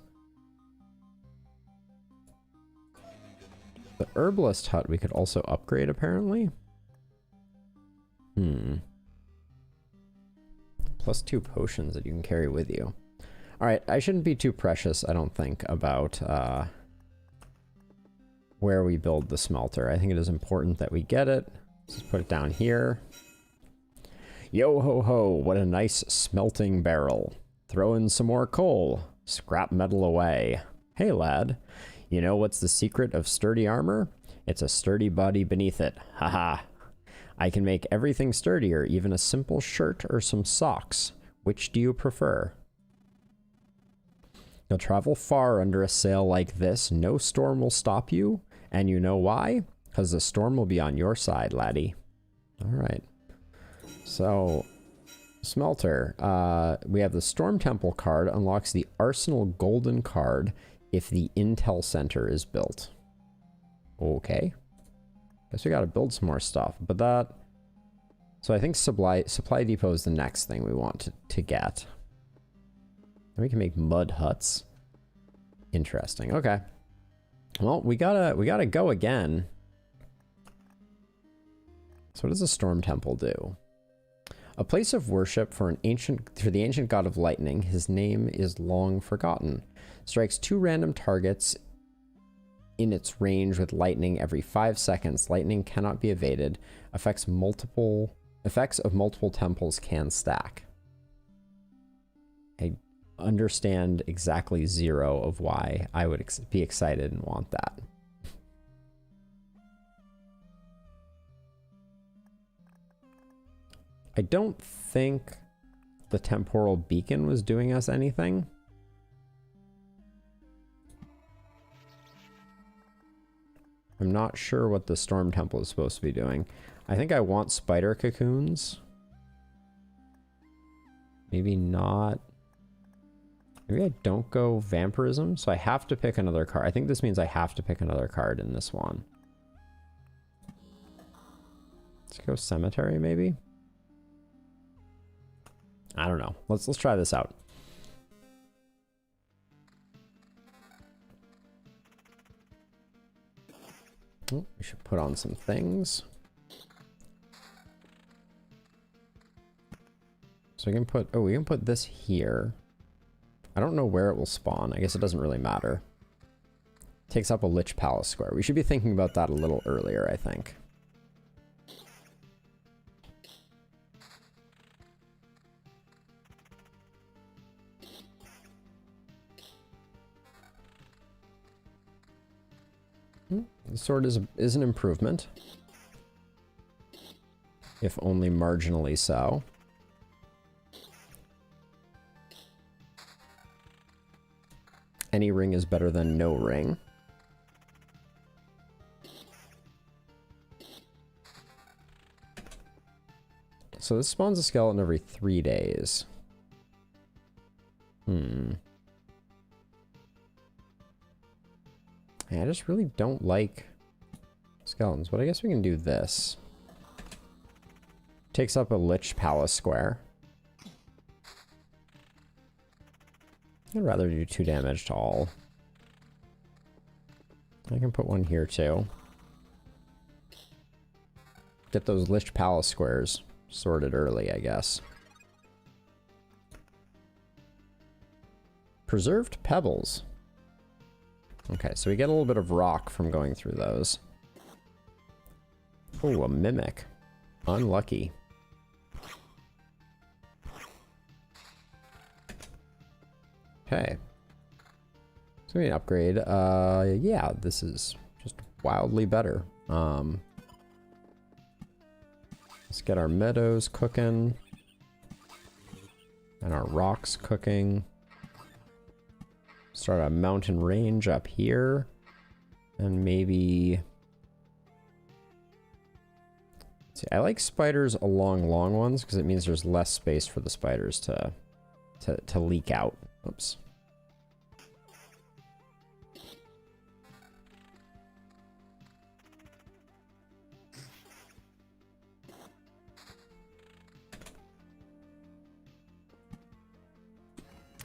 The herbalist hut we could also upgrade apparently. +2 potions that you can carry with you. Alright, I shouldn't be too precious, I don't think, about where we build the smelter. I think it is important that we get it. Let's just put it down here. Yo ho ho, what a nice smelting barrel. Throw in some more coal. Scrap metal away. Hey lad, you know what's the secret of sturdy armor? It's a sturdy body beneath it. Haha. I can make everything sturdier, even a simple shirt or some socks. Which do you prefer? You'll travel far under a sail like this. No storm will stop you. And you know why? Because the storm will be on your side, laddie. Alright. So, smelter. We have the Storm Temple card. Unlocks the Arsenal Golden card if the Intel Center is built. Okay. Guess we gotta build some more stuff. But that... So I think Supply Depot is the next thing we want to get. Then we can make mud huts. Interesting. Okay. Well, we gotta go again. So what does the Storm Temple do? A place of worship for the ancient god of lightning. His name is long forgotten. Strikes 2 random targets in its range with lightning every 5 seconds. Lightning cannot be evaded. Effects of multiple temples can stack. I understand exactly 0 of why I would be excited and want that. I don't think the temporal beacon was doing us anything. I'm not sure what the Storm Temple is supposed to be doing. I think I want spider cocoons. Maybe not. Maybe I don't go vampirism, so I have to pick another card. I think this means I have to pick another card in this one. Let's go cemetery, maybe? I don't know. Let's try this out. Oh, we should put on some things. So we can put this here. I don't know where it will spawn. I guess it doesn't really matter. Takes up a Lich Palace square. We should be thinking about that a little earlier, I think. The sword is an improvement. If only marginally so. Any ring is better than no ring. So this spawns a skeleton every 3 days. I just really don't like skeletons, but I guess we can do this. Takes up a Lich Palace square. I'd rather do 2 damage to all. I can put one here too. Get those Lich Palace squares sorted early, I guess. Preserved pebbles. Okay, so we get a little bit of rock from going through those. Oh, a mimic. Unlucky. Okay. So we can upgrade. Yeah, this is just wildly better. Let's get our meadows cooking. And our rocks cooking. Start a mountain range up here. And maybe... see, I like spiders along long ones because it means there's less space for the spiders to leak out. Oops.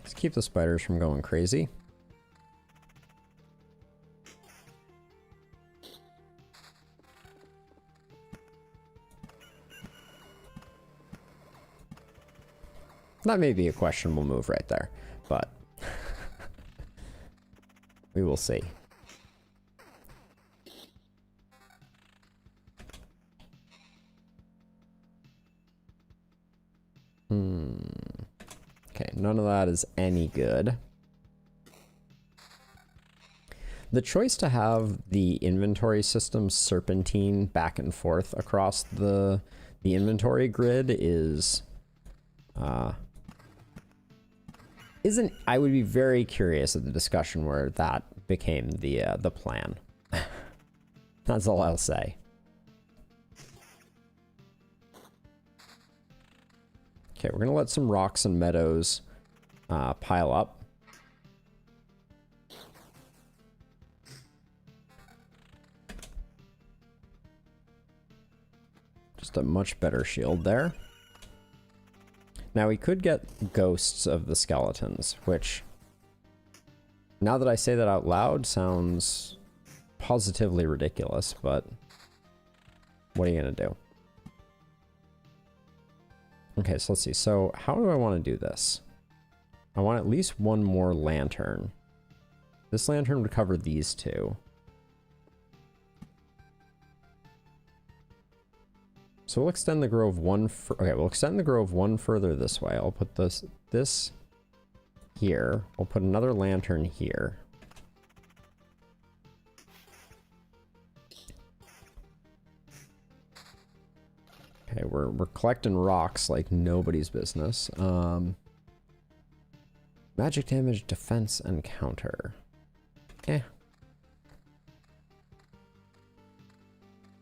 Let's keep the spiders from going crazy. That may be a questionable move right there, but we will see. Okay, none of that is any good. The choice to have the inventory system serpentine back and forth across the inventory grid is isn't. I would be very curious at the discussion where that became the plan. That's all I'll say. Okay, we're gonna let some rocks and meadows pile up. Just a much better shield there. Now we could get ghosts of the skeletons, which, now that I say that out loud, sounds positively ridiculous, but what are you gonna do? Okay, so let's see. So how do I want to do this? I want at least one more lantern. This lantern would cover these two. So we'll extend the grove okay, we'll extend the grove one further this way. I'll put this here. We'll put another lantern here. Okay, we're collecting rocks like nobody's business. Magic damage, defense, and counter. Eh.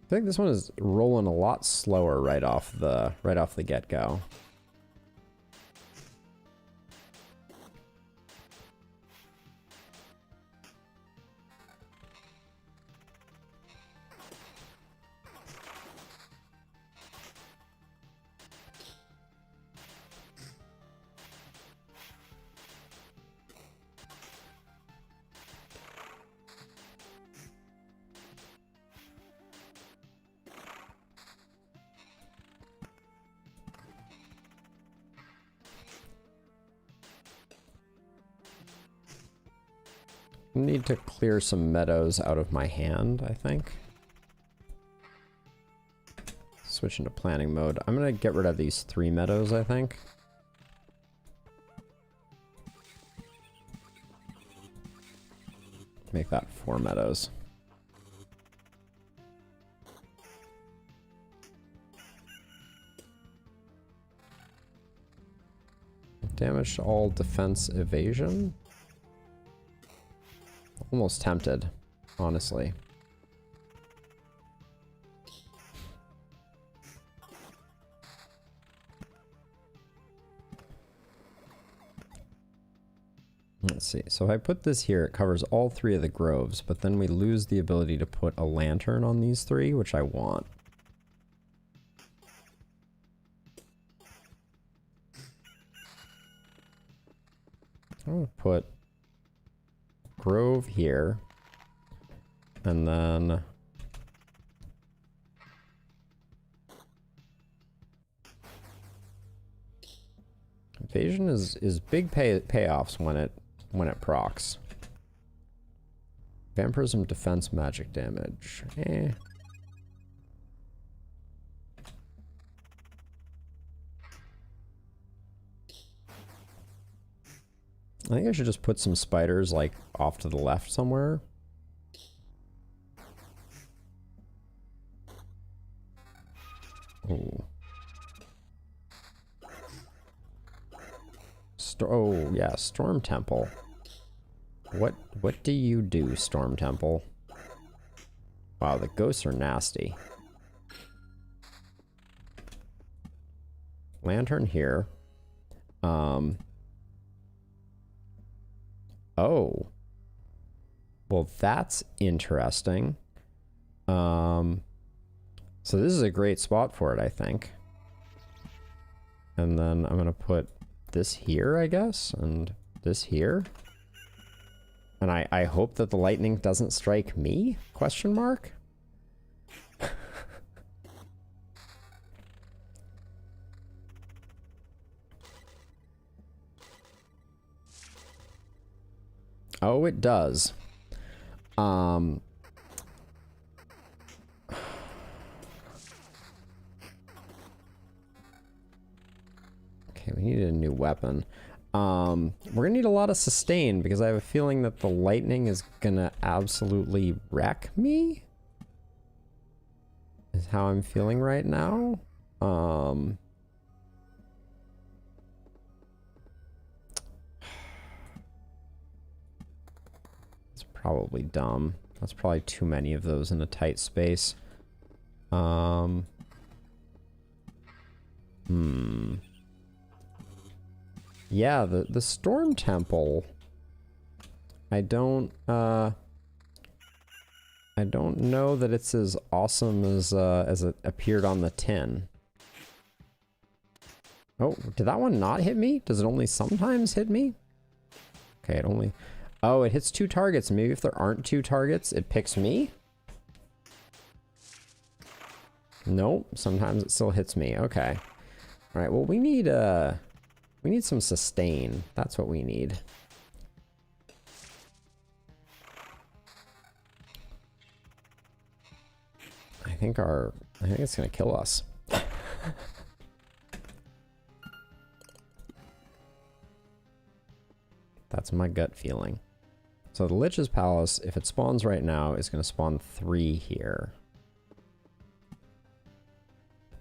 I think this one is rolling a lot slower right off the get-go. Need to clear some meadows out of my hand, I think. Switch into planning mode. I'm gonna get rid of these 3 meadows, I think. Make that 4 meadows. Damage to all defense evasion. Almost tempted, honestly. Let's see. So if I put this here, it covers all 3 of the groves, but then we lose the ability to put a lantern on these 3, which I want. I'm gonna put grove here, and then evasion is big payoffs when it procs. Vampirism, defense, magic damage. Eh. I think I should just put some spiders, like, off to the left somewhere. Ooh. Oh, yeah, Storm Temple. What do you do, Storm Temple? Wow, the ghosts are nasty. Lantern here. Oh. Well, that's interesting. So this is a great spot for it, I think. And then I'm gonna put this here, I guess, and this here. And I hope that the lightning doesn't strike me? Question mark? Oh, it does. Okay, we need a new weapon. We're gonna need a lot of sustain because I have a feeling that the lightning is gonna absolutely wreck me. Is how I'm feeling right now. It's probably dumb. That's probably too many of those in a tight space. Yeah, the Storm Temple. I don't know that it's as awesome as it appeared on the tin. Oh, did that one not hit me? Does it only sometimes hit me? Okay, it only... Oh, it hits 2 targets. Maybe if there aren't 2 targets, it picks me? Nope, sometimes it still hits me. Okay. Alright, well, we need some sustain. That's what we need. I think it's gonna kill us. That's my gut feeling. So the Lich's Palace, if it spawns right now, is gonna spawn 3 here.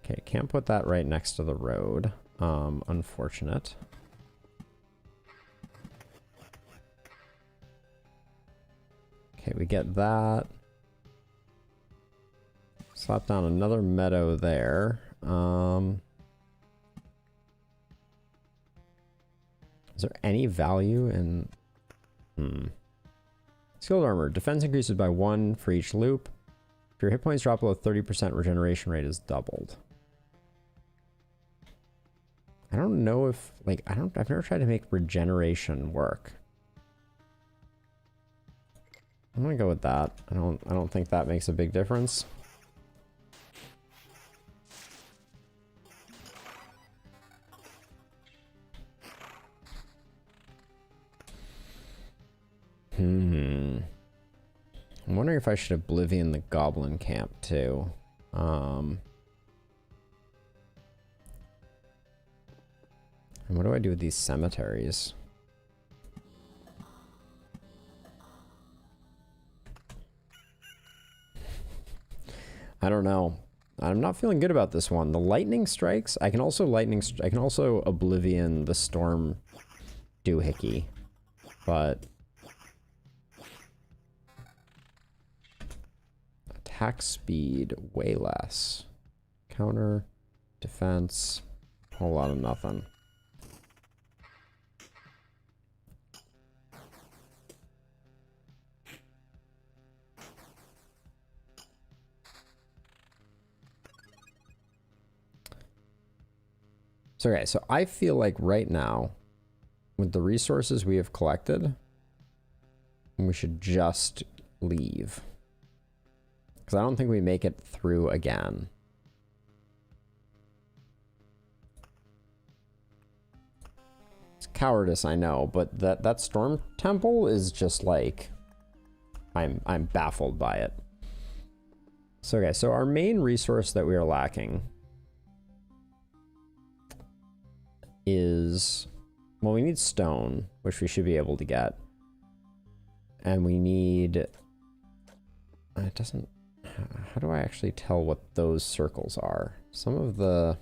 Okay, can't put that right next to the road. Unfortunate. Okay, we get that. Slap down another meadow there. Is there any value in... Skilled armor. Defense increases by 1 for each loop. If your hit points drop below 30%, regeneration rate is doubled. I don't know if, like, I've never tried to make regeneration work. I'm gonna go with that. I don't think that makes a big difference. I'm wondering if I should Oblivion the Goblin Camp too. And what do I do with these cemeteries? I don't know. I'm not feeling good about this one. The lightning strikes. I can also Oblivion the Storm Doohickey, but attack speed way less. Counter, defense, whole lot of nothing. So, okay, so I feel like right now, with the resources we have collected, we should just leave. Because I don't think we make it through again. It's cowardice, I know, but that Storm Temple is just like... I'm baffled by it. So, okay, so our main resource that we are lacking is, well, we need stone, which we should be able to get. And we need, it doesn't, how do I actually tell what those circles are? Some of the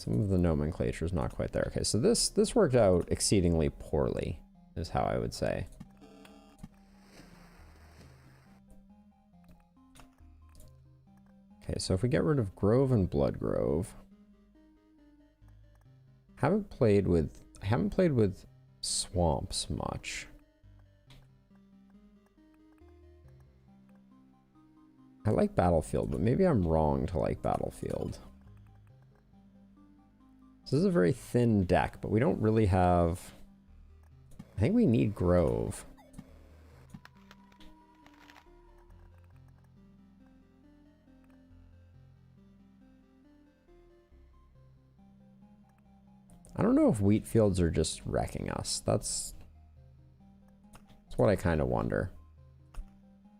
Some of the nomenclature is not quite there. Okay, so this worked out exceedingly poorly, is how I would say. Okay, so if we get rid of Grove and Bloodgrove, I haven't played with swamps much. I like Battlefield, but maybe I'm wrong to like Battlefield. This is a very thin deck, but we don't really have... I think we need Grove. I don't know if wheat fields are just wrecking us. That's what I kind of wonder.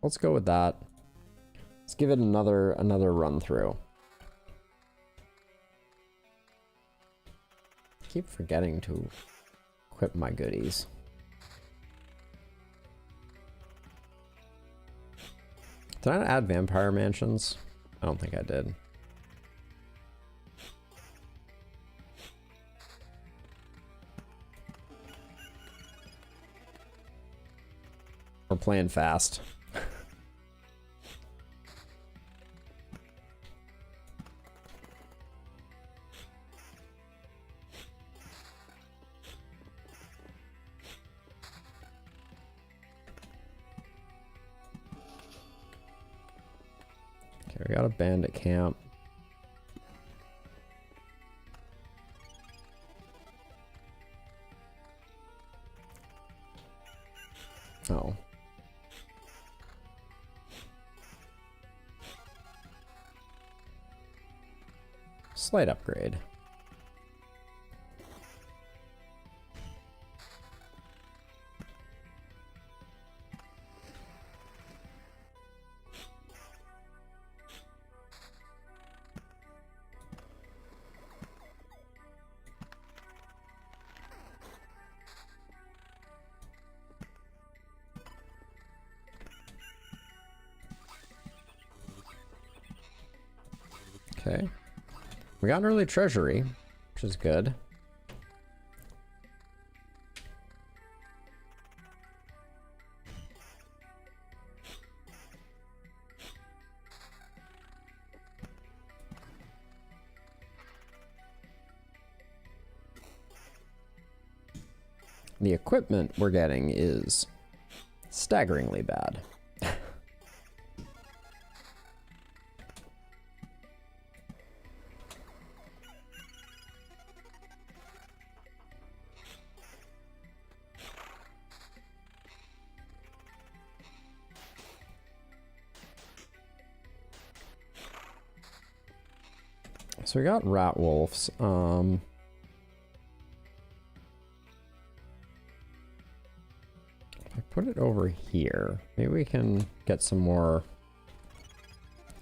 Let's go with that. Let's give it another run through. I keep forgetting to equip my goodies. Did I add vampire mansions? I don't think I did. We're playing fast. Okay, we got a bandit camp. Oh. Slight upgrade. Okay. We got an early treasury, which is good. The equipment we're getting is staggeringly bad. So we got rat wolves. If I put it over here, maybe we can get some more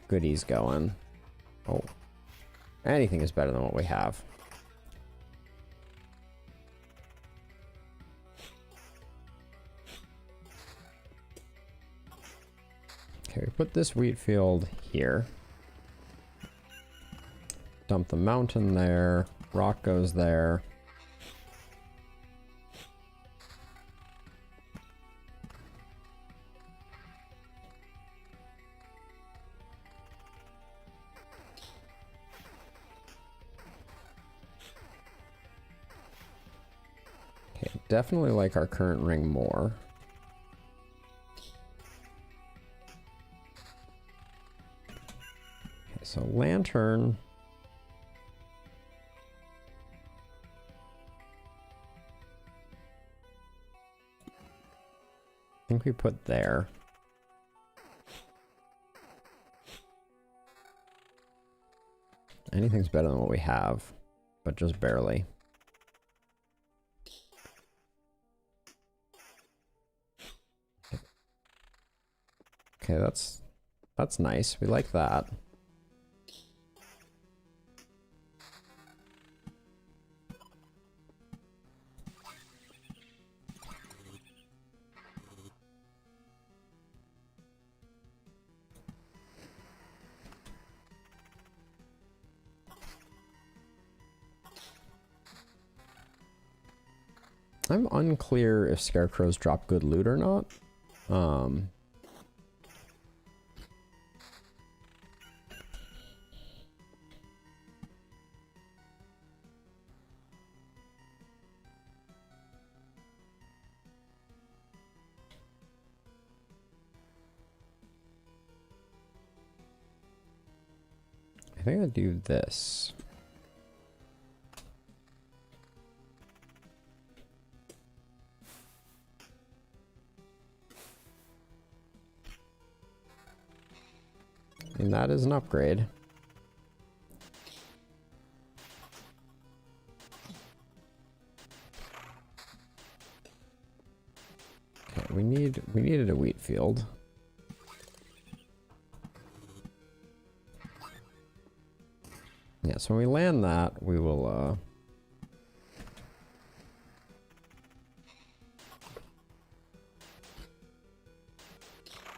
goodies going. Oh, anything is better than what we have. Okay, we put this wheat field here. Dump the mountain there. Rock goes there. Okay, definitely like our current ring more. Okay, so lantern. I think we put there. Anything's better than what we have, but just barely. Okay, that's nice. We like that. I'm unclear if scarecrows drop good loot or not. I think I'll do this. And that is an upgrade. Okay, we needed a wheat field. Yeah, so when we land that, we will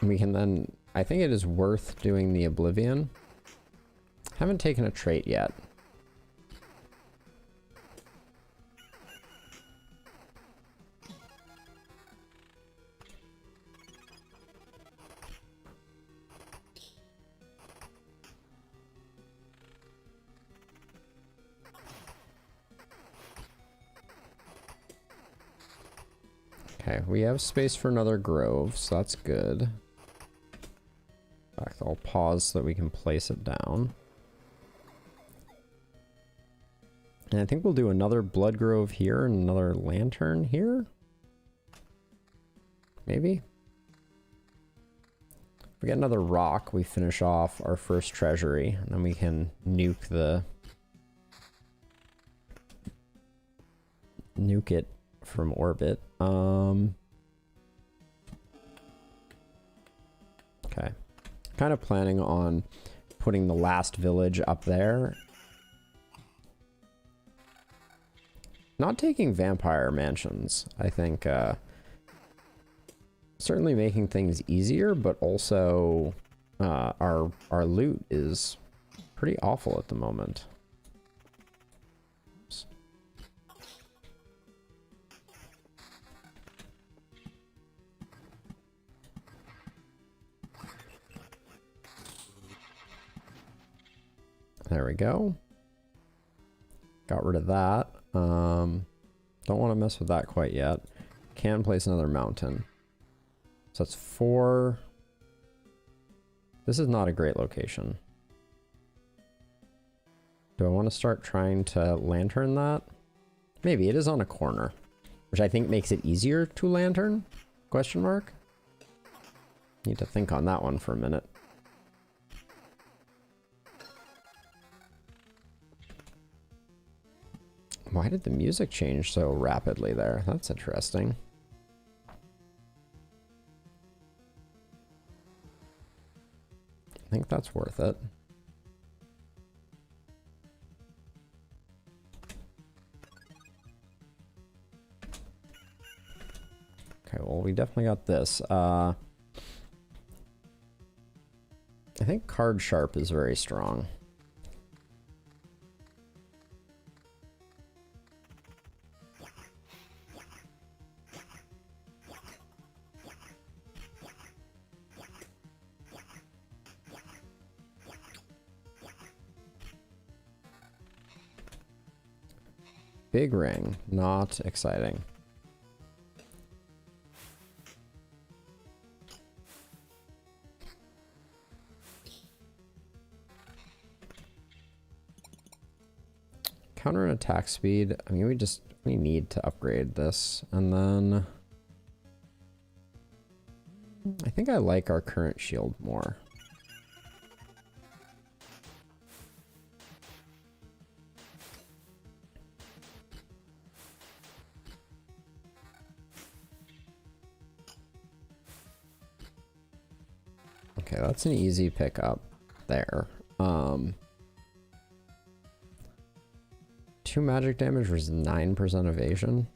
we can then, I think it is worth doing the Oblivion. Haven't taken a trait yet. Okay, we have space for another grove, so that's good. In fact, I'll pause so that we can place it down. And I think we'll do another blood grove here and another lantern here. Maybe. If we get another rock, we finish off our first treasury, and then we can nuke it from orbit. Okay. Kind of planning on putting the last village up there. Not taking vampire mansions, I think, certainly making things easier, but also our loot is pretty awful at the moment. Oops. There we go. Got rid of that. Don't want to mess with that quite yet. Can place another mountain. So that's 4. This is not a great location. Do I want to start trying to lantern that? Maybe. It is on a corner, which I think makes it easier to lantern? Question mark? Need to think on that one for a minute. Why did the music change so rapidly there? That's interesting. I think that's worth it. Okay, well, we definitely got this. I think Card Sharp is very strong. Big ring, not exciting. Counter and attack speed. I mean, we need to upgrade this. And then I think I like our current shield more. Okay, that's an easy pickup there. 2 magic damage versus 9% evasion.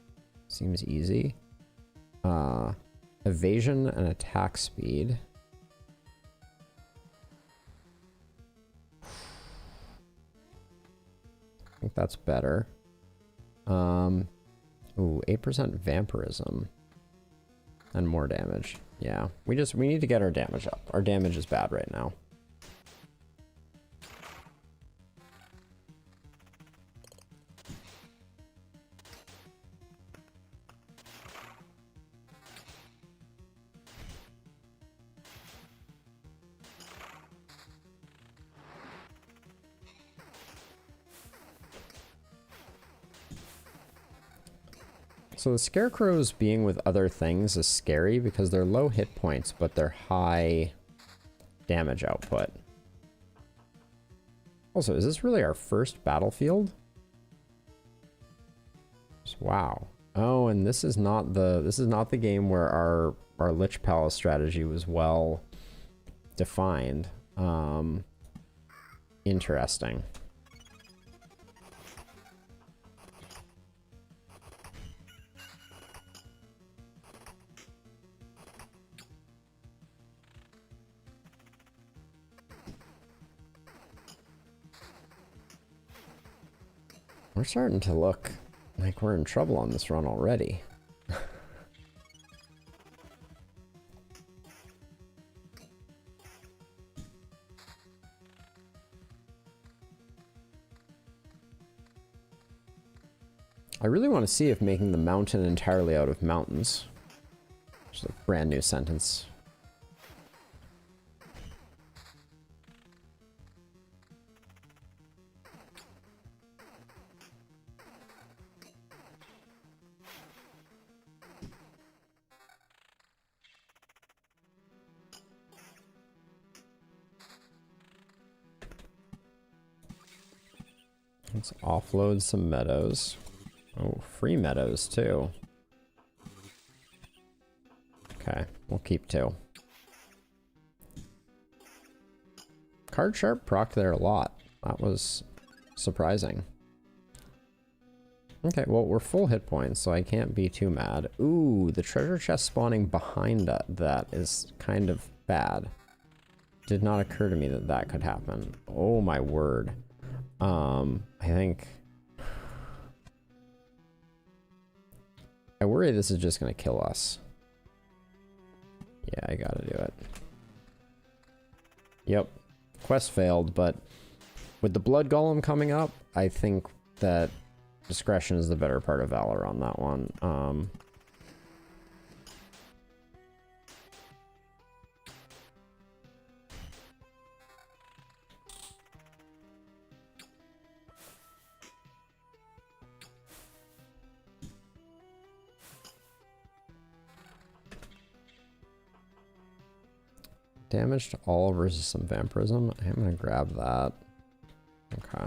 Seems easy. Evasion and attack speed. I think that's better. Ooh, 8% vampirism. And more damage. Yeah, we need to get our damage up. Our damage is bad right now. So the scarecrows being with other things is scary because they're low hit points, but they're high damage output. Also, is this really our first battlefield? Wow. Oh, and this is not the game where our Lich Palace strategy was well defined. Interesting. We're starting to look like we're in trouble on this run already. I really want to see if making the mountain entirely out of mountains, which is a brand new sentence. Let's offload some meadows. Oh, free meadows too. Okay, we'll keep 2. Card Sharp procced there a lot. That was surprising. Okay, well, we're full hit points, so I can't be too mad. Ooh, the treasure chest spawning behind that is kind of bad. Did not occur to me that that could happen. Oh my word. I think... I worry this is just gonna kill us. Yeah, I gotta do it. Yep. Quest failed, but with the Blood Golem coming up, I think that discretion is the better part of valor on that one. Damage to all versus some vampirism. I'm gonna grab that. Okay.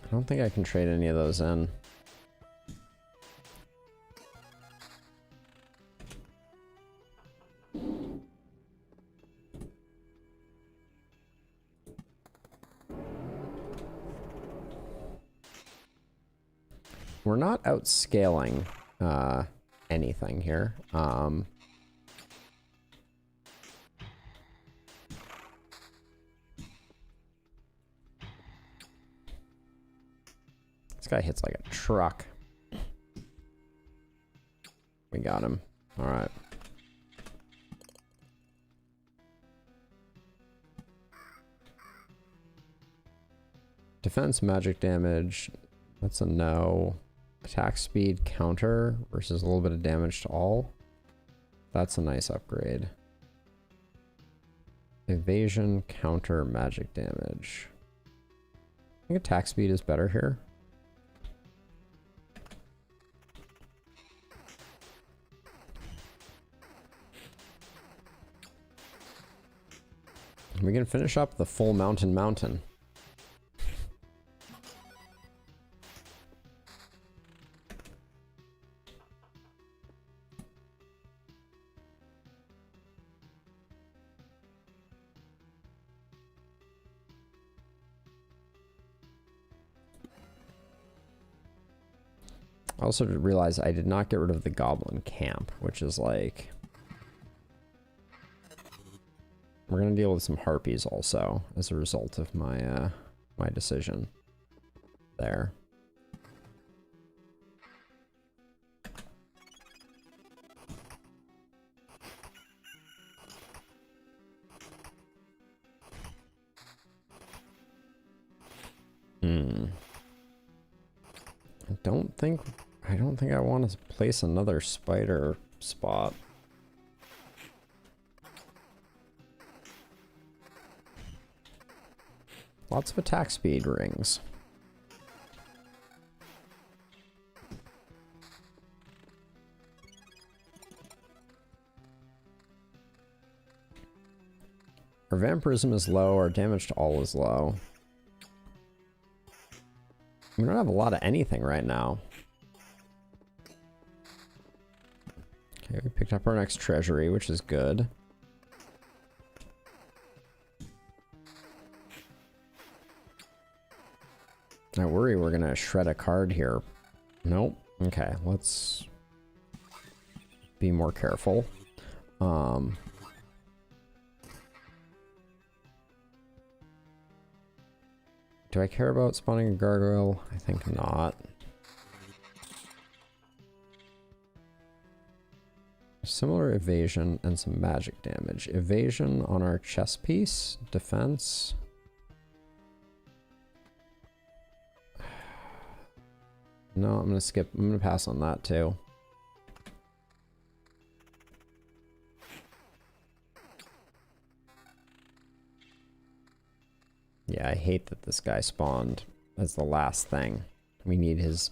I don't think I can trade any of those in. We're not outscaling anything here. This guy hits like a truck. We got him. All right. Defense magic damage. That's a no. Attack speed counter versus a little bit of damage to all. That's a nice upgrade. Evasion counter magic damage. I think attack speed is better here. We can finish up the full mountain. I also realized I did not get rid of the goblin camp, which is like... We're gonna deal with some harpies also as a result of my my decision there. I don't think I want to place another spider spot. Lots of attack speed rings. Our vampirism is low, our damage to all is low. We don't have a lot of anything right now. Okay, we picked up our next treasury, which is good. I worry we're gonna shred a card here. Nope. Okay, let's be more careful. Do I care about spawning a gargoyle? I think not. Similar evasion and some magic damage. Evasion on our chess piece. Defense. No, I'm gonna skip. I'm gonna pass on that too. Yeah, I hate that this guy spawned as the last thing. We need his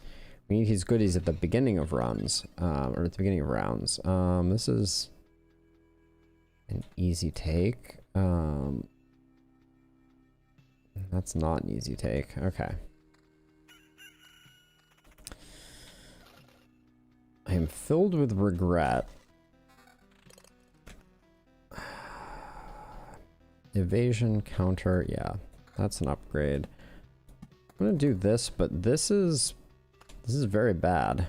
goodies at the beginning of runs, or at the beginning of rounds. This is an easy take. That's not an easy take. Okay. I am filled with regret. Evasion, counter, yeah. That's an upgrade. I'm gonna do this, but this is very bad.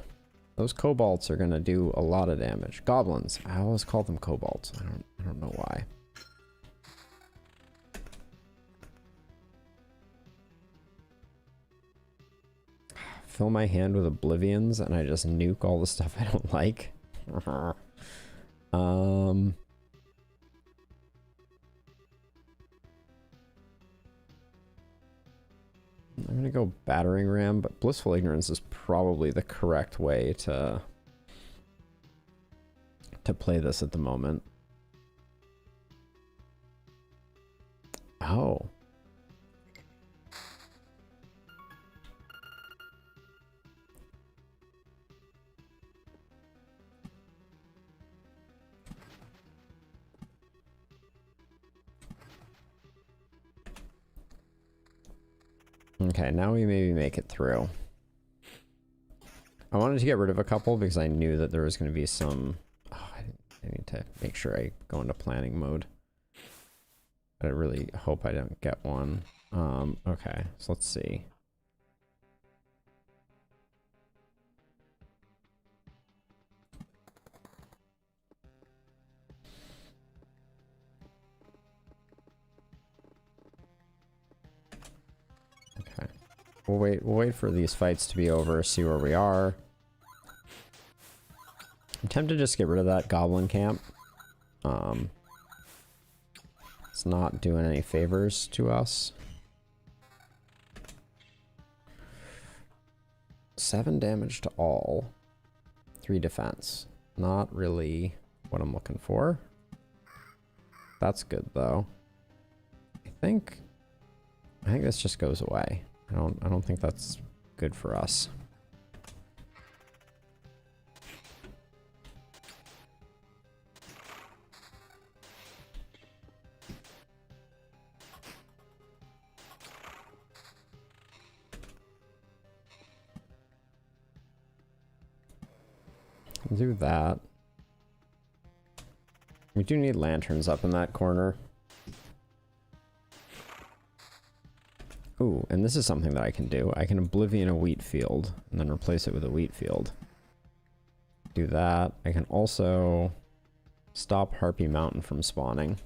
Those kobolds are gonna do a lot of damage. Goblins. I always call them kobolds. I don't know why. Fill my hand with oblivions and I just nuke all the stuff I don't like. I'm gonna go battering ram, but blissful ignorance is probably the correct way to play this at the moment. Oh. Okay, now we maybe make it through. I wanted to get rid of a couple because I knew that there was going to be some... Oh, I need to make sure I go into planning mode. But I really hope I don't get one. Okay, so let's see. Okay. We'll wait for these fights to be over, see where we are. I'm tempted to just get rid of that goblin camp. It's not doing any favors to us. 7 damage to all. 3 defense. Not really what I'm looking for. That's good though. I think this just goes away. I don't think that's good for us. Do that. We do need lanterns up in that corner. Ooh, and this is something that I can do. I can Oblivion a wheat field and then replace it with a wheat field. Do that. I can also stop Harpy Mountain from spawning.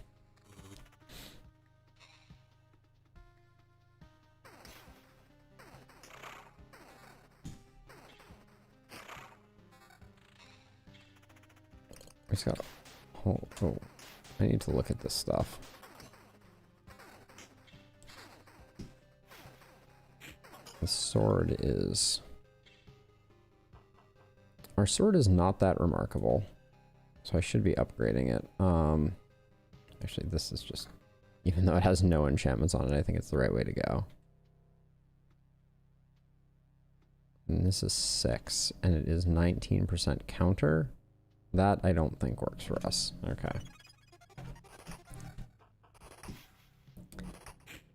I just got... Oh, I need to look at this stuff. The sword is... Our sword is not that remarkable, so I should be upgrading it. Actually, this is just... Even though it has no enchantments on it, I think it's the right way to go. And this is 6, and it is 19% counter. That I don't think works for us. Okay.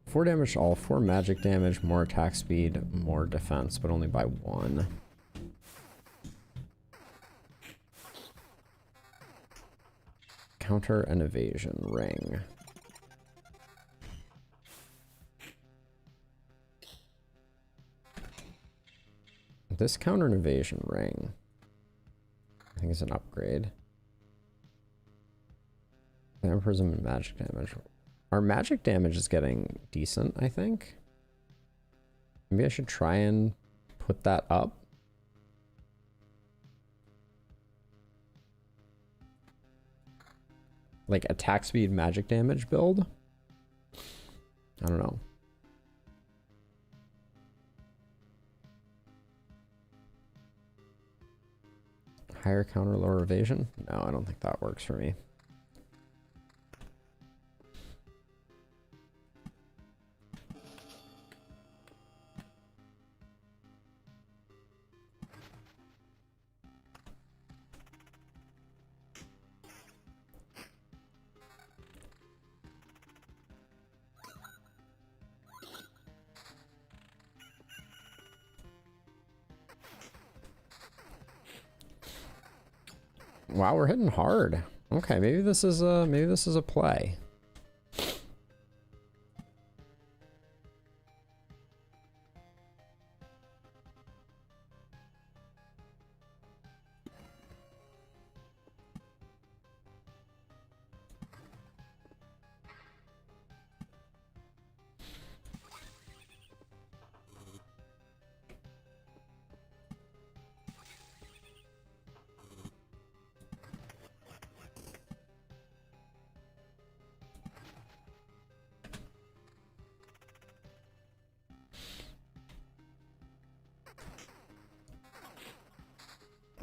4 damage to all, 4 magic damage, more attack speed, more defense, but only by 1. Counter and evasion ring. This counter and evasion ring, I think, is an upgrade. Vampirism and magic damage. Our magic damage is getting decent, I think. Maybe I should try and put that up. Like attack speed, magic damage build? I don't know. Higher counter, lower evasion? No, I don't think that works for me. Wow, we're hitting hard. Okay, maybe this is a play.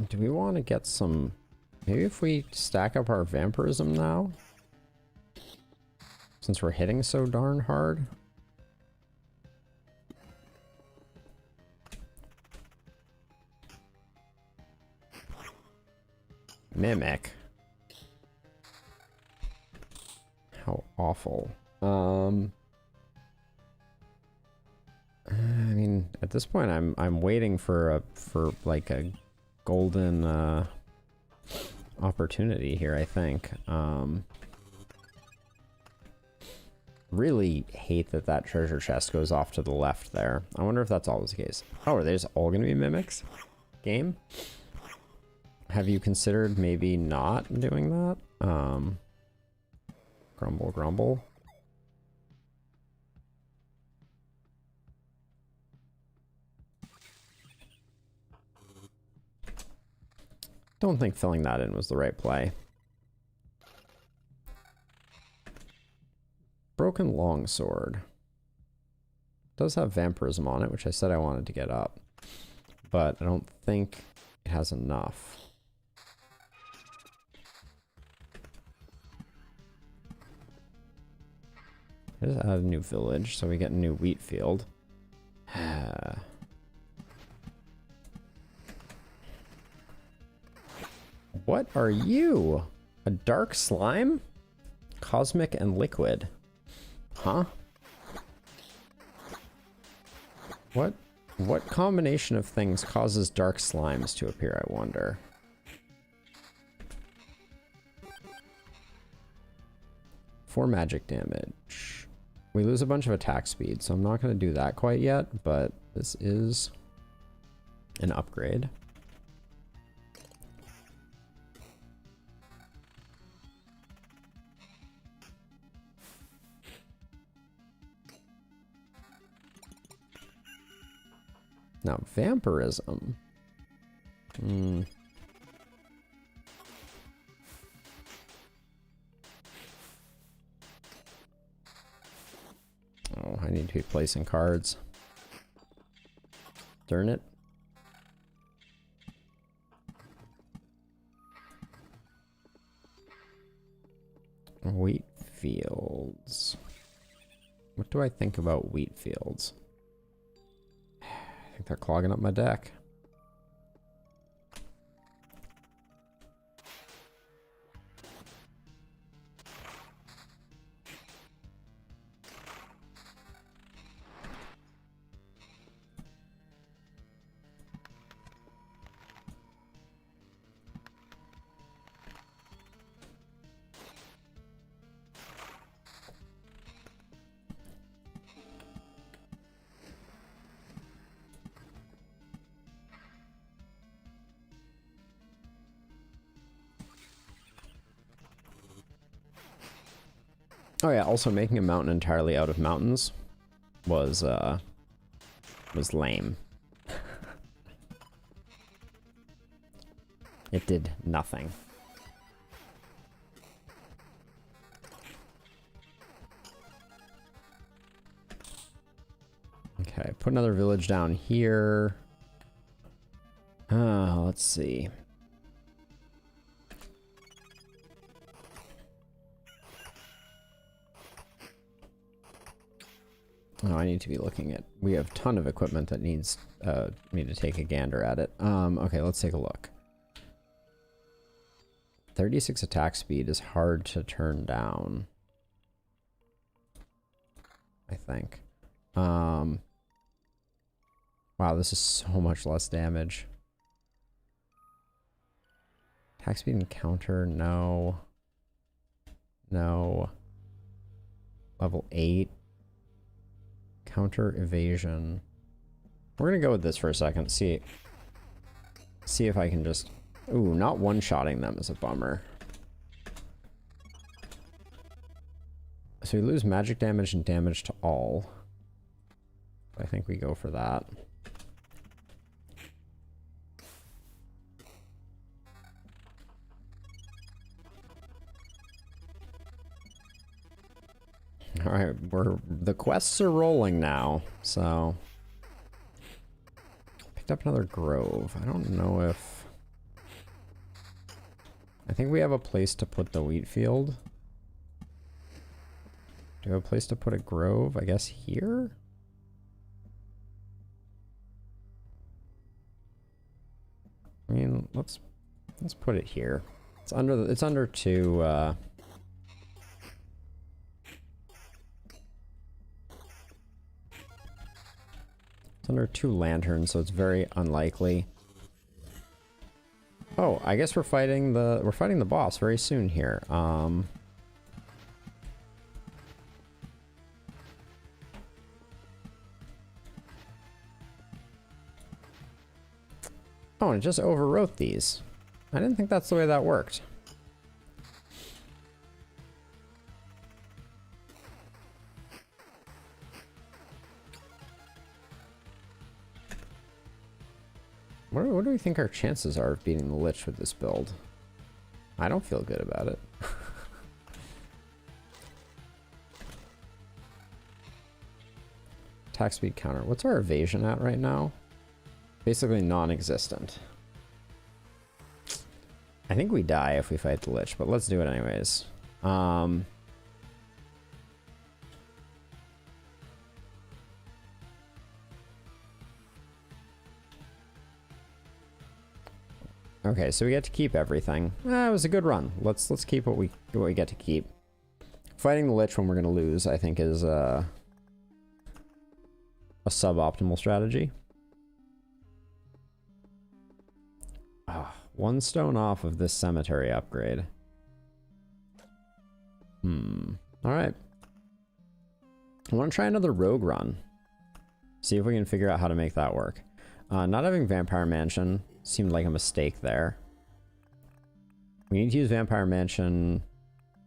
Do we want to get some... Maybe if we stack up our vampirism now? Since we're hitting so darn hard? Mimic. How awful. I mean, at this point I'm waiting for like a golden opportunity here, I think. Really hate that treasure chest goes off to the left there. I wonder if that's always the case. Oh, are they just all gonna be mimics? Game? Have you considered maybe not doing that? Grumble, grumble. Don't think filling that in was the right play. Broken Longsword. Does have vampirism on it, which I said I wanted to get up. But I don't think it has enough. I just added a new village, so we get a new wheat field. What are you? A dark slime? Cosmic and liquid. Huh? What combination of things causes dark slimes to appear, I wonder? For magic damage. We lose a bunch of attack speed, so I'm not going to do that quite yet, but this is an upgrade. Now, vampirism. Oh, I need to be placing cards. Darn it. Wheat fields. What do I think about wheat fields? I think they're clogging up my deck. Oh yeah, also making a mountain entirely out of mountains was lame. It did nothing. Okay, put another village down here. Let's see. Oh, I need to be looking at... We have a ton of equipment that needs me to take a gander at it. Okay, let's take a look. 36 attack speed is hard to turn down, I think. Wow, this is so much less damage. Attack speed and counter, no. No. Level 8. Counter evasion. We're gonna go with this for a second. See if I can just... Ooh, not one-shotting them is a bummer. So we lose magic damage and damage to all. I think we go for that. Alright, the quests are rolling now, so... Picked up another grove. I don't know if... I think we have a place to put the wheat field. Do we have a place to put a grove? I guess here? I mean, let's put it here. It's under two, it's under 2 lanterns, so it's very unlikely. Oh, I guess we're fighting the boss very soon here. Oh, and it just overwrote these. I didn't think that's the way that worked. What do we think our chances are of beating the Lich with this build? I don't feel good about it. Attack speed counter. What's our evasion at right now? Basically non-existent. I think we die if we fight the Lich, but let's do it anyways. Okay, so we get to keep everything. It was a good run. Let's keep what we get to keep. Fighting the Lich when we're gonna lose, I think, is a suboptimal strategy. One stone off of this cemetery upgrade. Alright. I want to try another rogue run. See if we can figure out how to make that work. Not having Vampire Mansion seemed like a mistake there. We need to use Vampire Mansion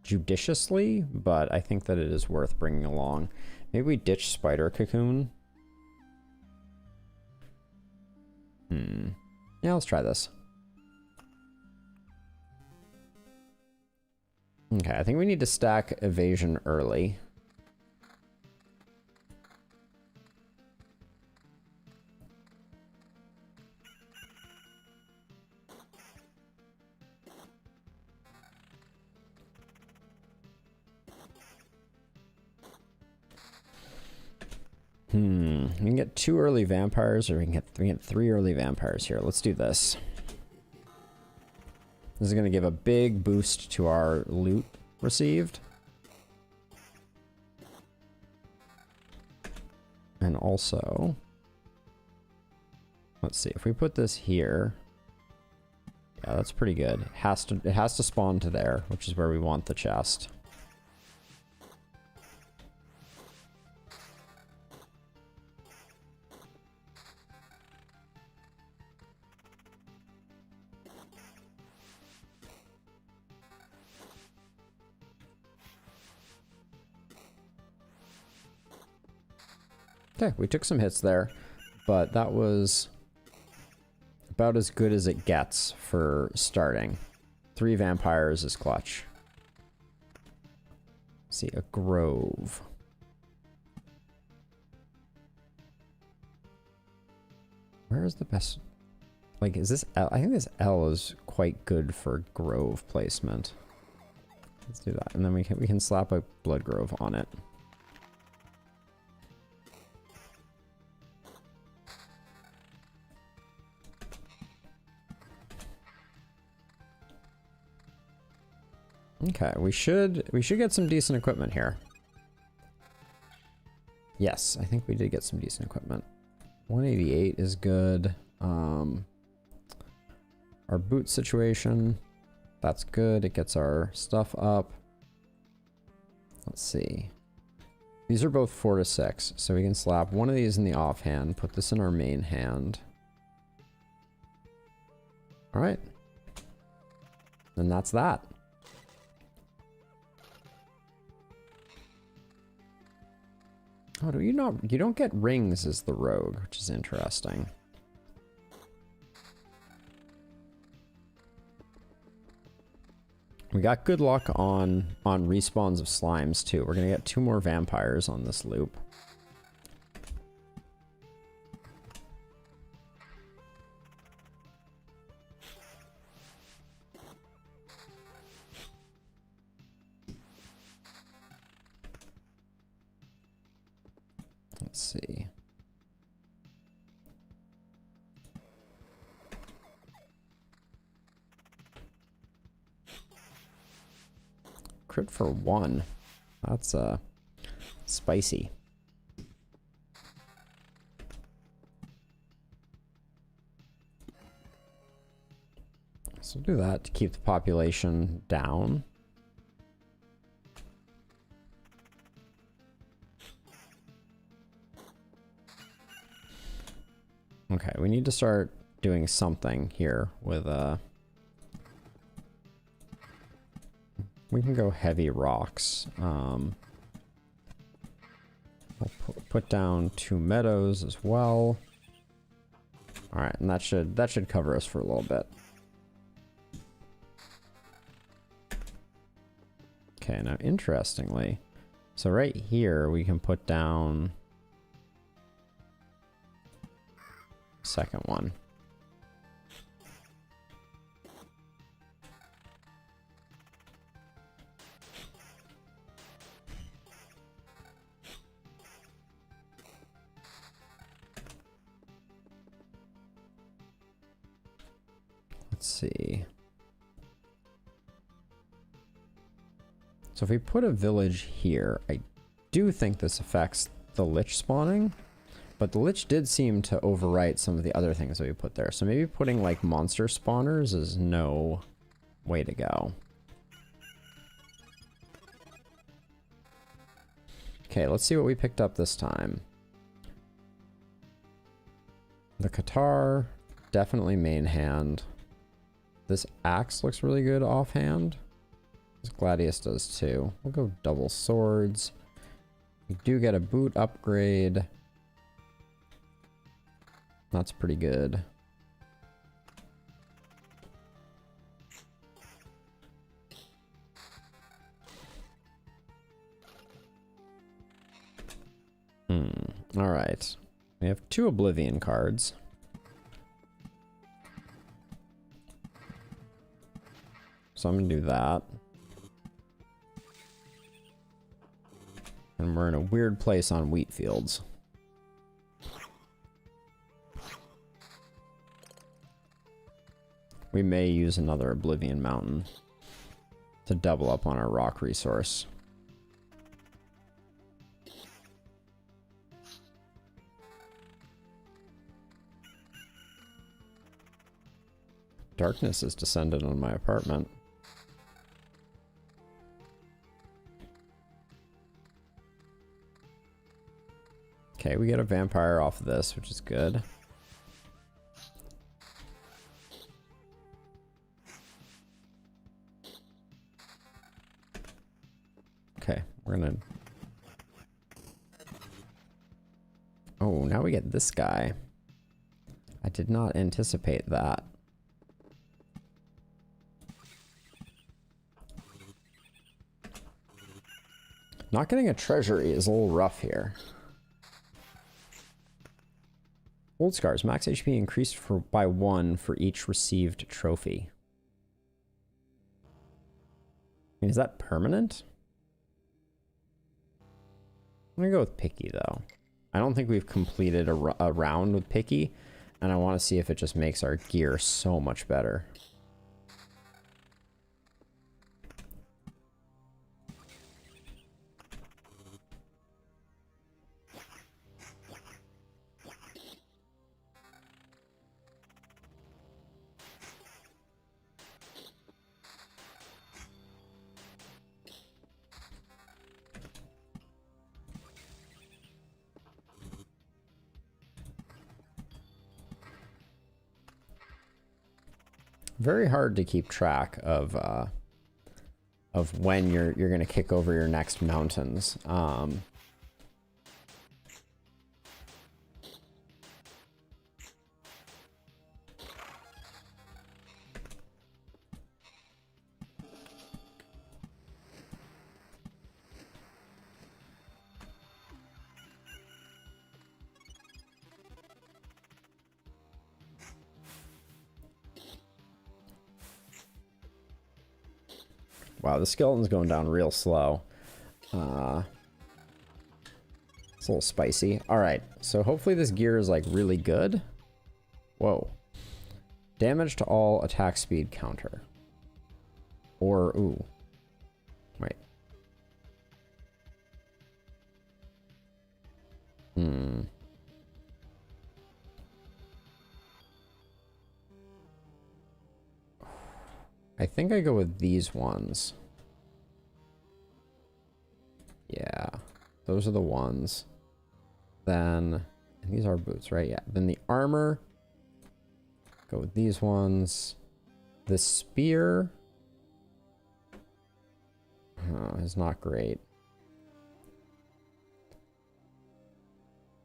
judiciously, but I think that it is worth bringing along. Maybe we ditch Spider Cocoon. Yeah, let's try this. Okay, I think we need to stack Evasion early. We can get 2 early vampires, or we can get 3 early vampires here. Let's do this. This is going to give a big boost to our loot received. And also, let's see, if we put this here, yeah, that's pretty good. It has to spawn to there, which is where we want the chest. Okay, we took some hits there, but that was about as good as it gets for starting. 3 vampires is clutch. Let's see, a grove. Where is the best? Like, is this L? I think this L is quite good for grove placement. Let's do that, and then we can slap a blood grove on it. Okay, we should get some decent equipment here. Yes, I think we did get some decent equipment. 188 is good. Our boot situation, that's good. It gets our stuff up. Let's see. These are both 4 to 6, so we can slap one of these in the offhand, put this in our main hand. All right. And that's that. Oh, you don't get rings as the rogue, which is interesting. We got good luck on respawns of slimes too. We're gonna get 2 more vampires on this loop. Let's see. Crit for 1. That's spicy. So we'll do that to keep the population down. Okay, we need to start doing something here with we can go heavy rocks. We'll put down 2 meadows as well. All right, and that should cover us for a little bit. Okay, now interestingly, so right here we can put down second one. Let's see. So if we put a village here, I do think this affects the Lich spawning. But the Lich did seem to overwrite some of the other things that we put there. So maybe putting like monster spawners is no way to go. Okay, let's see what we picked up this time. The Qatar, definitely main hand. This axe looks really good offhand. This Gladius does too. We'll go double swords. We do get a boot upgrade. That's pretty good. All right. We have 2 Oblivion cards. So I'm gonna do that. And we're in a weird place on wheat fields. We may use another Oblivion Mountain to double up on our rock resource. Darkness has descended on my apartment. Okay, we get a vampire off of this, which is good. Okay, we're gonna... Oh, now we get this guy. I did not anticipate that. Not getting a treasury is a little rough here. Old Scars. Max HP increased by 1 for each received trophy. I mean, is that permanent? I'm gonna go with Picky, though. I don't think we've completed a round with Picky, and I want to see if it just makes our gear so much better. Very hard to keep track of when you're gonna kick over your next mountains. Wow, the skeleton's going down real slow. It's a little spicy. Alright, so hopefully this gear is like really good. Whoa. Damage to all attack speed counter. Or, ooh. Wait. I think I go with these ones. Yeah, those are the ones. Then, and these are boots, right? Yeah, then the armor. Go with these ones. The spear is not great.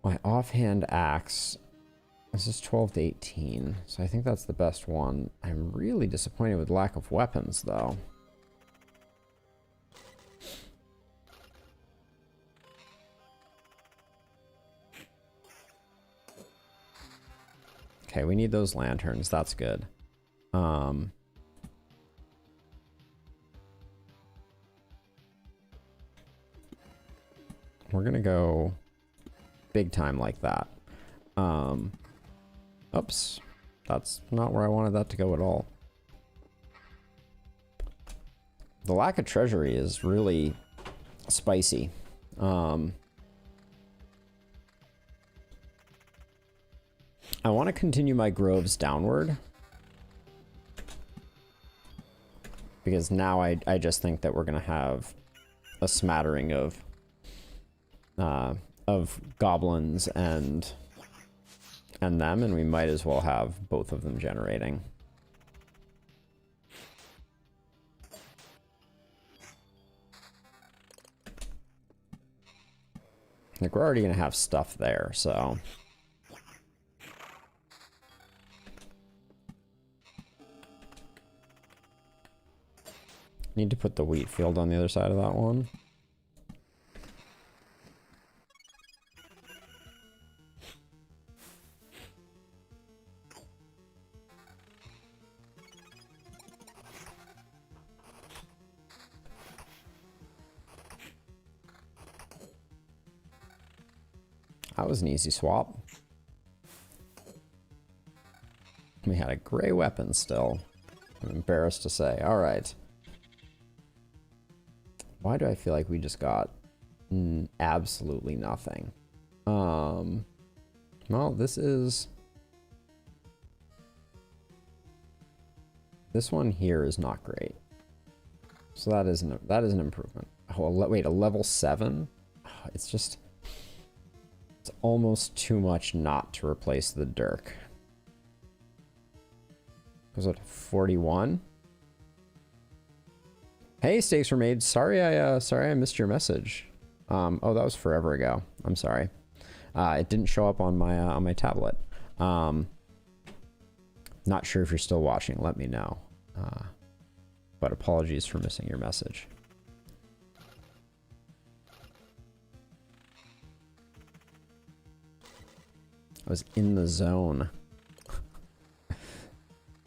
My offhand axe. This is 12 to 18, so I think that's the best one. I'm really disappointed with lack of weapons, though. Okay, we need those lanterns. That's good. We're gonna go big time like that. Oops. That's not where I wanted that to go at all. The lack of treasury is really spicy. I want to continue my groves downward. Because now I just think that we're going to have a smattering of of goblins and them, and we might as well have both of them generating. Like, we're already gonna have stuff there, so. Need to put the wheat field on the other side of that one. That was an easy swap. We had a gray weapon still. I'm embarrassed to say. All right. Why do I feel like we just got absolutely nothing? Well, this one here is not great. So that is an improvement. Oh, wait, a level 7? It's just, it's almost too much not to replace the Dirk. Was it 41? Hey, stakes were made. Sorry I missed your message. Oh, that was forever ago. I'm sorry. It didn't show up on my tablet. Not sure if you're still watching. Let me know. But apologies for missing your message. I was in the zone.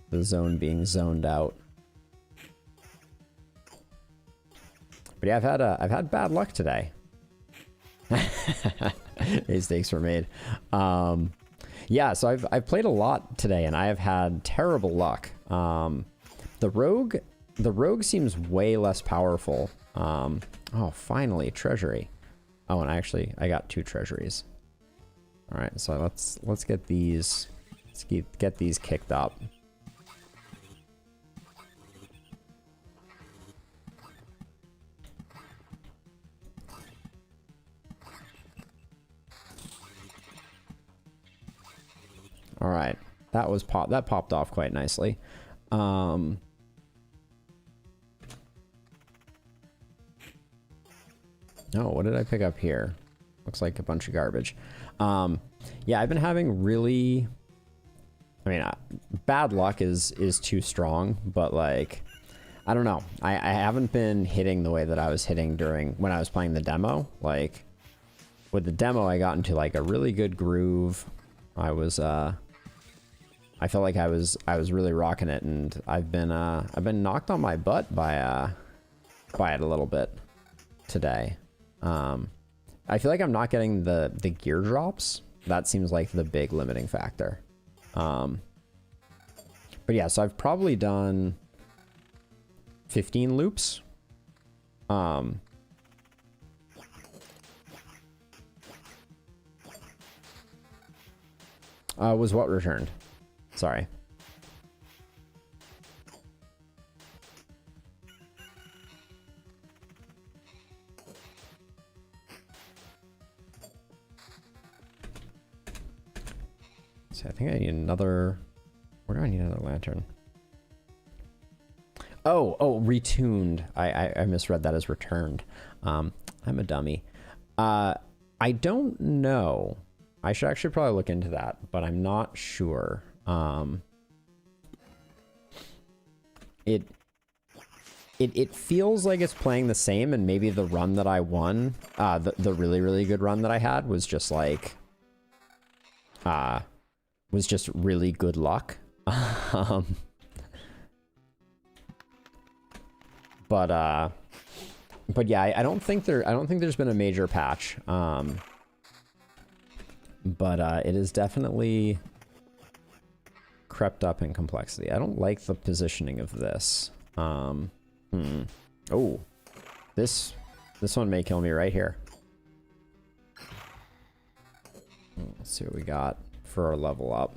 The zone being zoned out. But yeah, I've had bad luck today. These stakes were made. Yeah, so I've played a lot today, and I have had terrible luck. The rogue seems way less powerful. Oh, finally, treasury. Oh, and I got 2 treasuries. All right, so let's get these. Let's get these kicked up. All right, that popped off quite nicely. Oh, what did I pick up here? Looks like a bunch of garbage. Yeah, I've been having really, I mean, bad luck is too strong, but like, I don't know. I haven't been hitting the way that I was hitting when I was playing the demo. Like, with the demo, I got into like a really good groove. I felt like I was really rocking it, and I've been knocked on my butt by it a little bit today. I feel like I'm not getting the gear drops. That seems like the big limiting factor. But yeah, so I've probably done 15 loops. Was what returned? Sorry. So I think I need another. Where do I need another lantern? Oh, retuned. I misread that as returned. I'm a dummy. I don't know. I should actually probably look into that, but I'm not sure. It feels like it's playing the same, and maybe the run that I won, the really, really good run that I had was just like, was just really good luck. But yeah, I don't think there's been a major patch. But it is definitely crept up in complexity. I don't like the positioning of this. Oh, this one may kill me right here. Let's see what we got for our level up.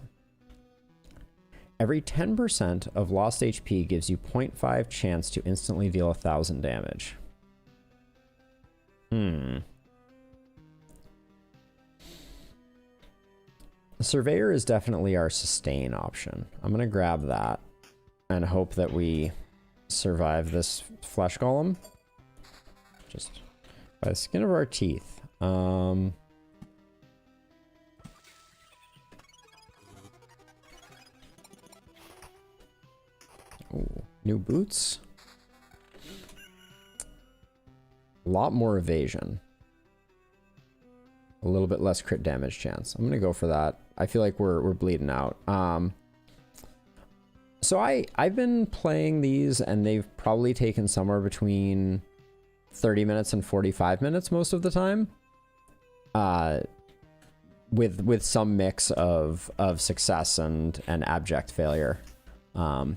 Every 10% of lost HP gives you 0.5 chance to instantly deal 1,000 damage. Surveyor is definitely our sustain option. I'm going to grab that and hope that we survive this flesh golem. Just by the skin of our teeth. Ooh, new boots. A lot more evasion. A little bit less crit damage chance. I'm gonna go for that. I feel like we're bleeding out. So I've been playing these and they've probably taken somewhere between 30 minutes and 45 minutes most of the time. With some mix of success and abject failure. Okay,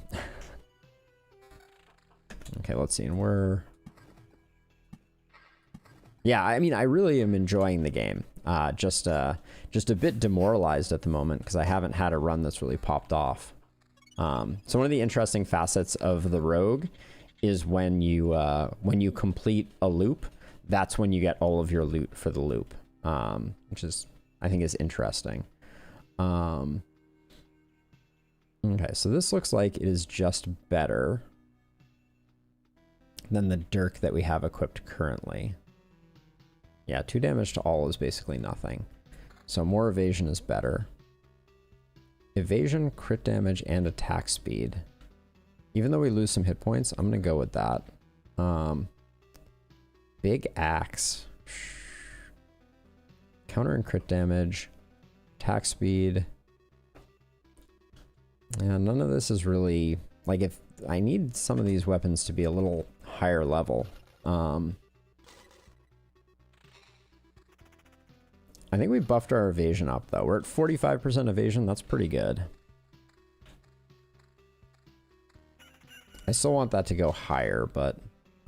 let's see. And yeah, I mean, I really am enjoying the game. Just a bit demoralized at the moment because I haven't had a run that's really popped off. So one of the interesting facets of the rogue is when you complete a loop, that's when you get all of your loot for the loop, which is, I think, is interesting. Okay, so this looks like it is just better than the dirk that we have equipped currently. Yeah, 2 damage to all is basically nothing. So more evasion is better. Evasion, crit damage, and attack speed. Even though we lose some hit points, I'm going to go with that. Big axe. Counter and crit damage. Attack speed. Yeah, none of this is really... Like, if I need some of these weapons to be a little higher level. I think we buffed our evasion up, though. We're at 45% evasion. That's pretty good. I still want that to go higher, but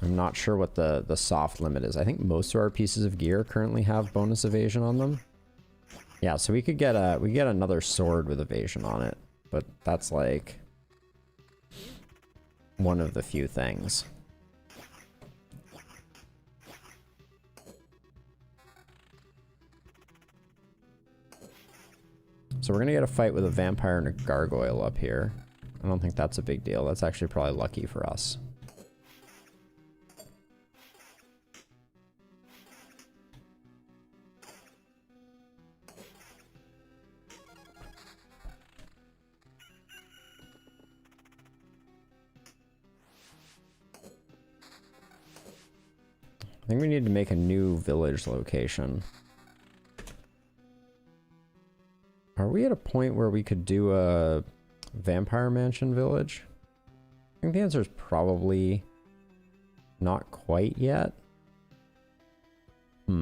I'm not sure what the soft limit is. I think most of our pieces of gear currently have bonus evasion on them. Yeah, so we could get another sword with evasion on it, but that's like one of the few things. So we're gonna get a fight with a vampire and a gargoyle up here. I don't think that's a big deal. That's actually probably lucky for us. I think we need to make a new village location. Are we at a point where we could do a vampire mansion village? I think the answer is probably not quite yet. I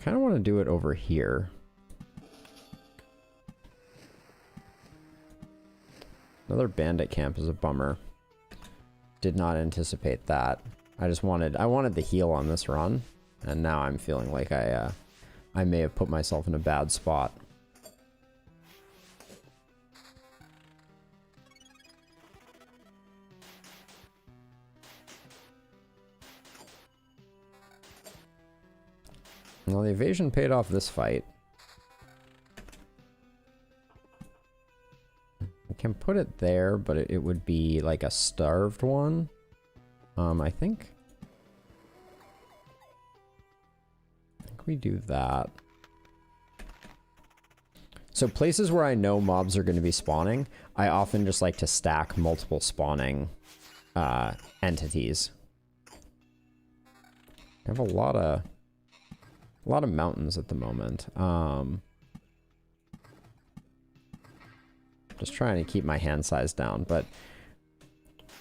kind of want to do it over here. Another bandit camp is a bummer. Did not anticipate that. I wanted the heal on this run, and now I'm feeling like I may have put myself in a bad spot. Well, the evasion paid off this fight. I can put it there, but it would be like a starved one. I think we do that. So places where I know mobs are going to be spawning, I often just like to stack multiple spawning entities. I have a lot of mountains at the moment. Just trying to keep my hand size down, but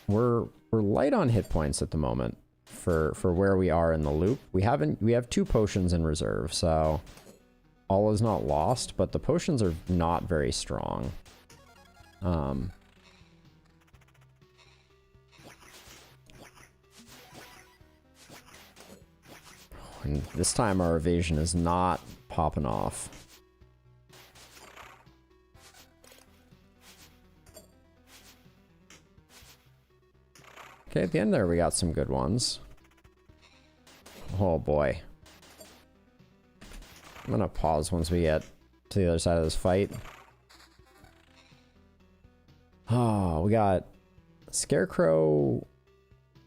we're light on hit points at the moment for where we are in the loop. We have 2 potions in reserve, so all is not lost, but the potions are not very strong. And this time our evasion is not popping off. Okay, at the end there we got some good ones. Oh boy. I'm gonna pause once we get to the other side of this fight. Oh, we got Scarecrow,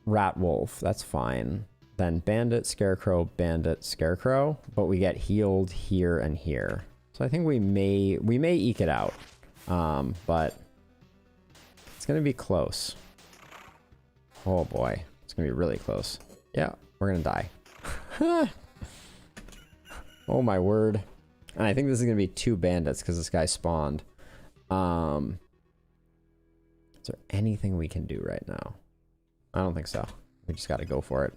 Rat Wolf. That's fine. Then Bandit, Scarecrow, Bandit, Scarecrow. But we get healed here and here. So I think we may eke it out. But it's gonna be close. Oh boy. It's gonna be really close. Yeah, we're gonna die. Oh my word. And I think this is gonna be 2 bandits because this guy spawned. Is there anything we can do right now? I don't think so. We just gotta go for it.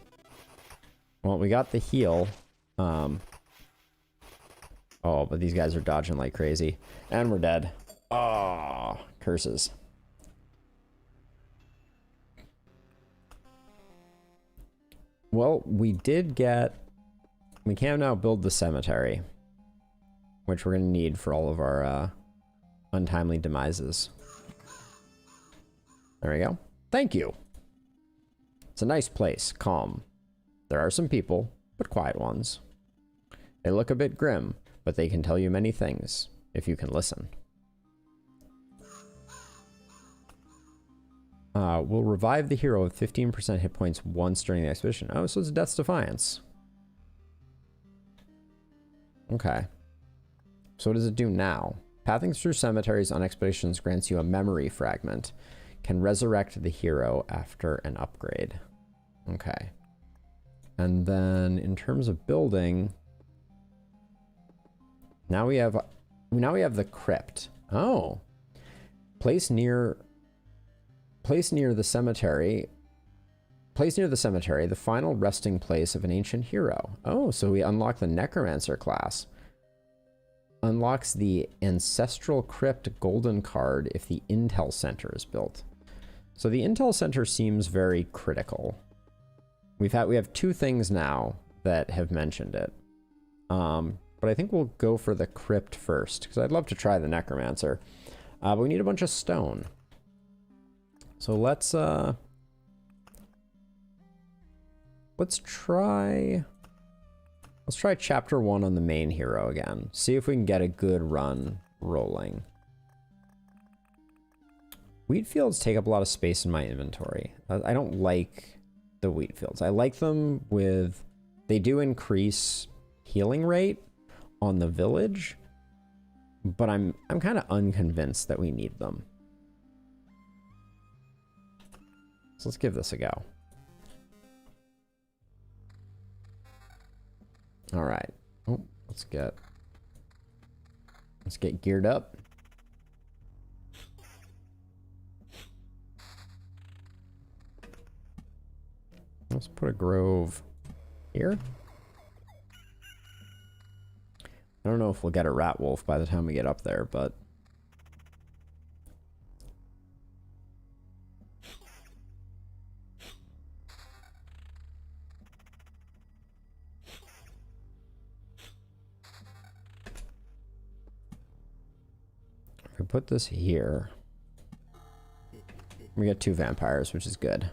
Well, we got the heal. Oh, but these guys are dodging like crazy. And we're dead. Oh, curses. Well, we did get... We can now build the cemetery, which we're going to need for all of our untimely demises. There we go. Thank you. It's a nice place, calm. There are some people, but quiet ones. They look a bit grim, but they can tell you many things, if you can listen. We'll revive the hero with 15% hit points once during the expedition. Oh, so it's Death's Defiance. Okay. So what does it do now? Pathing through cemeteries on expeditions grants you a memory fragment. Can resurrect the hero after an upgrade. Okay. And then in terms of building, now we have the crypt. Oh. Place near the cemetery. Place near the cemetery, the final resting place of an ancient hero. Oh, so we unlock the Necromancer class. Unlocks the Ancestral Crypt Golden card if the Intel Center is built. So the Intel Center seems very critical. We have 2 things now that have mentioned it. But I think we'll go for the crypt first, because I'd love to try the Necromancer. But we need a bunch of stone. So let's try chapter 1 on the main hero again. See if we can get a good run rolling. Wheat fields take up a lot of space in my inventory. I don't like the wheat fields. I like them with, they do increase healing rate on the village, but I'm kind of unconvinced that we need them. So let's give this a go. All right. Oh, let's get geared up. Let's put a grove here. I don't know if we'll get a rat wolf by the time we get up there, but if we put this here, we get 2 vampires, which is good.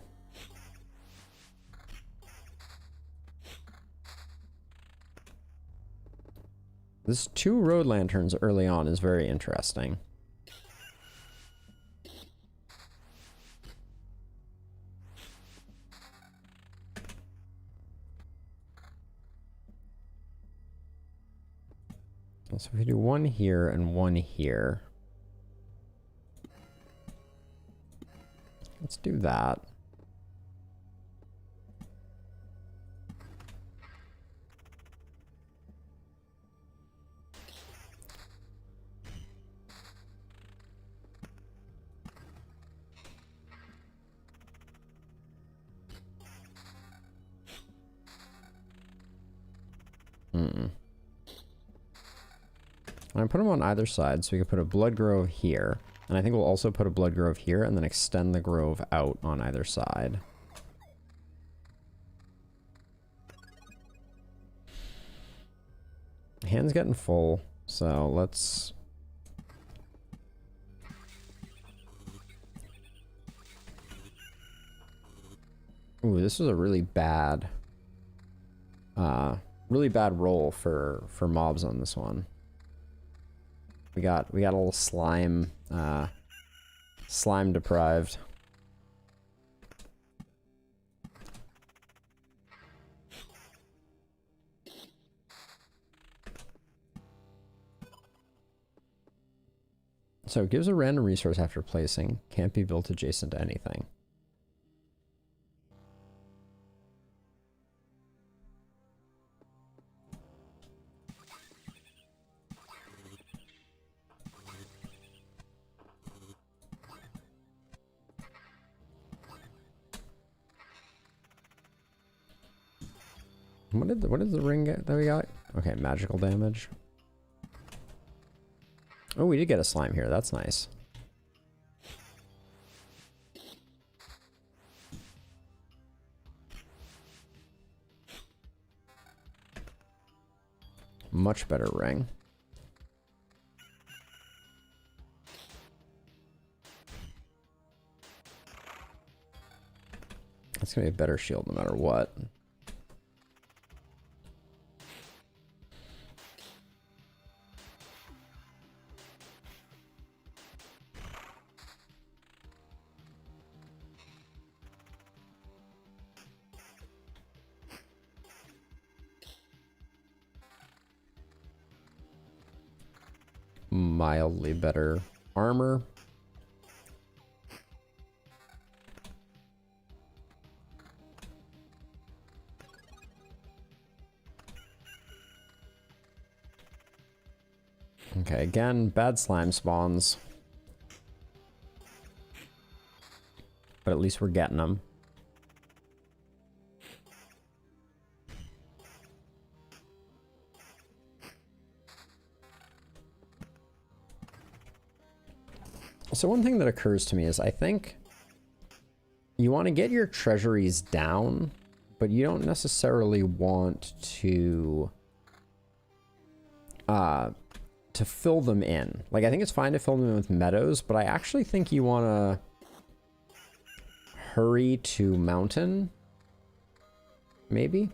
This 2 road lanterns early on is very interesting. So if we do 1 here and 1 here. Let's do that. I put them on either side, so we can put a blood grove here. And I think we'll also put a blood grove here and then extend the grove out on either side. Hand's getting full, so let's... Ooh, this was a really bad Really bad roll for mobs on this one. We got a little slime deprived. So it gives a random resource after placing. Can't be built adjacent to anything. What did the ring get that we got? Okay, magical damage. Oh, we did get a slime here. That's nice. Much better ring. It's gonna be a better shield no matter what. Mildly better armor. Okay, again, bad slime spawns. But at least we're getting them. So one thing that occurs to me is I think you want to get your treasuries down, but you don't necessarily want to fill them in. Like, I think it's fine to fill them in with meadows, but I actually think you want to hurry to mountain, maybe?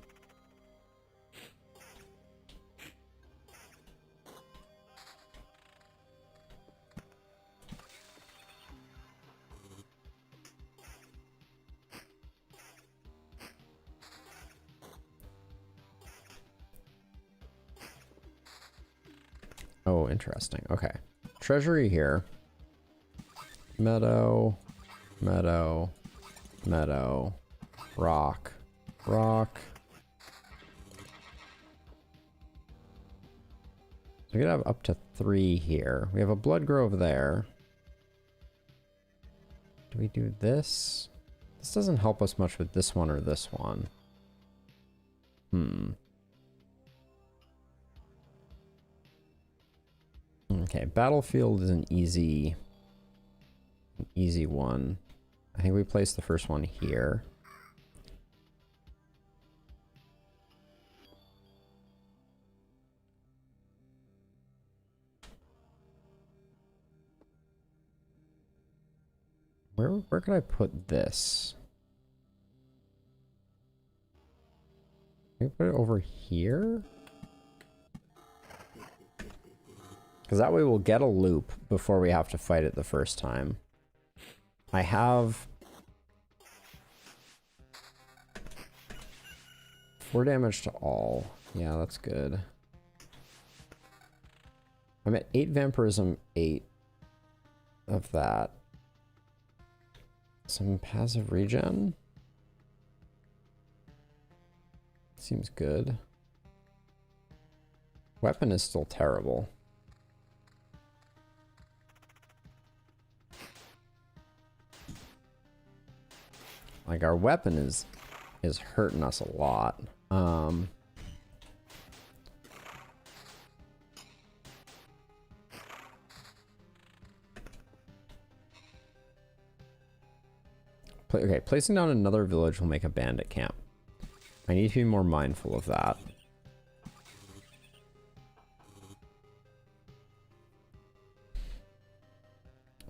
Oh, interesting. Okay. Treasury here. Meadow, meadow, meadow, rock, rock. So we could have up to 3 here. We have a blood grove there. Do we do this? This doesn't help us much with this one or this one. Okay, battlefield is an easy one. I think we place the first one here. Where could I put this? Can we put it over here? Because that way we'll get a loop before we have to fight it the first time. I have 4 damage to all. Yeah, that's good. I'm at 8 vampirism, 8 of that. Some passive regen. Seems good. Weapon is still terrible. Like, our weapon is hurting us a lot. Okay, placing down another village will make a bandit camp. I need to be more mindful of that.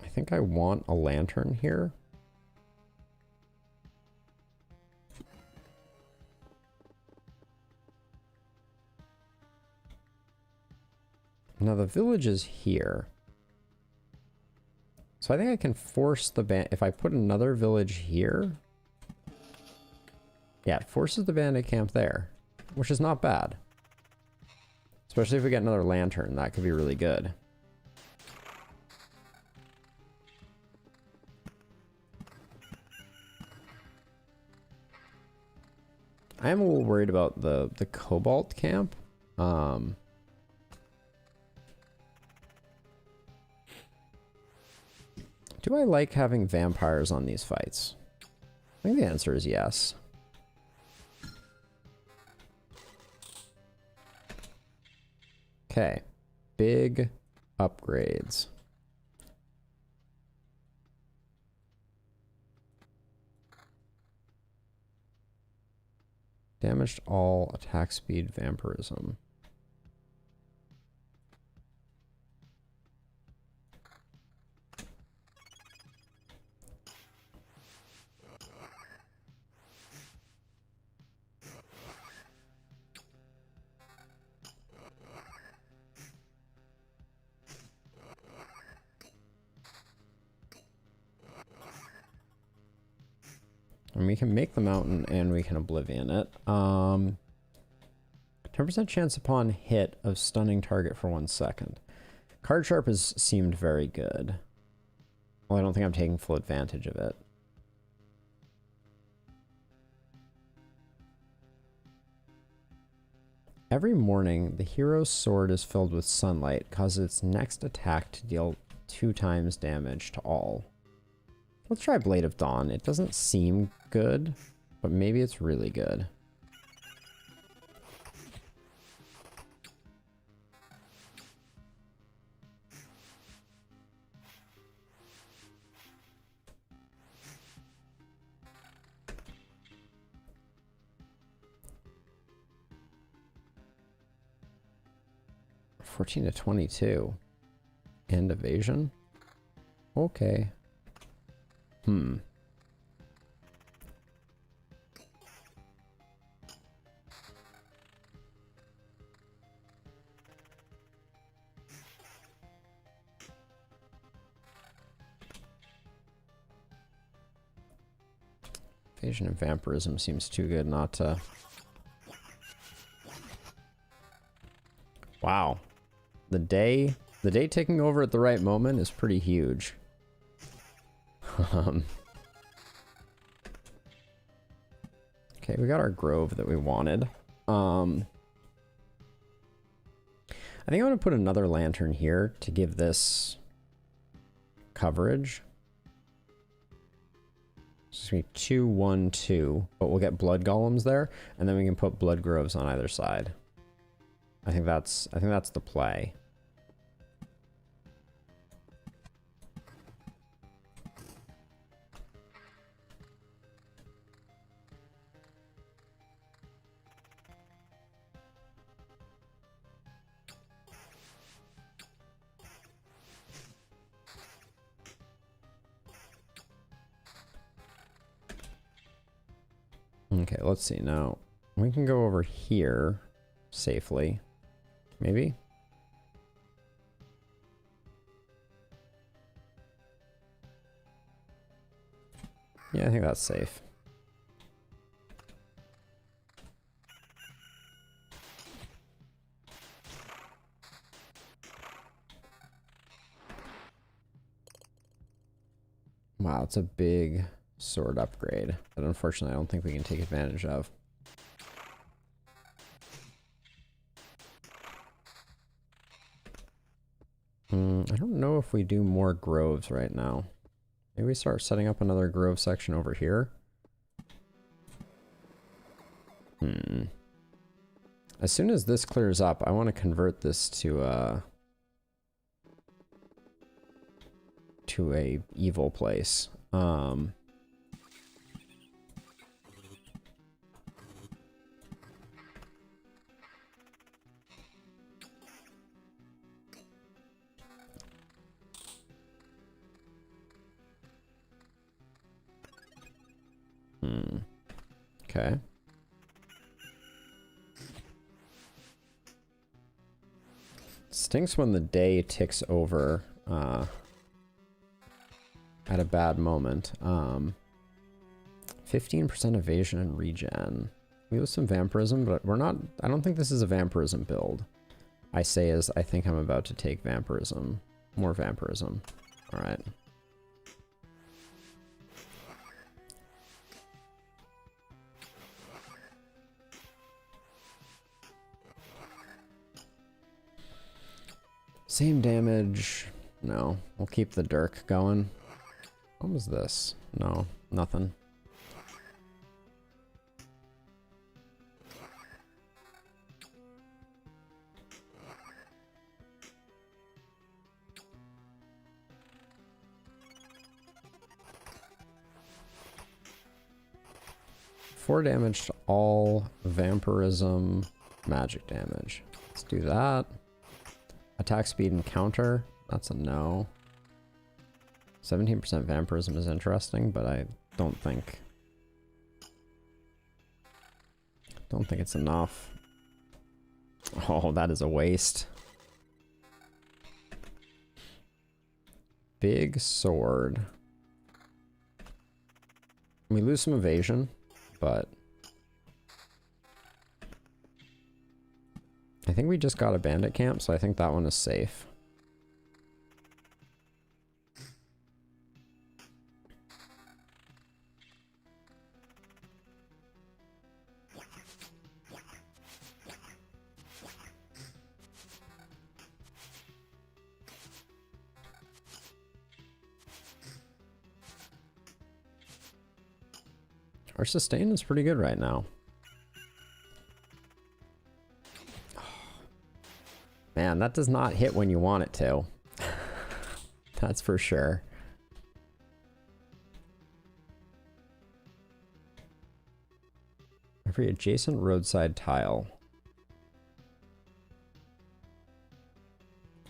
I think I want a lantern here. Now the village is here. So I think I can force the band... If I put another village here... Yeah, it forces the bandit camp there. Which is not bad. Especially if we get another lantern. That could be really good. I am a little worried about the Cobalt camp. Do I like having vampires on these fights? I think the answer is yes. Okay. Big upgrades. Damaged all attack speed vampirism. And we can make the mountain and we can oblivion it. 10% chance upon hit of stunning target for 1 second. Card Sharp has seemed very good. Well, I don't think I'm taking full advantage of it. Every morning, the hero's sword is filled with sunlight, causes its next attack to deal 2 times damage to all. Let's try Blade of Dawn. It doesn't seem good, but maybe it's really good. $14 to 22. And evasion? Okay. Evasion and vampirism seems too good not to... Wow. The day taking over at the right moment is pretty huge. Okay, we got our grove that we wanted. I think I'm going to put another lantern here to give this coverage. It's going to be 2, 1, 2, but we'll get blood golems there, and then we can put blood groves on either side. I think that's the play. Okay, let's see now. We can go over here safely. Maybe? Yeah, I think that's safe. Wow, it's a big sword upgrade that unfortunately I don't think we can take advantage of. I don't know if we do more groves right now. Maybe we start setting up another grove section over here. As soon as this clears up, I want to convert this to a evil place. Okay. Stinks when the day ticks over at a bad moment. 15% evasion and regen. We have some vampirism, but we're not... I don't think this is a vampirism build. I say as I think I'm about to take vampirism. More vampirism. Alright. Same damage. No. We'll keep the Dirk going. What was this? No. Nothing. Four damage to all vampirism magic damage. Let's do that. Attack speed and counter. That's a no. 17% vampirism is interesting, but I don't think it's enough. Oh, that is a waste. Big sword. We lose some evasion, but I think we just got a bandit camp, so I think that one is safe. Our sustain is pretty good right now. Man, that does not hit when you want it to. That's for sure. Every adjacent roadside tile.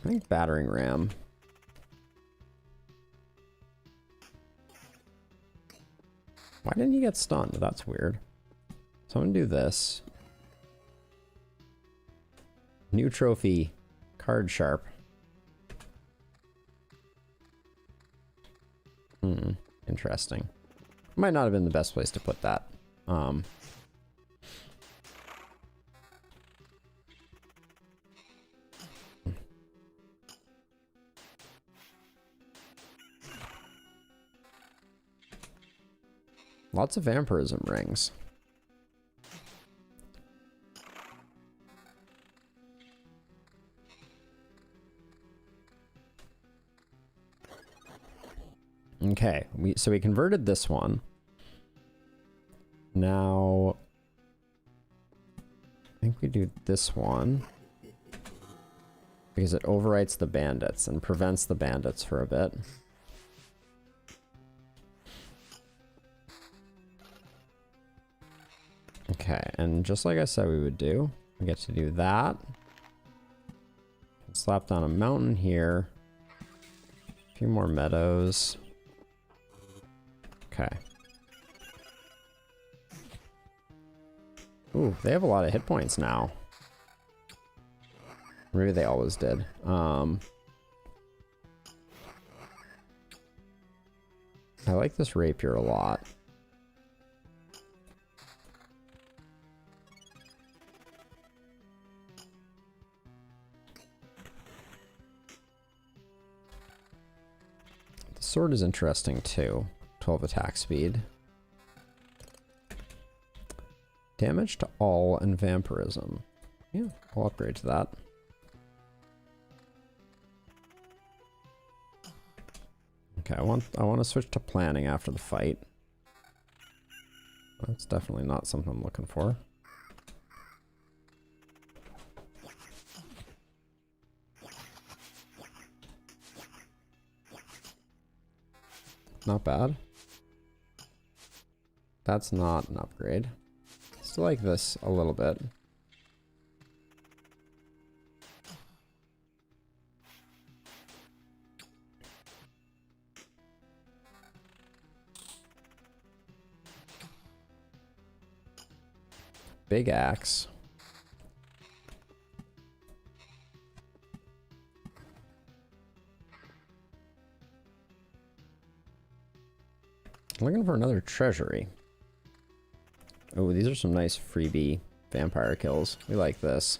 I think battering ram. Why didn't he get stunned? That's weird. So I'm gonna do this. New trophy. Card sharp. Interesting. Might not have been the best place to put that. Lots of vampirism rings. Okay, so we converted this one. Now, I think we do this one because it overwrites the bandits and prevents the bandits for a bit. Okay, and just like I said we would do, we get to do that. Slap down a mountain here. A few more meadows. Okay. Ooh, they have a lot of hit points now. Maybe they always did. I like this rapier a lot. The sword is interesting too. 12 attack speed. Damage to all and vampirism. Yeah, I'll upgrade to that. Okay, I want to switch to planning after the fight. That's definitely not something I'm looking for. Not bad. That's not an upgrade. Still like this a little bit. Big axe. Looking for another treasury. Oh, these are some nice freebie vampire kills. We like this.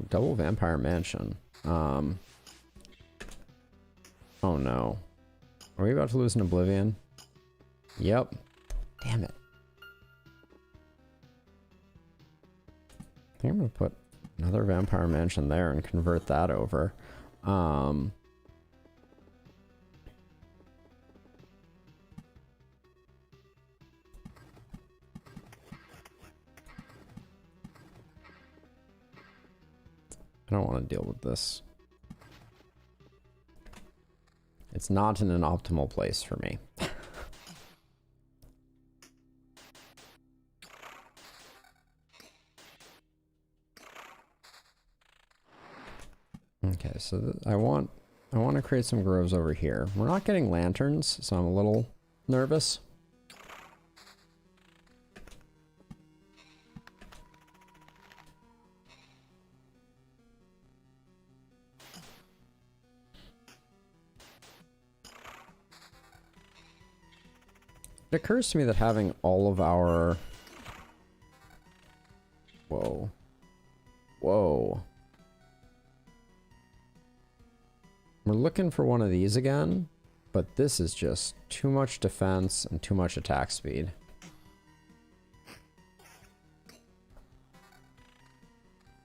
Double vampire mansion. Oh no. Are we about to lose an oblivion? Yep. Damn it. I think I'm gonna put another vampire mansion there and convert that over. I don't want to deal with this. It's not in an optimal place for me. Okay, so I want to create some groves over here. We're not getting lanterns, so I'm a little nervous. It occurs to me that having all of our... Whoa. Whoa. We're looking for one of these again, but this is just too much defense and too much attack speed.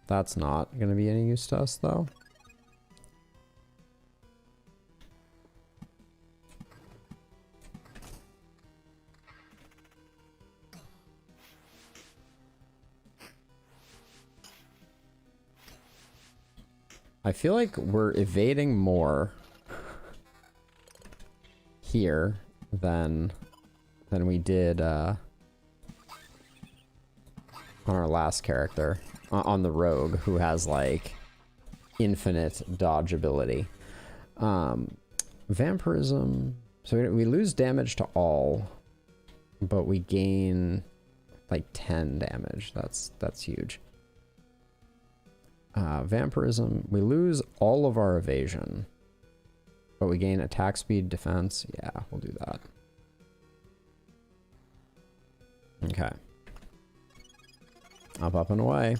That's not going to be any use to us, though. I feel like we're evading more here than we did on our last character, on the rogue, who has like infinite dodge ability. Vampirism, so we lose damage to all, but we gain like 10 damage. That's huge. Vampirism, we lose all of our evasion, but we gain attack speed, defense. Yeah, we'll do that. Okay. Up and away.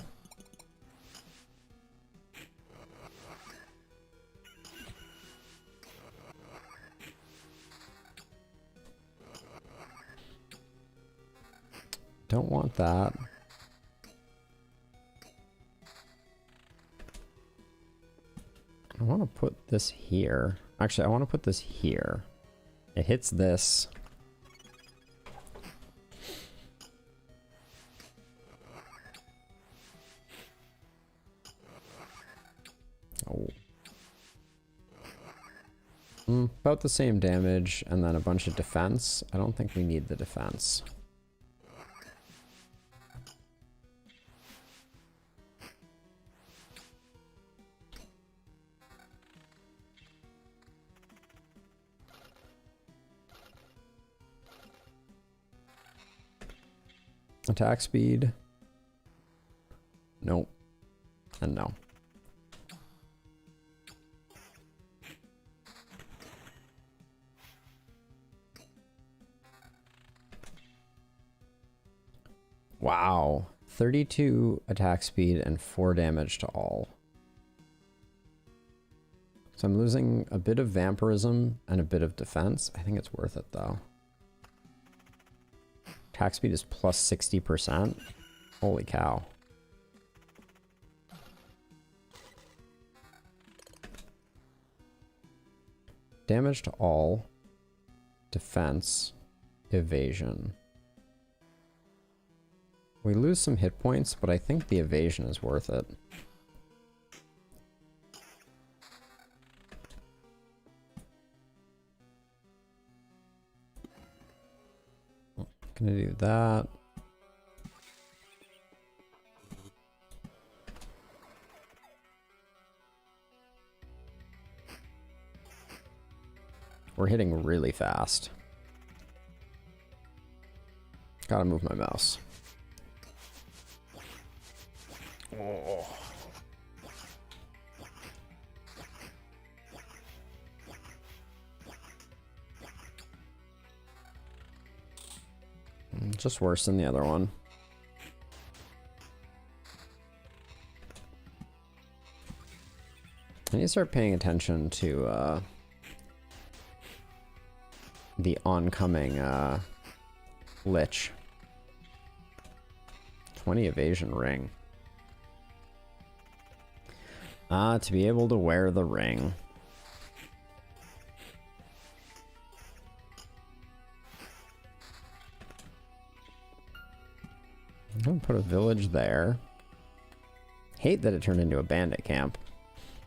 Don't want that. I want to put this here. Actually, I want to put this here. It hits this. Oh. About the same damage, and then a bunch of defense. I don't think we need the defense. Attack speed. Nope. And no. Wow. 32 attack speed and 4 damage to all. So I'm losing a bit of vampirism and a bit of defense. I think it's worth it though. Attack speed is plus 60%. Holy cow. Damage to all. Defense. Evasion. We lose some hit points, but I think the evasion is worth it. Gonna do that. We're hitting really fast. Gotta move my mouse. Oh. Just worse than the other one. I need to start paying attention to the oncoming Lich. 20 evasion ring. To be able to wear the ring. I'm gonna put a village there. Hate that it turned into a bandit camp.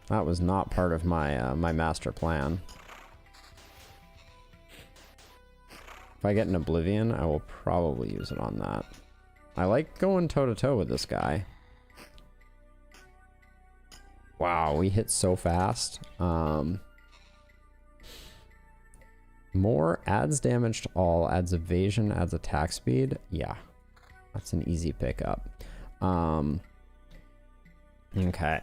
That was not part of my my master plan. If I get an Oblivion, I will probably use it on that. I like going toe-to-toe with this guy. Wow, we hit so fast. More adds damage to all, adds evasion, adds attack speed. Yeah, that's an easy pickup. Okay.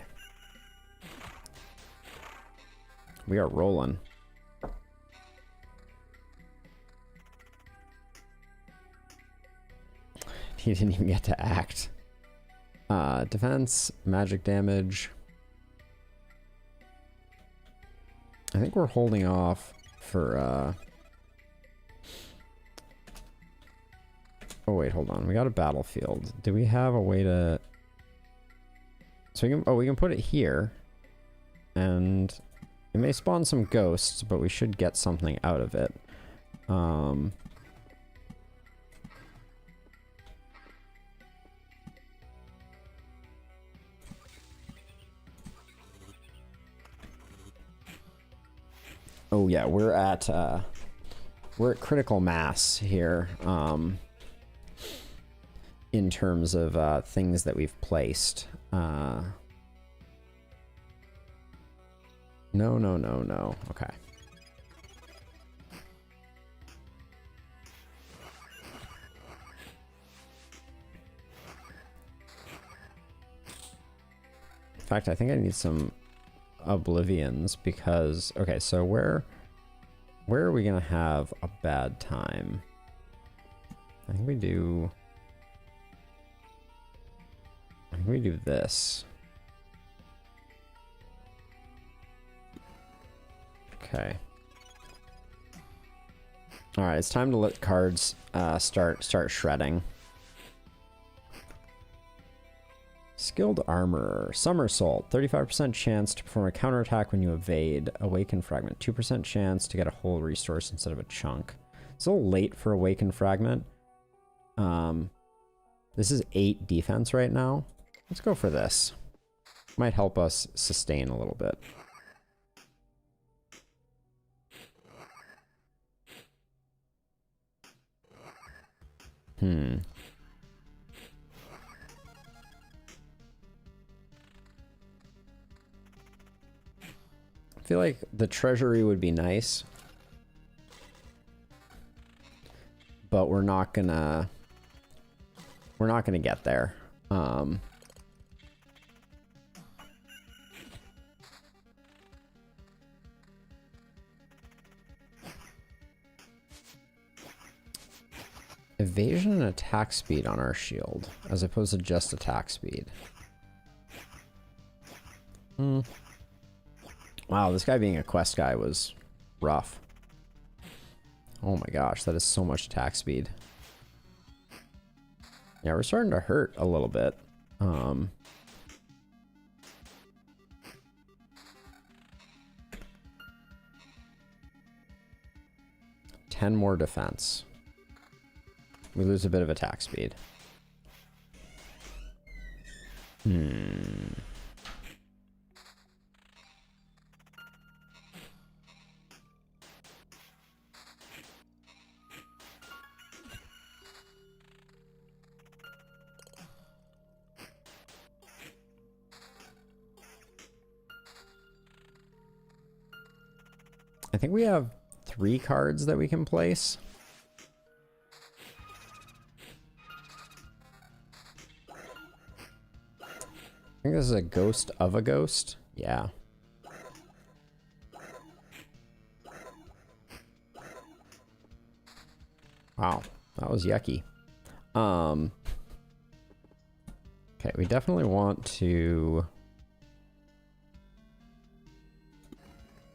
We are rolling. He didn't even get to act. Defense, magic damage. I think we're holding off for, oh wait, hold on. We got a battlefield. Do we have a way to... So we can, oh, we can put it here. And it may spawn some ghosts, but we should get something out of it. Oh yeah, we're at critical mass here, in terms of things that we've placed. No. Okay. In fact, I think I need some Oblivions because, okay, so where are we gonna have a bad time? I think we do this. Okay. All right, it's time to let cards start shredding. Skilled Armorer. Somersault. 35% chance to perform a counterattack when you evade. Awakened Fragment. 2% chance to get a whole resource instead of a chunk. It's a little late for Awakened Fragment. This is 8 defense right now. Let's go for this. Might help us sustain a little bit. I feel like the treasury would be nice, but we're not gonna get there. Evasion and attack speed on our shield, as opposed to just attack speed. Wow, this guy being a quest guy was rough. Oh my gosh, that is so much attack speed. Yeah, we're starting to hurt a little bit. 10 more defense. We lose a bit of attack speed. I think we have 3 cards that we can place. I think this is a ghost of a ghost. Yeah. Wow, that was yucky. Okay, we definitely want to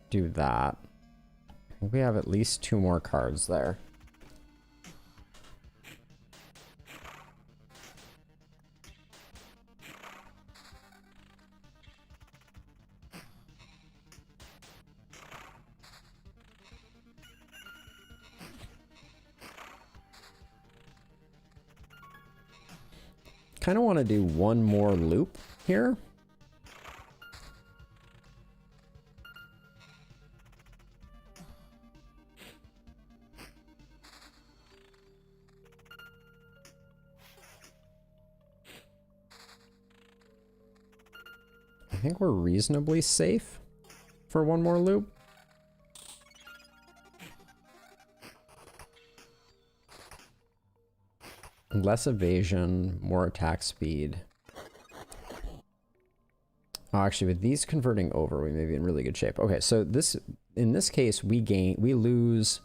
do that. I think we have at least 2 more cards there. Kind of want to do one more loop here. I think we're reasonably safe for one more loop. Less evasion, more attack speed. Oh, actually, with these converting over, we may be in really good shape. Okay, so in this case, we lose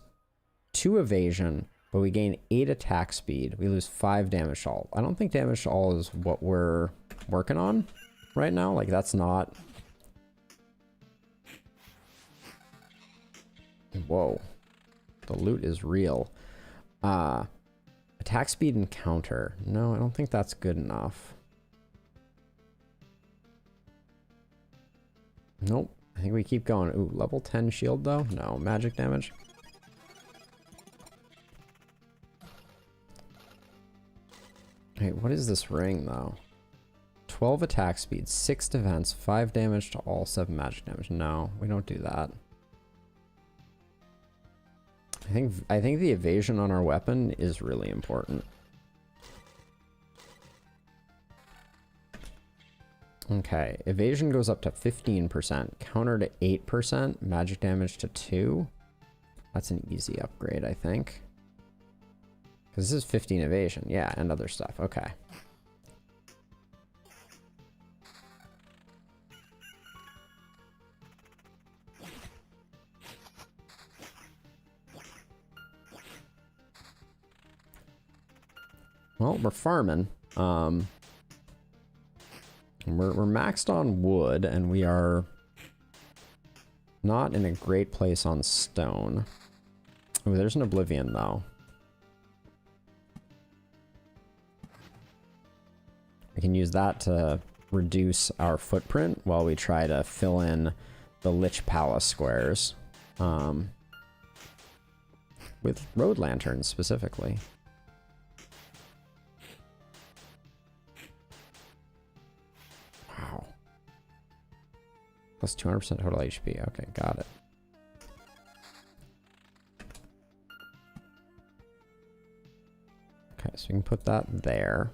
2 evasion, but we gain 8 attack speed. We lose 5 damage to all. I don't think damage to all is what we're working on right now. Like, that's not... Whoa. The loot is real. Attack speed and counter. No, I don't think that's good enough. Nope. I think we keep going. Ooh, level 10 shield though? No. Magic damage. Hey, what is this ring though? 12 attack speed, 6 defense, 5 damage to all, 7 magic damage. No, we don't do that. I think the evasion on our weapon is really important. Okay, evasion goes up to 15%, counter to 8%, magic damage to 2. That's an easy upgrade, I think. Because this is 15 evasion, yeah, and other stuff. Okay. Well, we're farming. We're maxed on wood, and we are not in a great place on stone. Oh, there's an Oblivion, though. We can use that to reduce our footprint while we try to fill in the Lich Palace squares. With road lanterns, specifically. Wow. Plus 200% total HP. Okay, got it. Okay, so we can put that there.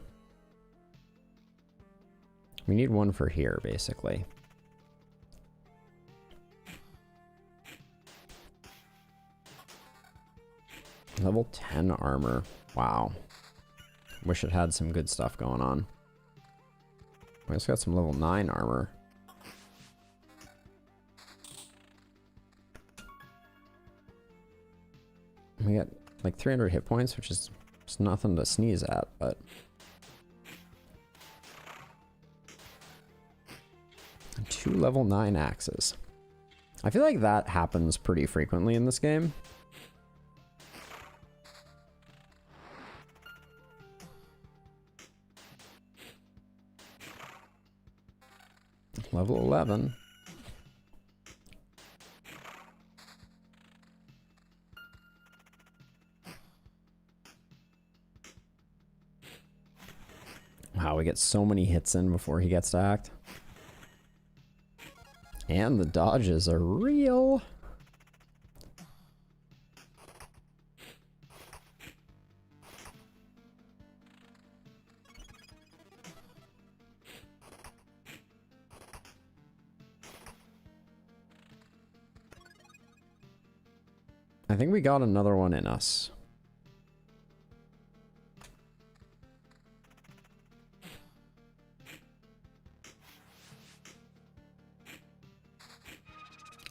We need one for here, basically. Level 10 armor. Wow. Wish it had some good stuff going on. We also got some level 9 armor. We got like 300 hit points, which is just nothing to sneeze at, but... Two level 9 axes. I feel like that happens pretty frequently in this game. Level 11. Wow, we get so many hits in before he gets to act. And the dodges are real. I think we got another one in us.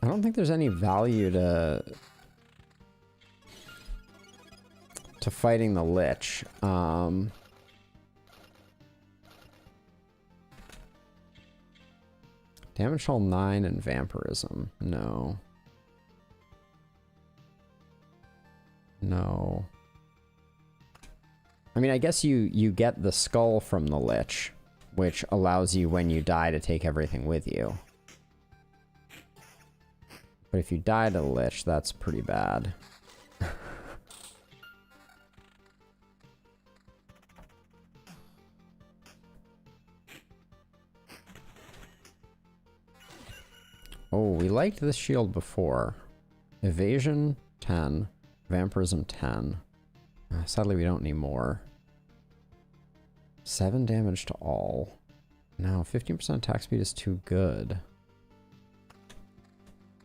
I don't think there's any value to fighting the Lich. Damage hull 9 and vampirism. No. No. I mean, I guess you get the skull from the Lich, which allows you when you die to take everything with you. But if you die to the Lich, that's pretty bad. Oh, we liked this shield before. Evasion 10, vampirism 10. Sadly, we don't need more. 7 damage to all. No, 15% attack speed is too good.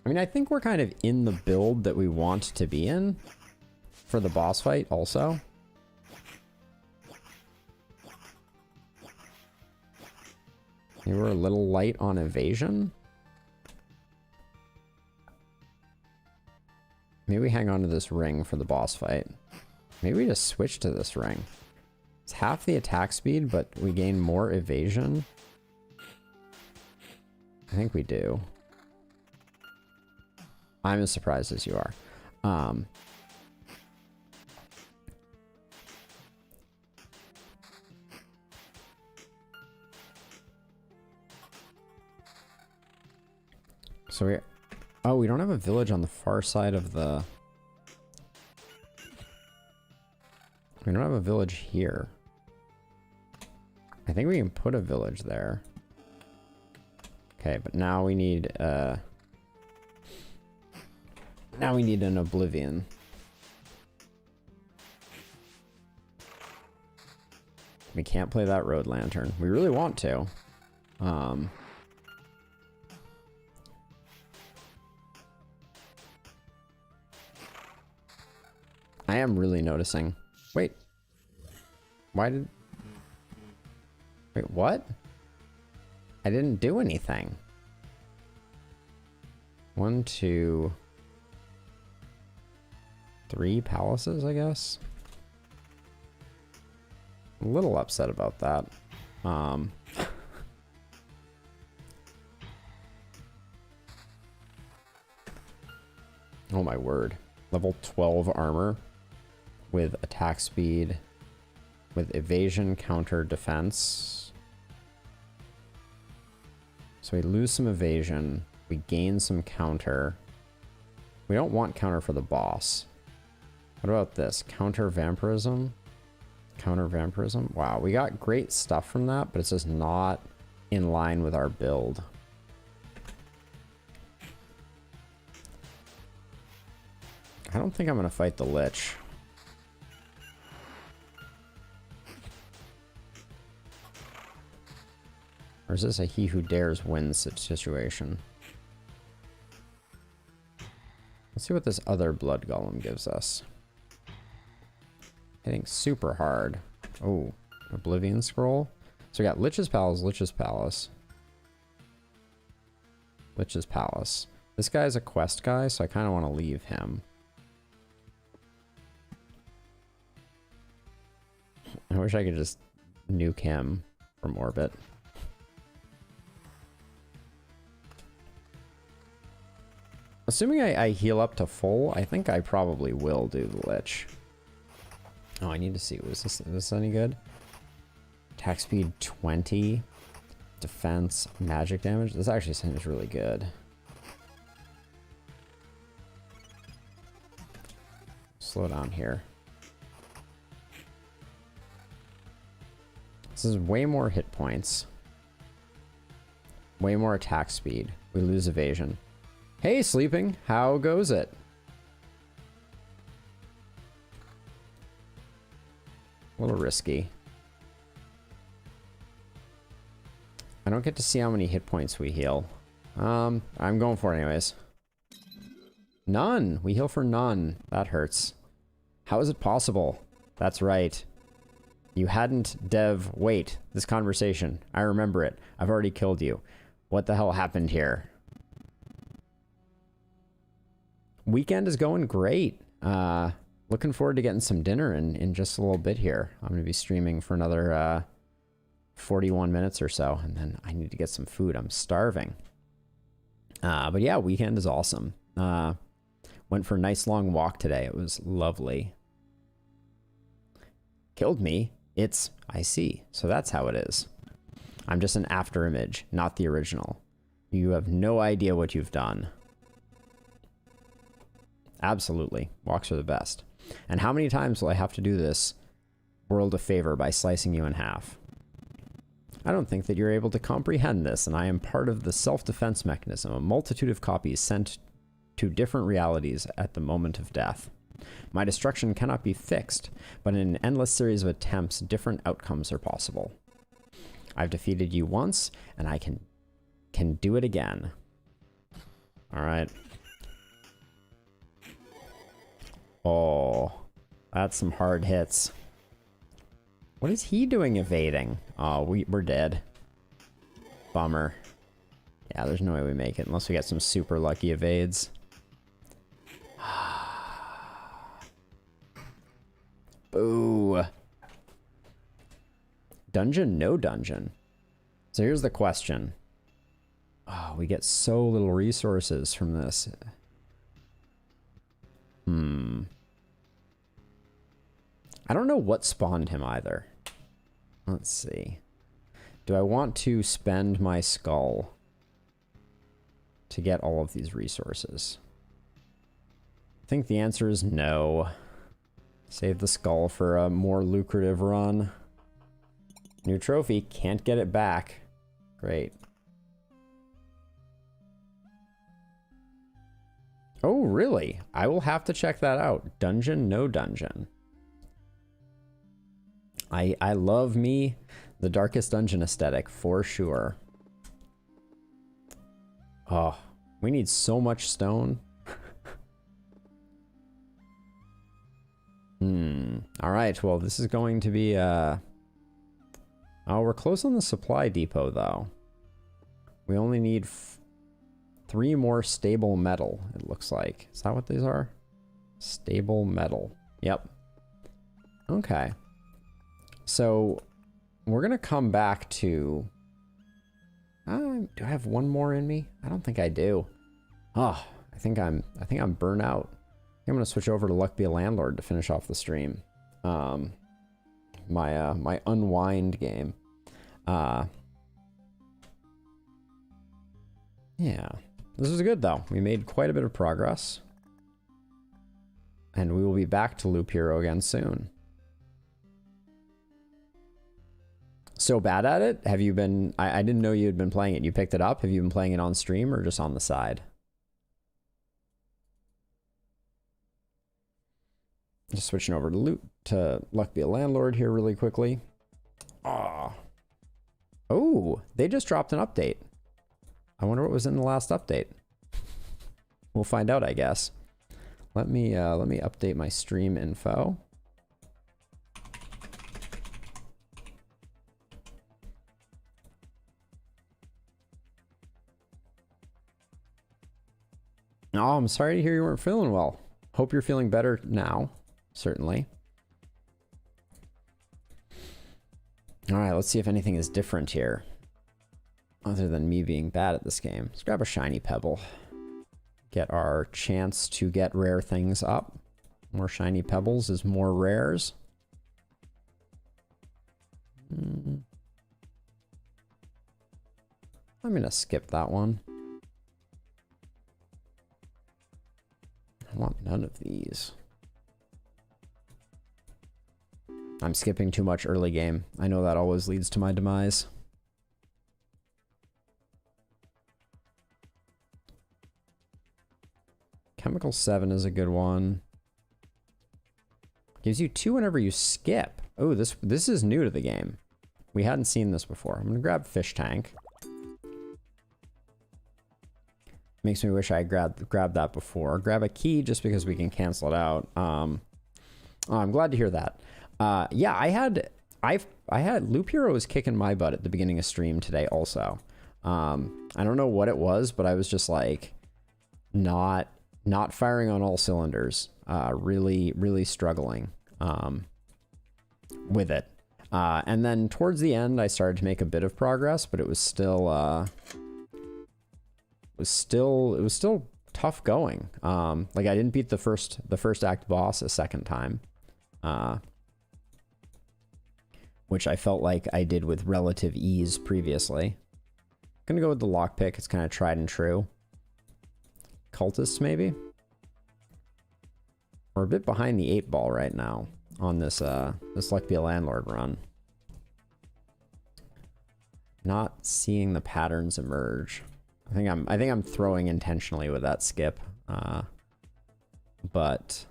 I mean, I think we're kind of in the build that we want to be in for the boss fight also. We were a little light on evasion. Maybe we hang on to this ring for the boss fight. Maybe we just switch to this ring. It's half the attack speed, but we gain more evasion. I think we do. I'm as surprised as you are. So we... Oh, we don't have a village on the far side of the... We don't have a village here. I think we can put a village there. Okay, but now we need now we need an Oblivion. We can't play that Road Lantern. We really want to. I am really noticing. Wait. Why did... Wait, what? I didn't do anything. 1, 2... 3 palaces, I guess? A little upset about that. Oh my word. Level 12 armor with attack speed, with evasion, counter, defense. So we lose some evasion, we gain some counter. We don't want counter for the boss. What about this? Counter vampirism? Counter vampirism? Wow, we got great stuff from that, but it's just not in line with our build. I don't think I'm gonna fight the Lich. Or is this a he who dares wins situation? Let's see what this other blood golem gives us. Hitting super hard. Oh, Oblivion Scroll. So we got Lich's Palace, Lich's Palace. Lich's Palace. This guy's a quest guy, so I kind of want to leave him. I wish I could just nuke him from orbit. Assuming I heal up to full, I think I probably will do the Lich. Oh, I need to see. Is this any good? Attack speed 20. Defense, magic damage. This actually seems really good. Slow down here. This is way more hit points. Way more attack speed. We lose evasion. Hey, sleeping. How goes it? A little risky. I don't get to see how many hit points we heal. I'm going for it anyways. None. We heal for none. That hurts. How is it possible? That's right. You hadn't, Dev. Wait. This conversation. I remember it. I've already killed you. What the hell happened here? Weekend is going great. Looking forward to getting some dinner in just a little bit here. I'm going to be streaming for another 41 minutes or so, and then I need to get some food. I'm starving. But yeah, weekend is awesome. Went for a nice long walk today. It was lovely. Killed me. I see. So that's how it is. I'm just an after image, not the original. You have no idea what you've done. Absolutely. Walks are the best. And how many times will I have to do this world a favor by slicing you in half? I don't think that you're able to comprehend this, and I am part of the self-defense mechanism, a multitude of copies sent to different realities at the moment of death. My destruction cannot be fixed, but in an endless series of attempts, different outcomes are possible. I've defeated you once, and I can do it again. All right. Oh, that's some hard hits. What is he doing evading? Oh, we're dead. Bummer. Yeah, there's no way we make it unless we get some super lucky evades. Boo. Dungeon, no dungeon. So here's the question. Oh, we get so little resources from this. I don't know what spawned him either. Let's see. Do I want to spend my skull to get all of these resources? I think the answer is no. Save the skull for a more lucrative run. New trophy, can't get it back. Great. Oh, really? I will have to check that out. Dungeon, no dungeon. I love me the Darkest Dungeon aesthetic for sure. Oh, we need so much stone. All right, well, this is going to be, oh, we're close on the supply depot, though. We only need 3 more stable metal, it looks like. Is that what these are? Stable metal. Yep. Okay. So, we're going to come back to... do I have one more in me? I don't think I do. Oh, I think I'm burnt out. I'm going to switch over to Luck Be a Landlord to finish off the stream. My unwind game. Yeah. This was good, though. We made quite a bit of progress. And we will be back to Loop Hero again soon. So bad at it? Have you been... I didn't know you had been playing it. You picked it up? Have you been playing it on stream or just on the side? Just switching over to Luck Be a Landlord here really quickly. Ah. Oh, they just dropped an update. I wonder what was in the last update. We'll find out, I guess. Let me update my stream info. Oh, I'm sorry to hear you weren't feeling well. Hope you're feeling better now, certainly. All right, let's see if anything is different here. Other than me being bad at this game. Let's grab a shiny pebble. Get our chance to get rare things up. More shiny pebbles is more rares. I'm gonna skip that one. I want none of these. I'm skipping too much early game. I know that always leads to my demise. Chemical 7 is a good one. Gives you 2 whenever you skip. Oh, this is new to the game. We hadn't seen this before. I'm gonna grab Fish Tank. Makes me wish I grabbed that before. Grab a key just because we can cancel it out. Oh, I'm glad to hear that. Yeah, I had Loop Hero was kicking my butt at the beginning of stream today also. I don't know what it was, but I was just like not firing on all cylinders. Really struggling with it. And then towards the end I started to make a bit of progress, but it was still was still tough going. Like I didn't beat the first act boss a second time, which I felt like I did with relative ease previously. Gonna go with the lockpick. It's kind of tried and true. Cultists maybe. We're a bit behind the 8 ball right now on this this Luck Be a Landlord run. Not seeing the patterns emerge. I think I'm throwing intentionally with that skip. But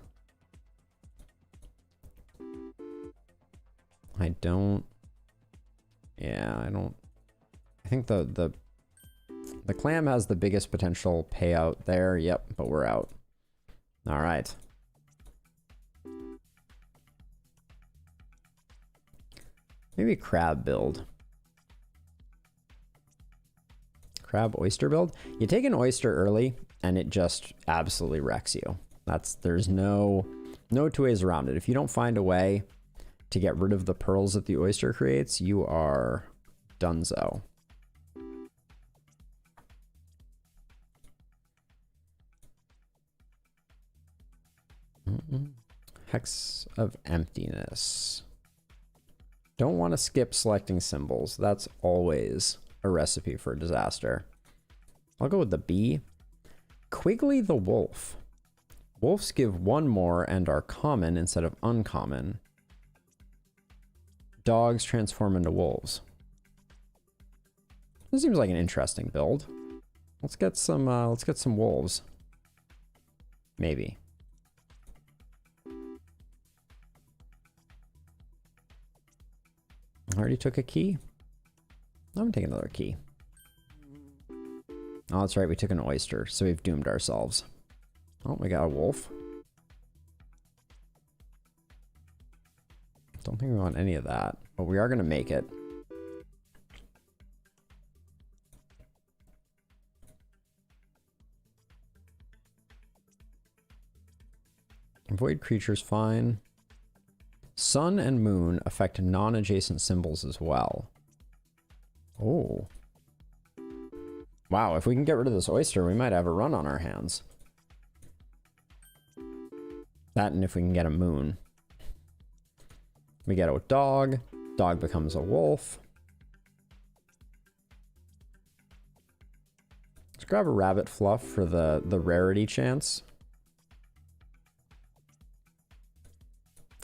I don't. Yeah, I don't. I think the clam has the biggest potential payout there. Yep, but we're out. All right. Maybe crab build. Crab oyster build. You take an oyster early and it just absolutely wrecks you. There's no two ways around it. If you don't find a way to get rid of the pearls that the oyster creates, you are donezo. Hex of Emptiness. Don't want to skip selecting symbols. That's always a recipe for disaster. I'll go with the B. Quigley the Wolf. Wolves give 1 more and are common instead of uncommon. Dogs transform into wolves. This seems like an interesting build. Let's get some wolves. Maybe. I already took a key. I'm gonna take another key. Oh, that's right. We took an oyster, so we've doomed ourselves. Oh, we got a wolf. Don't think we want any of that, but we are gonna make it. Avoid creatures, fine. Sun and moon affect non-adjacent symbols as well. Oh. Wow, if we can get rid of this oyster, we might have a run on our hands. That and if we can get a moon. We get a dog. Dog becomes a wolf. Let's grab a rabbit fluff for the rarity chance.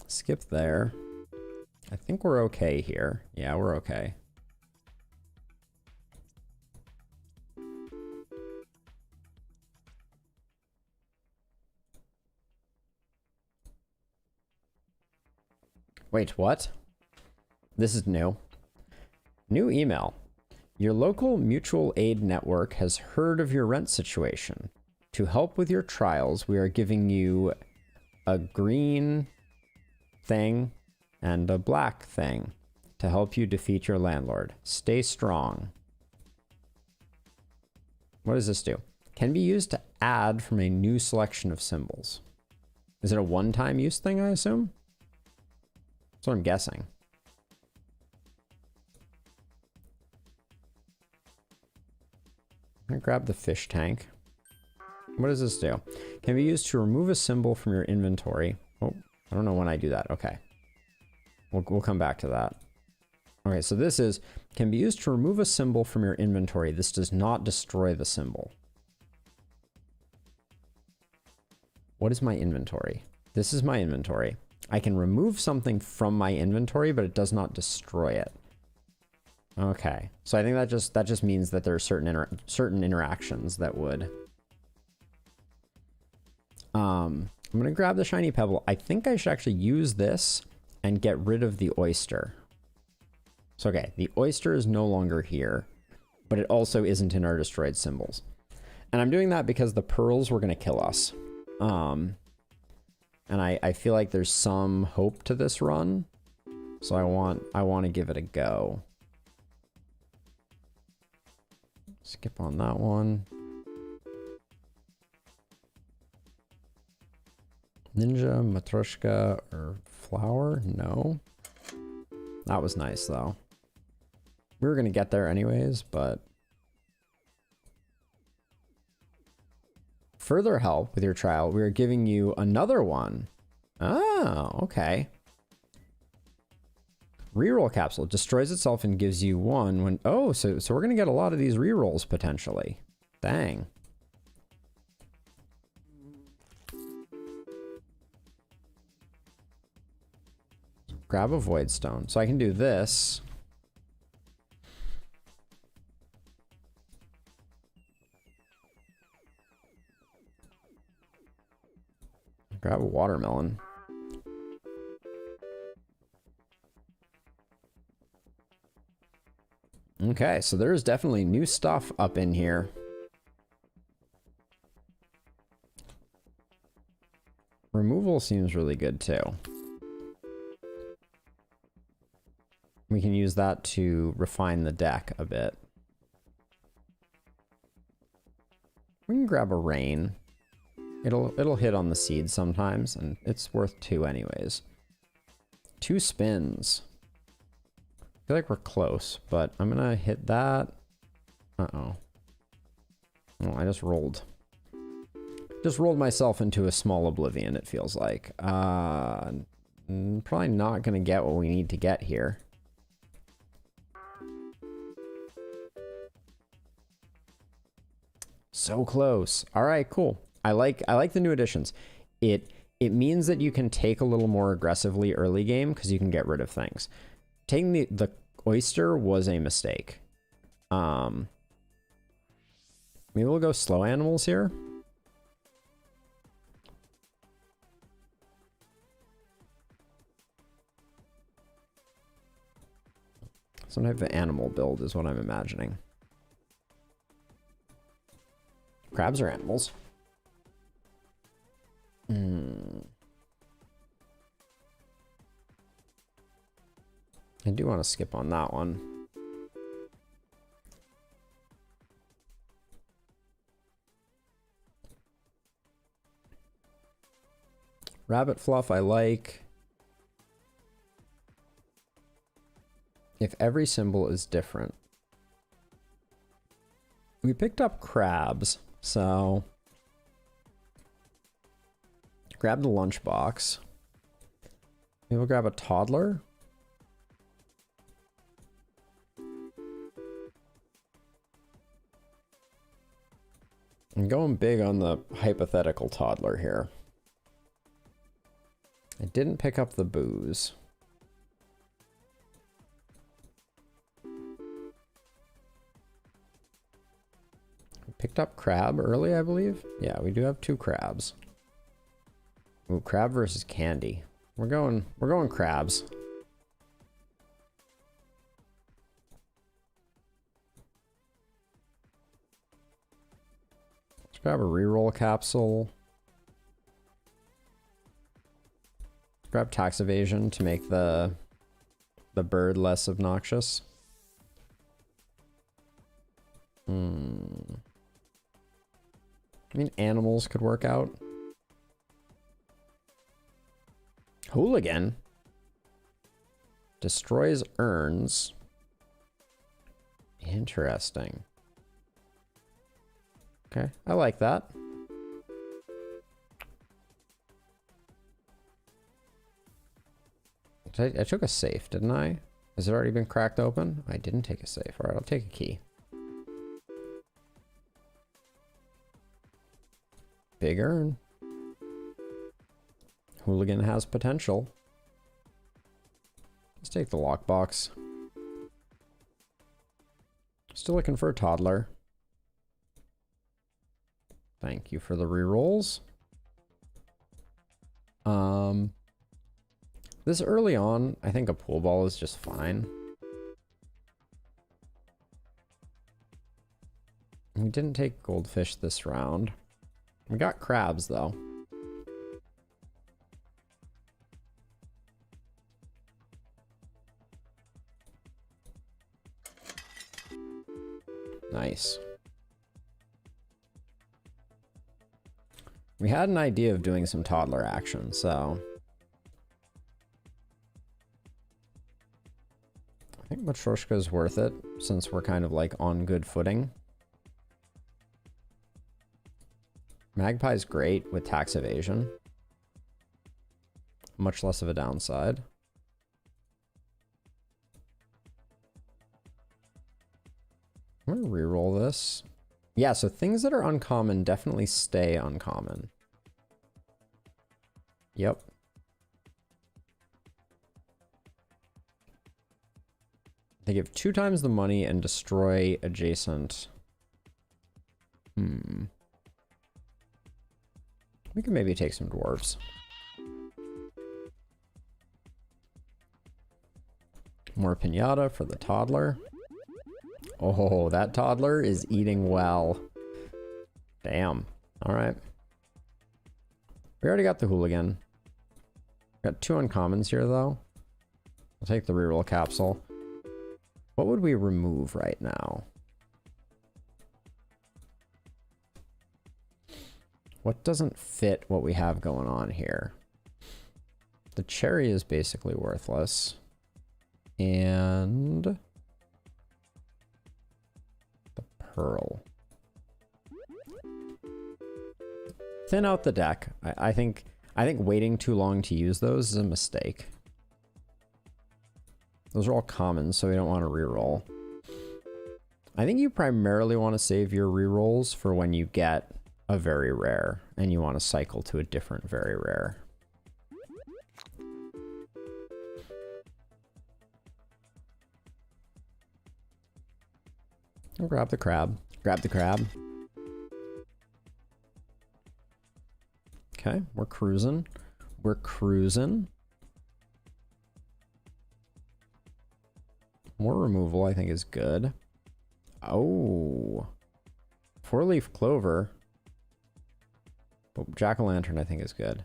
Skip there. I think we're okay here. Yeah, we're okay. Wait, what? This is new. New email. Your local mutual aid network has heard of your rent situation. To help with your trials, we are giving you a green thing and a black thing to help you defeat your landlord. Stay strong. What does this do? Can be used to add from a new selection of symbols. Is it a one-time use thing, I assume? That's what I'm guessing. I'm gonna grab the fish tank. What does this do? Can be used to remove a symbol from your inventory. Oh, I don't know when I do that. Okay. We'll come back to that. Okay, so this is, can be used to remove a symbol from your inventory. This does not destroy the symbol. What is my inventory? This is my inventory. I can remove something from my inventory, but it does not destroy it. Okay, so I think that just means that there are certain interactions that would. I'm gonna grab the shiny pebble. I think I should actually use this and get rid of the oyster. So okay, the oyster is no longer here, but it also isn't in our destroyed symbols. And I'm doing that because the pearls were gonna kill us. And I feel like there's some hope to this run, so I want to give it a go. Skip on that one. Ninja, Matryoshka, or flower? No. That was nice though. We were gonna get there anyways, but further help with your trial, we are giving you another one. Oh, okay. Reroll capsule destroys itself and gives you one when... Oh, so we're going to get a lot of these rerolls potentially. Dang. Grab a void stone. So I can do this. Grab a watermelon. Okay, so there's definitely new stuff up in here. Removal seems really good too. We can use that to refine the deck a bit. We can grab a rain. It'll hit on the seed sometimes, and it's worth 2 anyways. 2 spins. I feel like we're close, but I'm gonna hit that. Uh-oh. Oh, I just rolled. Just rolled myself into a small oblivion, it feels like. Probably not gonna get what we need to get here. So close. All right, cool. I like the new additions. It means that you can take a little more aggressively early game because you can get rid of things. Taking the oyster was a mistake. Maybe we'll go slow animals here. Some type of animal build is what I'm imagining. Crabs are animals. I do want to skip on that one. Rabbit fluff I like. If every symbol is different. We picked up crabs, so grab the lunchbox. Maybe we'll grab a toddler. I'm going big on the hypothetical toddler here. I didn't pick up the booze. Picked up crab early, I believe. Yeah, we do have 2 crabs. Ooh, crab versus candy. We're going crabs. Let's grab a reroll capsule. Grab tax evasion to make the bird less obnoxious. I mean, animals could work out. Hooligan destroys urns. Interesting. Okay, I like that. I took a safe, didn't I? Has it already been cracked open? I didn't take a safe. All right, I'll take a key. Big urn. Hooligan has potential. Let's take the lockbox. Still looking for a toddler. Thank you for the rerolls. This early on, I think a pool ball is just fine. We didn't take goldfish this round. We got crabs, though. Nice. We had an idea of doing some toddler action, so... I think Matryoshka is worth it, since we're kind of like on good footing. Magpie's great with tax evasion. Much less of a downside. I'm gonna reroll this. Yeah, so things that are uncommon definitely stay uncommon. Yep. They give 2 times the money and destroy adjacent. We can maybe take some dwarves. More pinata for the toddler. Oh, that toddler is eating well. Damn. All right. We already got the hooligan. Got 2 uncommons here, though. I'll take the reroll capsule. What would we remove right now? What doesn't fit what we have going on here? The cherry is basically worthless. And the pearl. Thin out the deck. I think waiting too long to use those is a mistake. Those are all common, so we don't want to reroll. I think you primarily want to save your rerolls for when you get a very rare and you want to cycle to a different very rare. I'll grab the crab. Grab the crab. Okay, we're cruising. We're cruising. More removal, I think, is good. Oh. 4-leaf clover. Oh, jack-o'-lantern, I think, is good.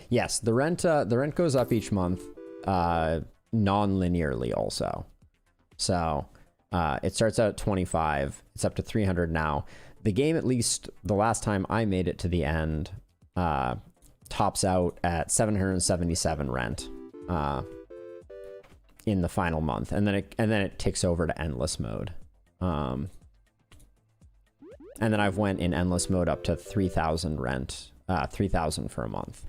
Yes, the rent goes up each month, non-linearly also. So it starts out at 25. It's up to 300 now. The game, at least the last time I made it to the end, tops out at 777 rent in the final month, and then it ticks over to endless mode. And then I've went in endless mode up to 3,000 rent, 3,000 for a month.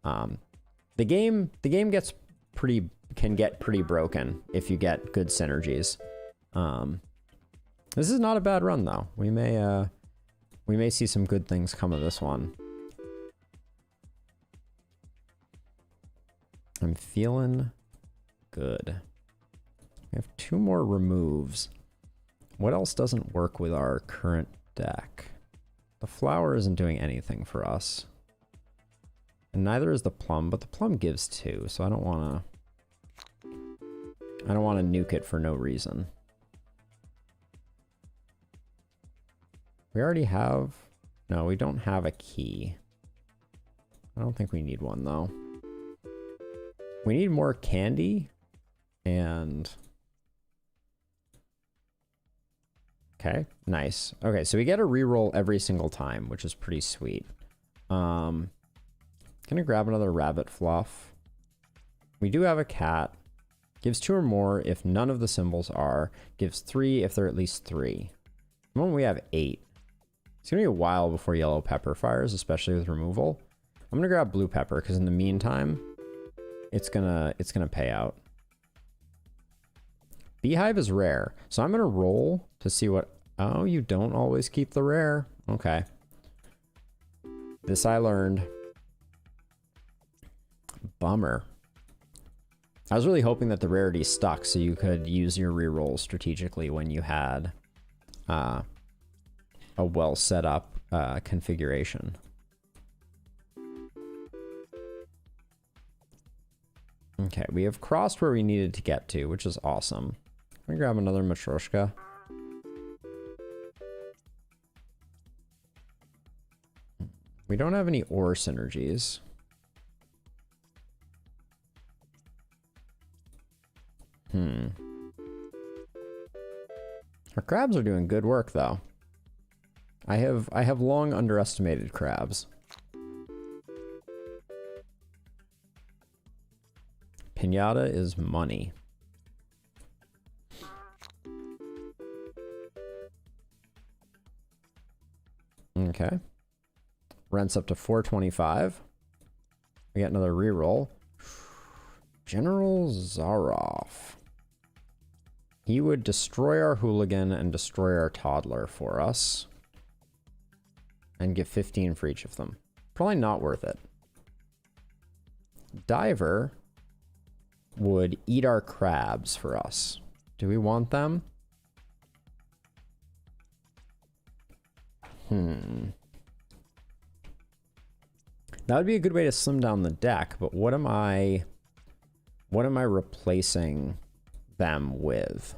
The game can get pretty broken if you get good synergies. This is not a bad run though. We may see some good things come of this one. I'm feeling good. We have 2 more removes. What else doesn't work with our current deck? The flower isn't doing anything for us. And neither is the plum, but the plum gives 2, so I don't want to nuke it for no reason. We already have... No, we don't have a key. I don't think we need one, though. We need more candy, and... Okay, nice. Okay, so we get a reroll every single time, which is pretty sweet. Gonna grab another rabbit fluff. We do have a cat. Gives 2 or more if none of the symbols are. Gives 3 if they're at least 3. At the moment we have 8. It's gonna be a while before yellow pepper fires, especially with removal. I'm gonna grab blue pepper because in the meantime, it's gonna pay out. Beehive is rare, so I'm gonna roll to see what. Oh, you don't always keep the rare. Okay. This I learned. Bummer. I was really hoping that the rarity stuck so you could use your reroll strategically when you had a well set up configuration. Okay, we have crossed where we needed to get to, which is awesome. Let me grab another Matryoshka. We don't have any ore synergies. Our crabs are doing good work, though. I have long underestimated crabs. Pinata is money. Okay. Rent's up to 425. We get another reroll. General Zaroff. He would destroy our hooligan and destroy our toddler for us. And give 15 for each of them. Probably not worth it. Diver would eat our crabs for us. Do we want them? That would be a good way to slim down the deck, but what am I replacing them with?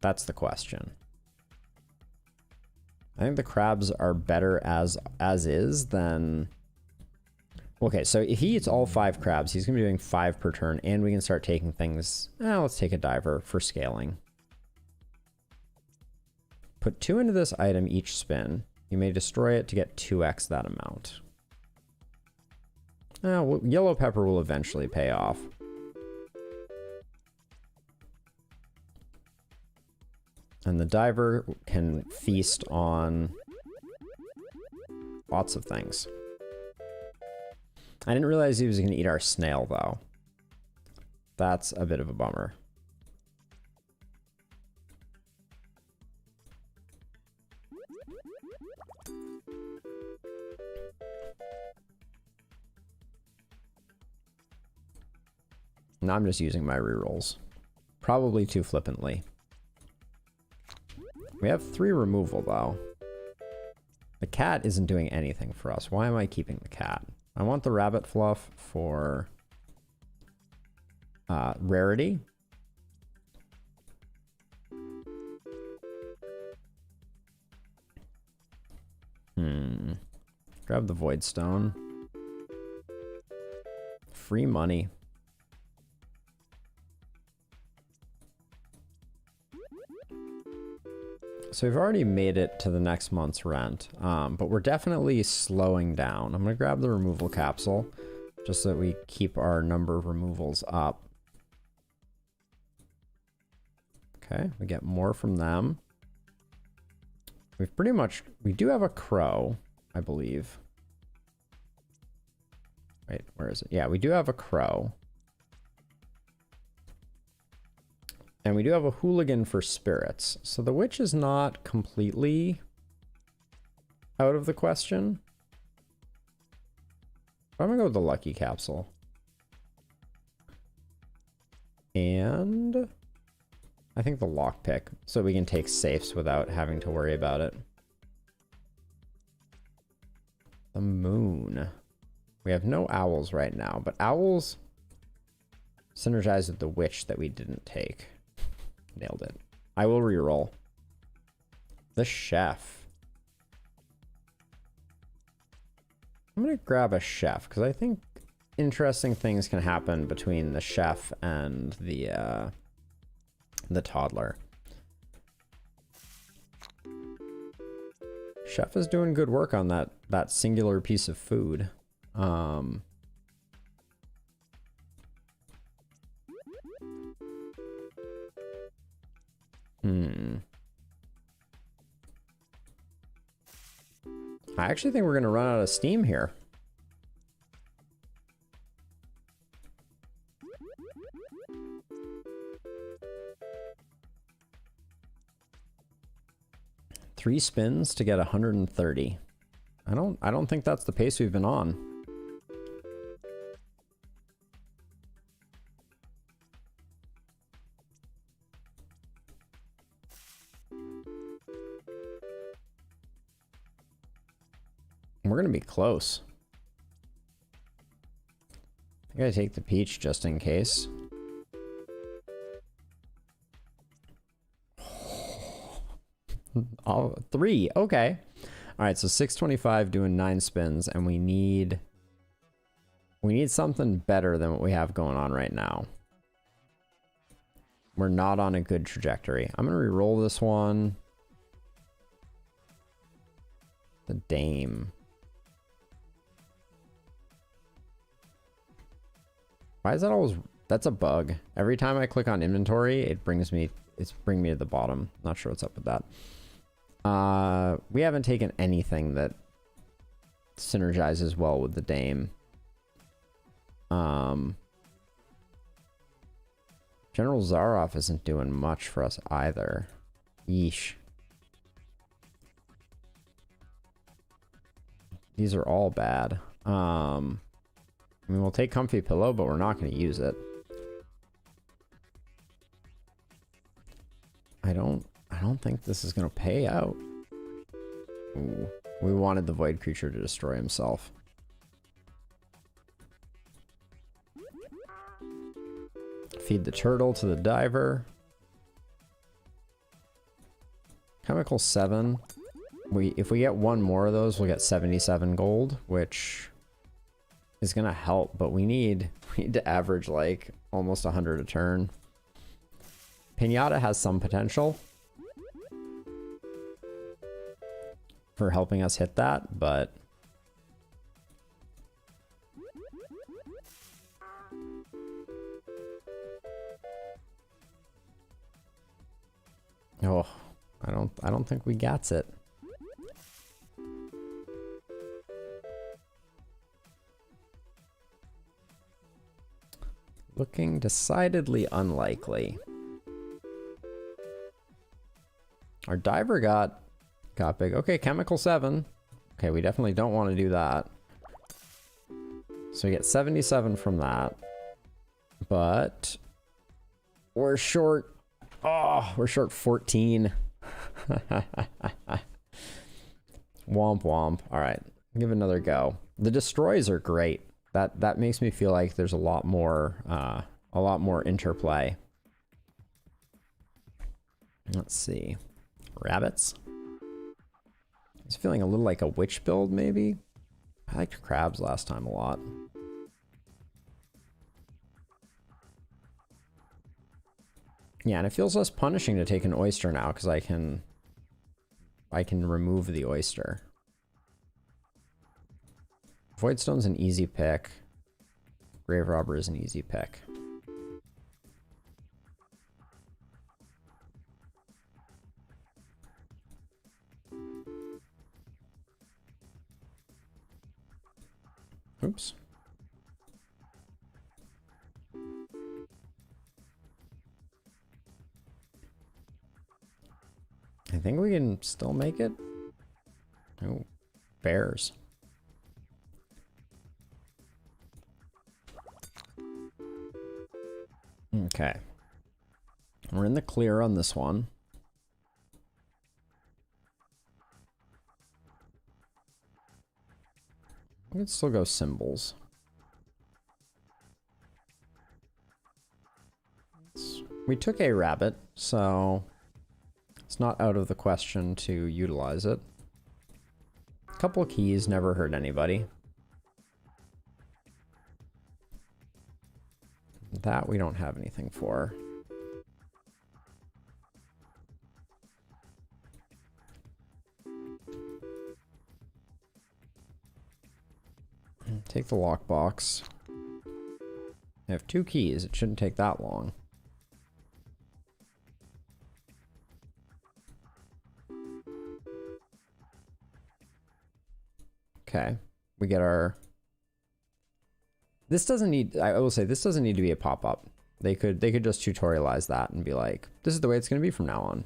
That's the question. I think the crabs are better as is than... Okay, so if he eats all 5 crabs, he's going to be doing 5 per turn, and we can start taking things... let's take a diver for scaling. Put 2 into this item each spin. You may destroy it to get 2x that amount. Well, yellow pepper will eventually pay off. And the diver can feast on lots of things. I didn't realize he was going to eat our snail, though. That's a bit of a bummer. Now I'm just using my rerolls. Probably too flippantly. We have 3 removal, though. The cat isn't doing anything for us. Why am I keeping the cat? I want the rabbit fluff for rarity. Grab the void stone. Free money. So we've already made it to the next month's rent, but we're definitely slowing down. I'm going to grab the removal capsule just so that we keep our number of removals up. Okay, we get more from them. We've pretty much... We do have a crow, I believe. Wait, where is it? Yeah, we do have a crow. And we do have a hooligan for spirits. So the witch is not completely out of the question. I'm gonna go with the lucky capsule. And I think the lockpick, so we can take safes without having to worry about it. The moon. We have no owls right now, but owls synergize with the witch that we didn't take. Nailed it. I will reroll. The chef. I'm going to grab a chef because I think interesting things can happen between the chef and the toddler. Chef is doing good work on that singular piece of food. I actually think we're going to run out of steam here. Three spins to get 130. I don't think that's the pace we've been on. We're gonna be close. I gotta take the peach just in case. All 3, okay. All right, so 625 doing 9 spins, and we need something better than what we have going on right now. We're not on a good trajectory. I'm gonna re-roll this one. The dame. Why is that always... That's a bug. Every time I click on inventory, it's bringing me to the bottom. Not sure what's up with that. We haven't taken anything that Synergizes well with the Dame. General Zaroff isn't doing much for us either. Yeesh. These are all bad. I mean, we'll take Comfy Pillow, but we're not going to use it. I don't think this is going to pay out. Ooh, we wanted the Void Creature to destroy himself. Feed the turtle to the diver. Chemical 7. If we get one more of those, we'll get 77 gold, which is gonna help, but we need to average like almost 100 a turn. Pinata has some potential for helping us hit that, but oh, I don't think we gets it. Looking decidedly unlikely. Our diver got big. Okay, Chemical 7. Okay, we definitely don't want to do that. So we get 77 from that. But we're short. Oh, we're short 14. Womp womp. All right, give it another go. The destroys are great. That makes me feel like there's a lot more interplay. Let's see. Rabbits. I was feeling a little like a witch build, maybe. I liked crabs last time a lot. Yeah, and it feels less punishing to take an oyster now because I can remove the oyster. Voidstone's an easy pick. Grave Robber is an easy pick. Oops. I think we can still make it. Oh, bears. Okay. We're in the clear on this one. We can still go symbols. We took a rabbit, so it's not out of the question to utilize it. A couple of keys never hurt anybody. That we don't have anything for. Take the lockbox. I have 2 keys. It shouldn't take that long. Okay. We get our... This doesn't need... I will say, this doesn't need to be a pop-up. They could just tutorialize that and be like, this is the way it's going to be from now on.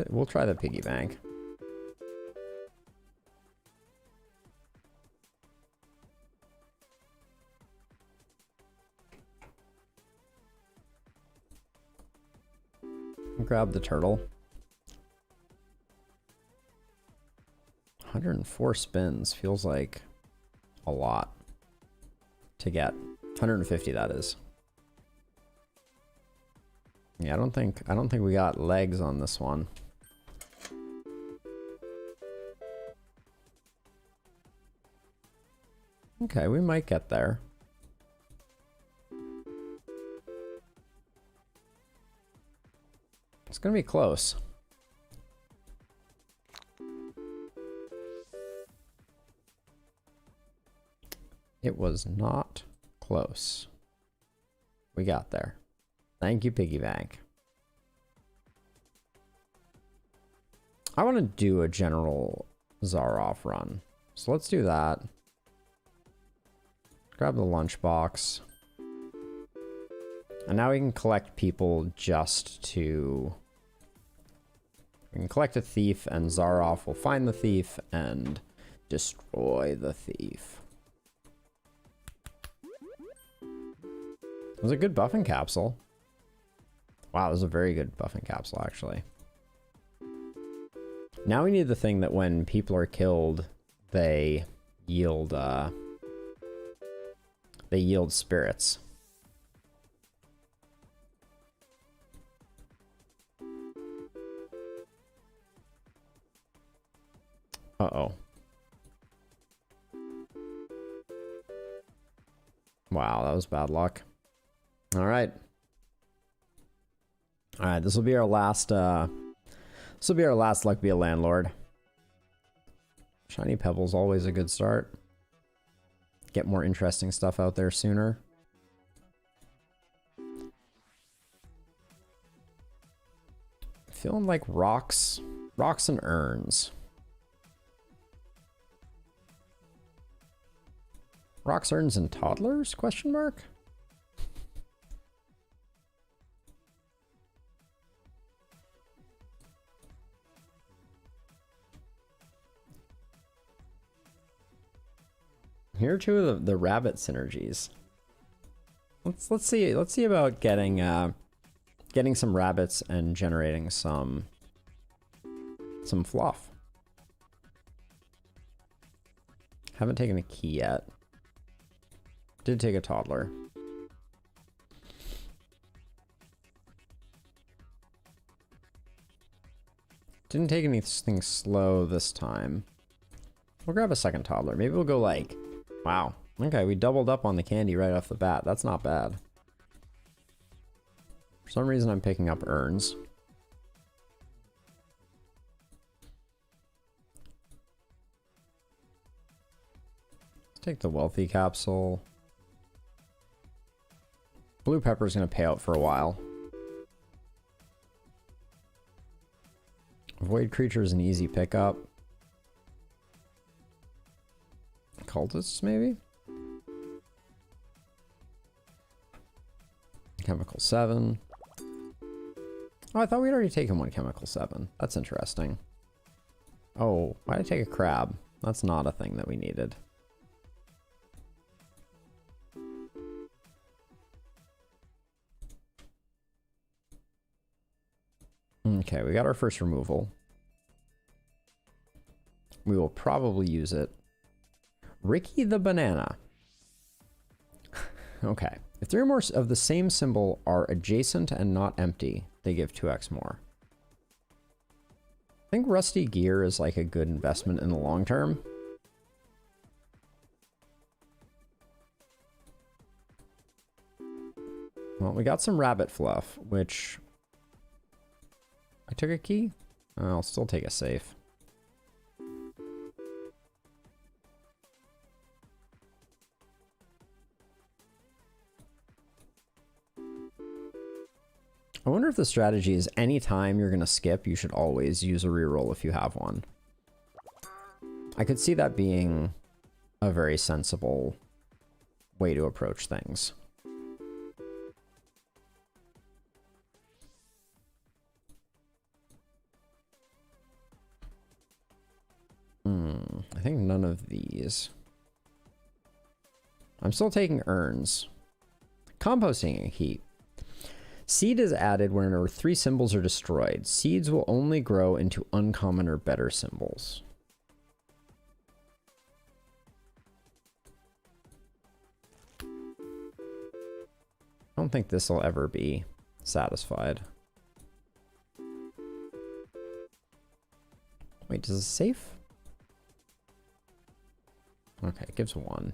We'll try the piggy bank. Grab the turtle. 104 spins feels like a lot to get. 150 that is. Yeah, I don't think we got legs on this one. Okay, we might get there. It's gonna be close. It was not close. We got there. Thank you, piggy bank. I want to do a general Zaroff run. So let's do that. Grab the lunchbox. And now we can collect people just to... We can collect a thief, and Zaroff will find the thief and destroy the thief. It was a good buffing capsule. Wow, it was a very good buffing capsule, actually. Now we need the thing that when people are killed, they yield spirits. Uh-oh. Wow, that was bad luck. All right. All right, this will be our last luck be a landlord. Shiny Pebble's always a good start. Get more interesting stuff out there sooner. Feeling like rocks and urns. Rocks, urns, and toddlers? Question mark? Here are two of the rabbit synergies. Let's see about getting some rabbits and generating some fluff. Haven't taken a key yet. Did take a toddler. Didn't take anything slow this time. We'll grab a second toddler. Maybe we'll go like, wow. Okay, we doubled up on the candy right off the bat. That's not bad. For some reason, I'm picking up urns. Let's take the wealthy capsule. Blue pepper is going to pay out for a while. Void creature is an easy pickup. Cultists, maybe? Chemical 7. Oh, I thought we'd already taken one Chemical 7. That's interesting. Oh, why did I take a crab? That's not a thing that we needed. Okay, we got our first removal. We will probably use it. Ricky the banana. Okay. If 3 or more of the same symbol are adjacent and not empty, they give 2x more. I think Rusty Gear is like a good investment in the long term. Well, we got some rabbit fluff, which... I took a key? I'll still take a safe. I wonder if the strategy is anytime you're going to skip, you should always use a reroll if you have one. I could see that being a very sensible way to approach things. I think none of these. I'm still taking urns. Composting a heap. Seed is added whenever 3 symbols are destroyed. Seeds will only grow into uncommon or better symbols. I don't think this will ever be satisfied. Wait, does it save? Okay, it gives 1.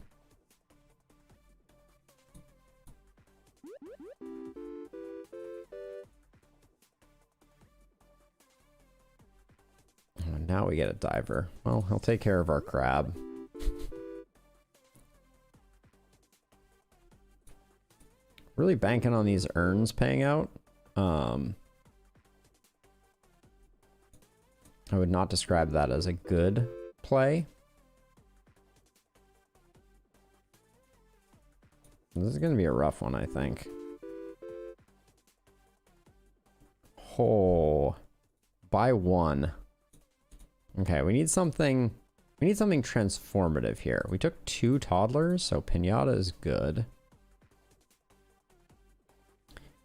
And now we get a diver. Well, he'll take care of our crab. Really banking on these urns paying out. I would not describe that as a good play. This is going to be a rough one, I think. Oh, by one. Okay, we need something transformative here. We took 2 toddlers, so Pinata is good.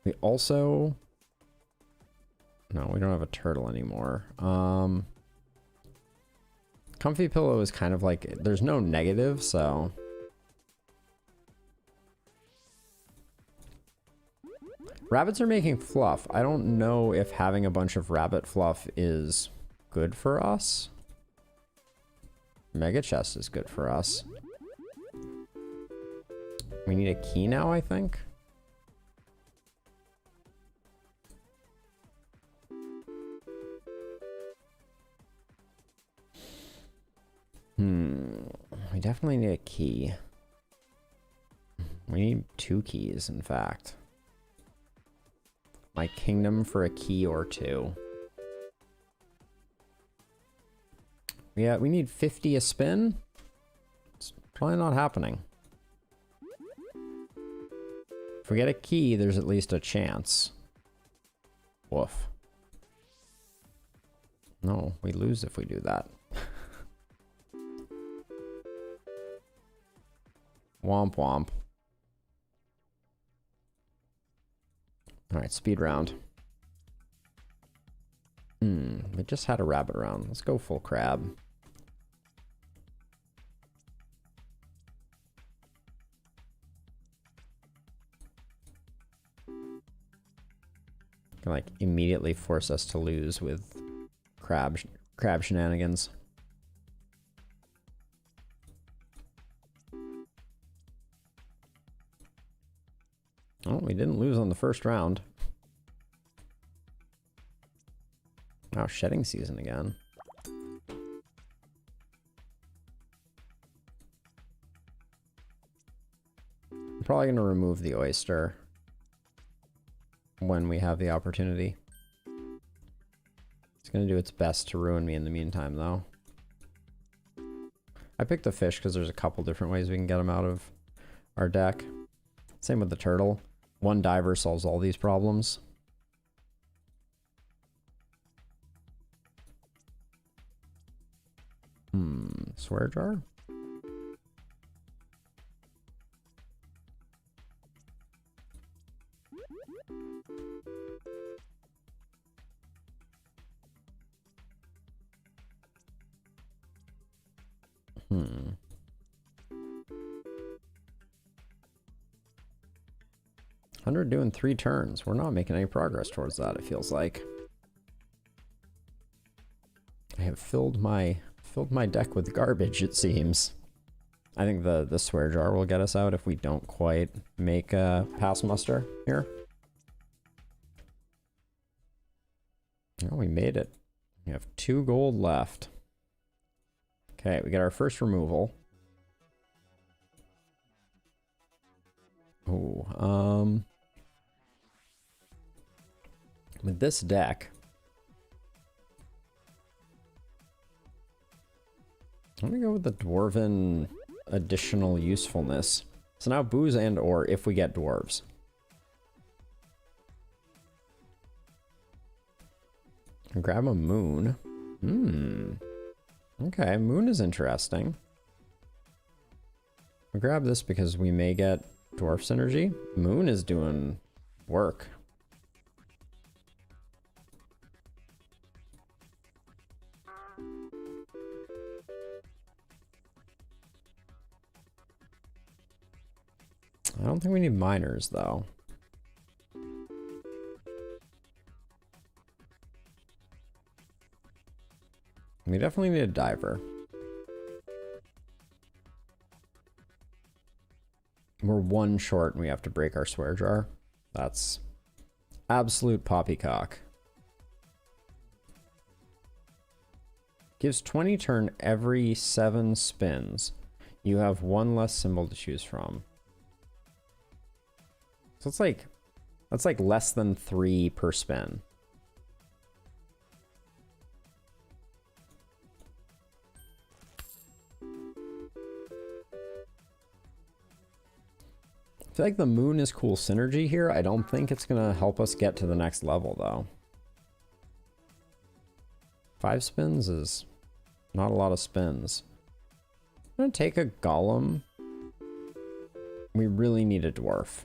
We also... No, we don't have a turtle anymore. Comfy Pillow is kind of like... There's no negative, so... Rabbits are making fluff. I don't know if having a bunch of rabbit fluff is good for us. Mega Chest is good for us. We need a key now, I think. We definitely need a key. We need 2 keys, in fact. My kingdom for a key or 2. Yeah, we need 50 a spin. It's probably not happening. If we get a key, there's at least a chance. Woof. No, we lose if we do that. Womp womp. Alright, speed round. We just had a rabbit round. Let's go full crab. Can like immediately force us to lose with crab shenanigans. Oh, we didn't lose on the first round. Now shedding season again. I'm probably going to remove the oyster when we have the opportunity. It's going to do its best to ruin me in the meantime, though. I picked the fish because there's a couple different ways we can get them out of our deck. Same with the turtle. One diver solves all these problems. Swear jar? Hmm. 100 doing 3 turns. We're not making any progress towards that, it feels like. I have filled my deck with garbage, it seems. I think the swear jar will get us out if we don't quite make a pass muster here. Oh, we made it. We have 2 gold left. Okay, we got our first removal. Oh, with this deck, let me go with the Dwarven additional usefulness. So now booze and or if we get dwarves. Grab a moon. Okay, moon is interesting. I'll grab this because we may get dwarf synergy. Moon is doing work. I don't think we need miners, though. We definitely need a diver. We're 1 short and we have to break our swear jar. That's absolute poppycock. Gives 20 turn every 7 spins. You have 1 less symbol to choose from. So that's like less than 3 per spin. feel like the moon is cool synergy here. I don't think it's going to help us get to the next level, though. 5 spins is not a lot of spins. I'm going to take a golem. We really need a dwarf.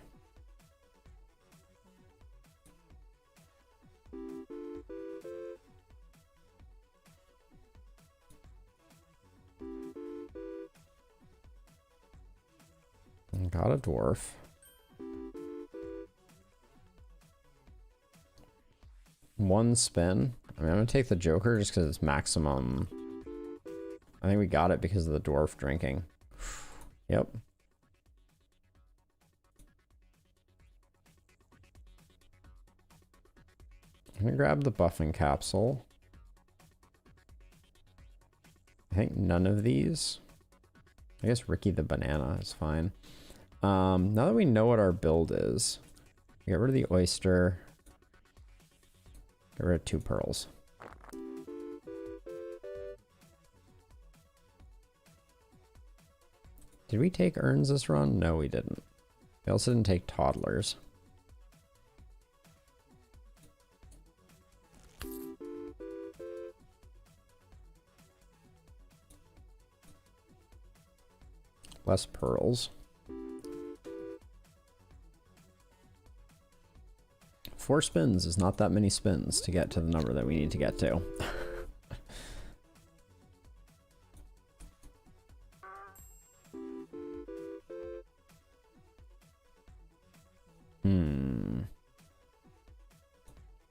Got a dwarf. One spin. I mean, I'm going to take the Joker just because it's maximum. I think we got it because of the dwarf drinking. Yep. I'm going to grab the buffing capsule. I think none of these. I guess Ricky the banana is fine. Now that we know what our build is, get rid of the oyster. Get rid of 2 pearls. Did we take urns this run? No, we didn't. We also didn't take toddlers. Less pearls. 4 spins is not that many spins to get to the number that we need to get to.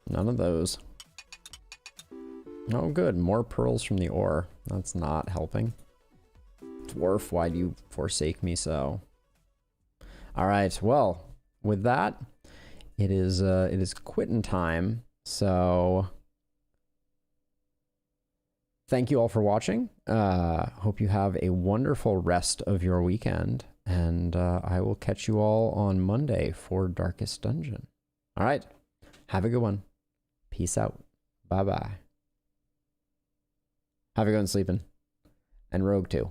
None of those. Oh, good. More pearls from the ore. That's not helping. Dwarf, why do you forsake me so? All right. Well, with that, it is quitting time. So thank you all for watching. Hope you have a wonderful rest of your weekend, and I will catch you all on Monday for Darkest Dungeon. All right. Have a good one. Peace out. Bye-bye. Have a good one sleeping. And Rogue too.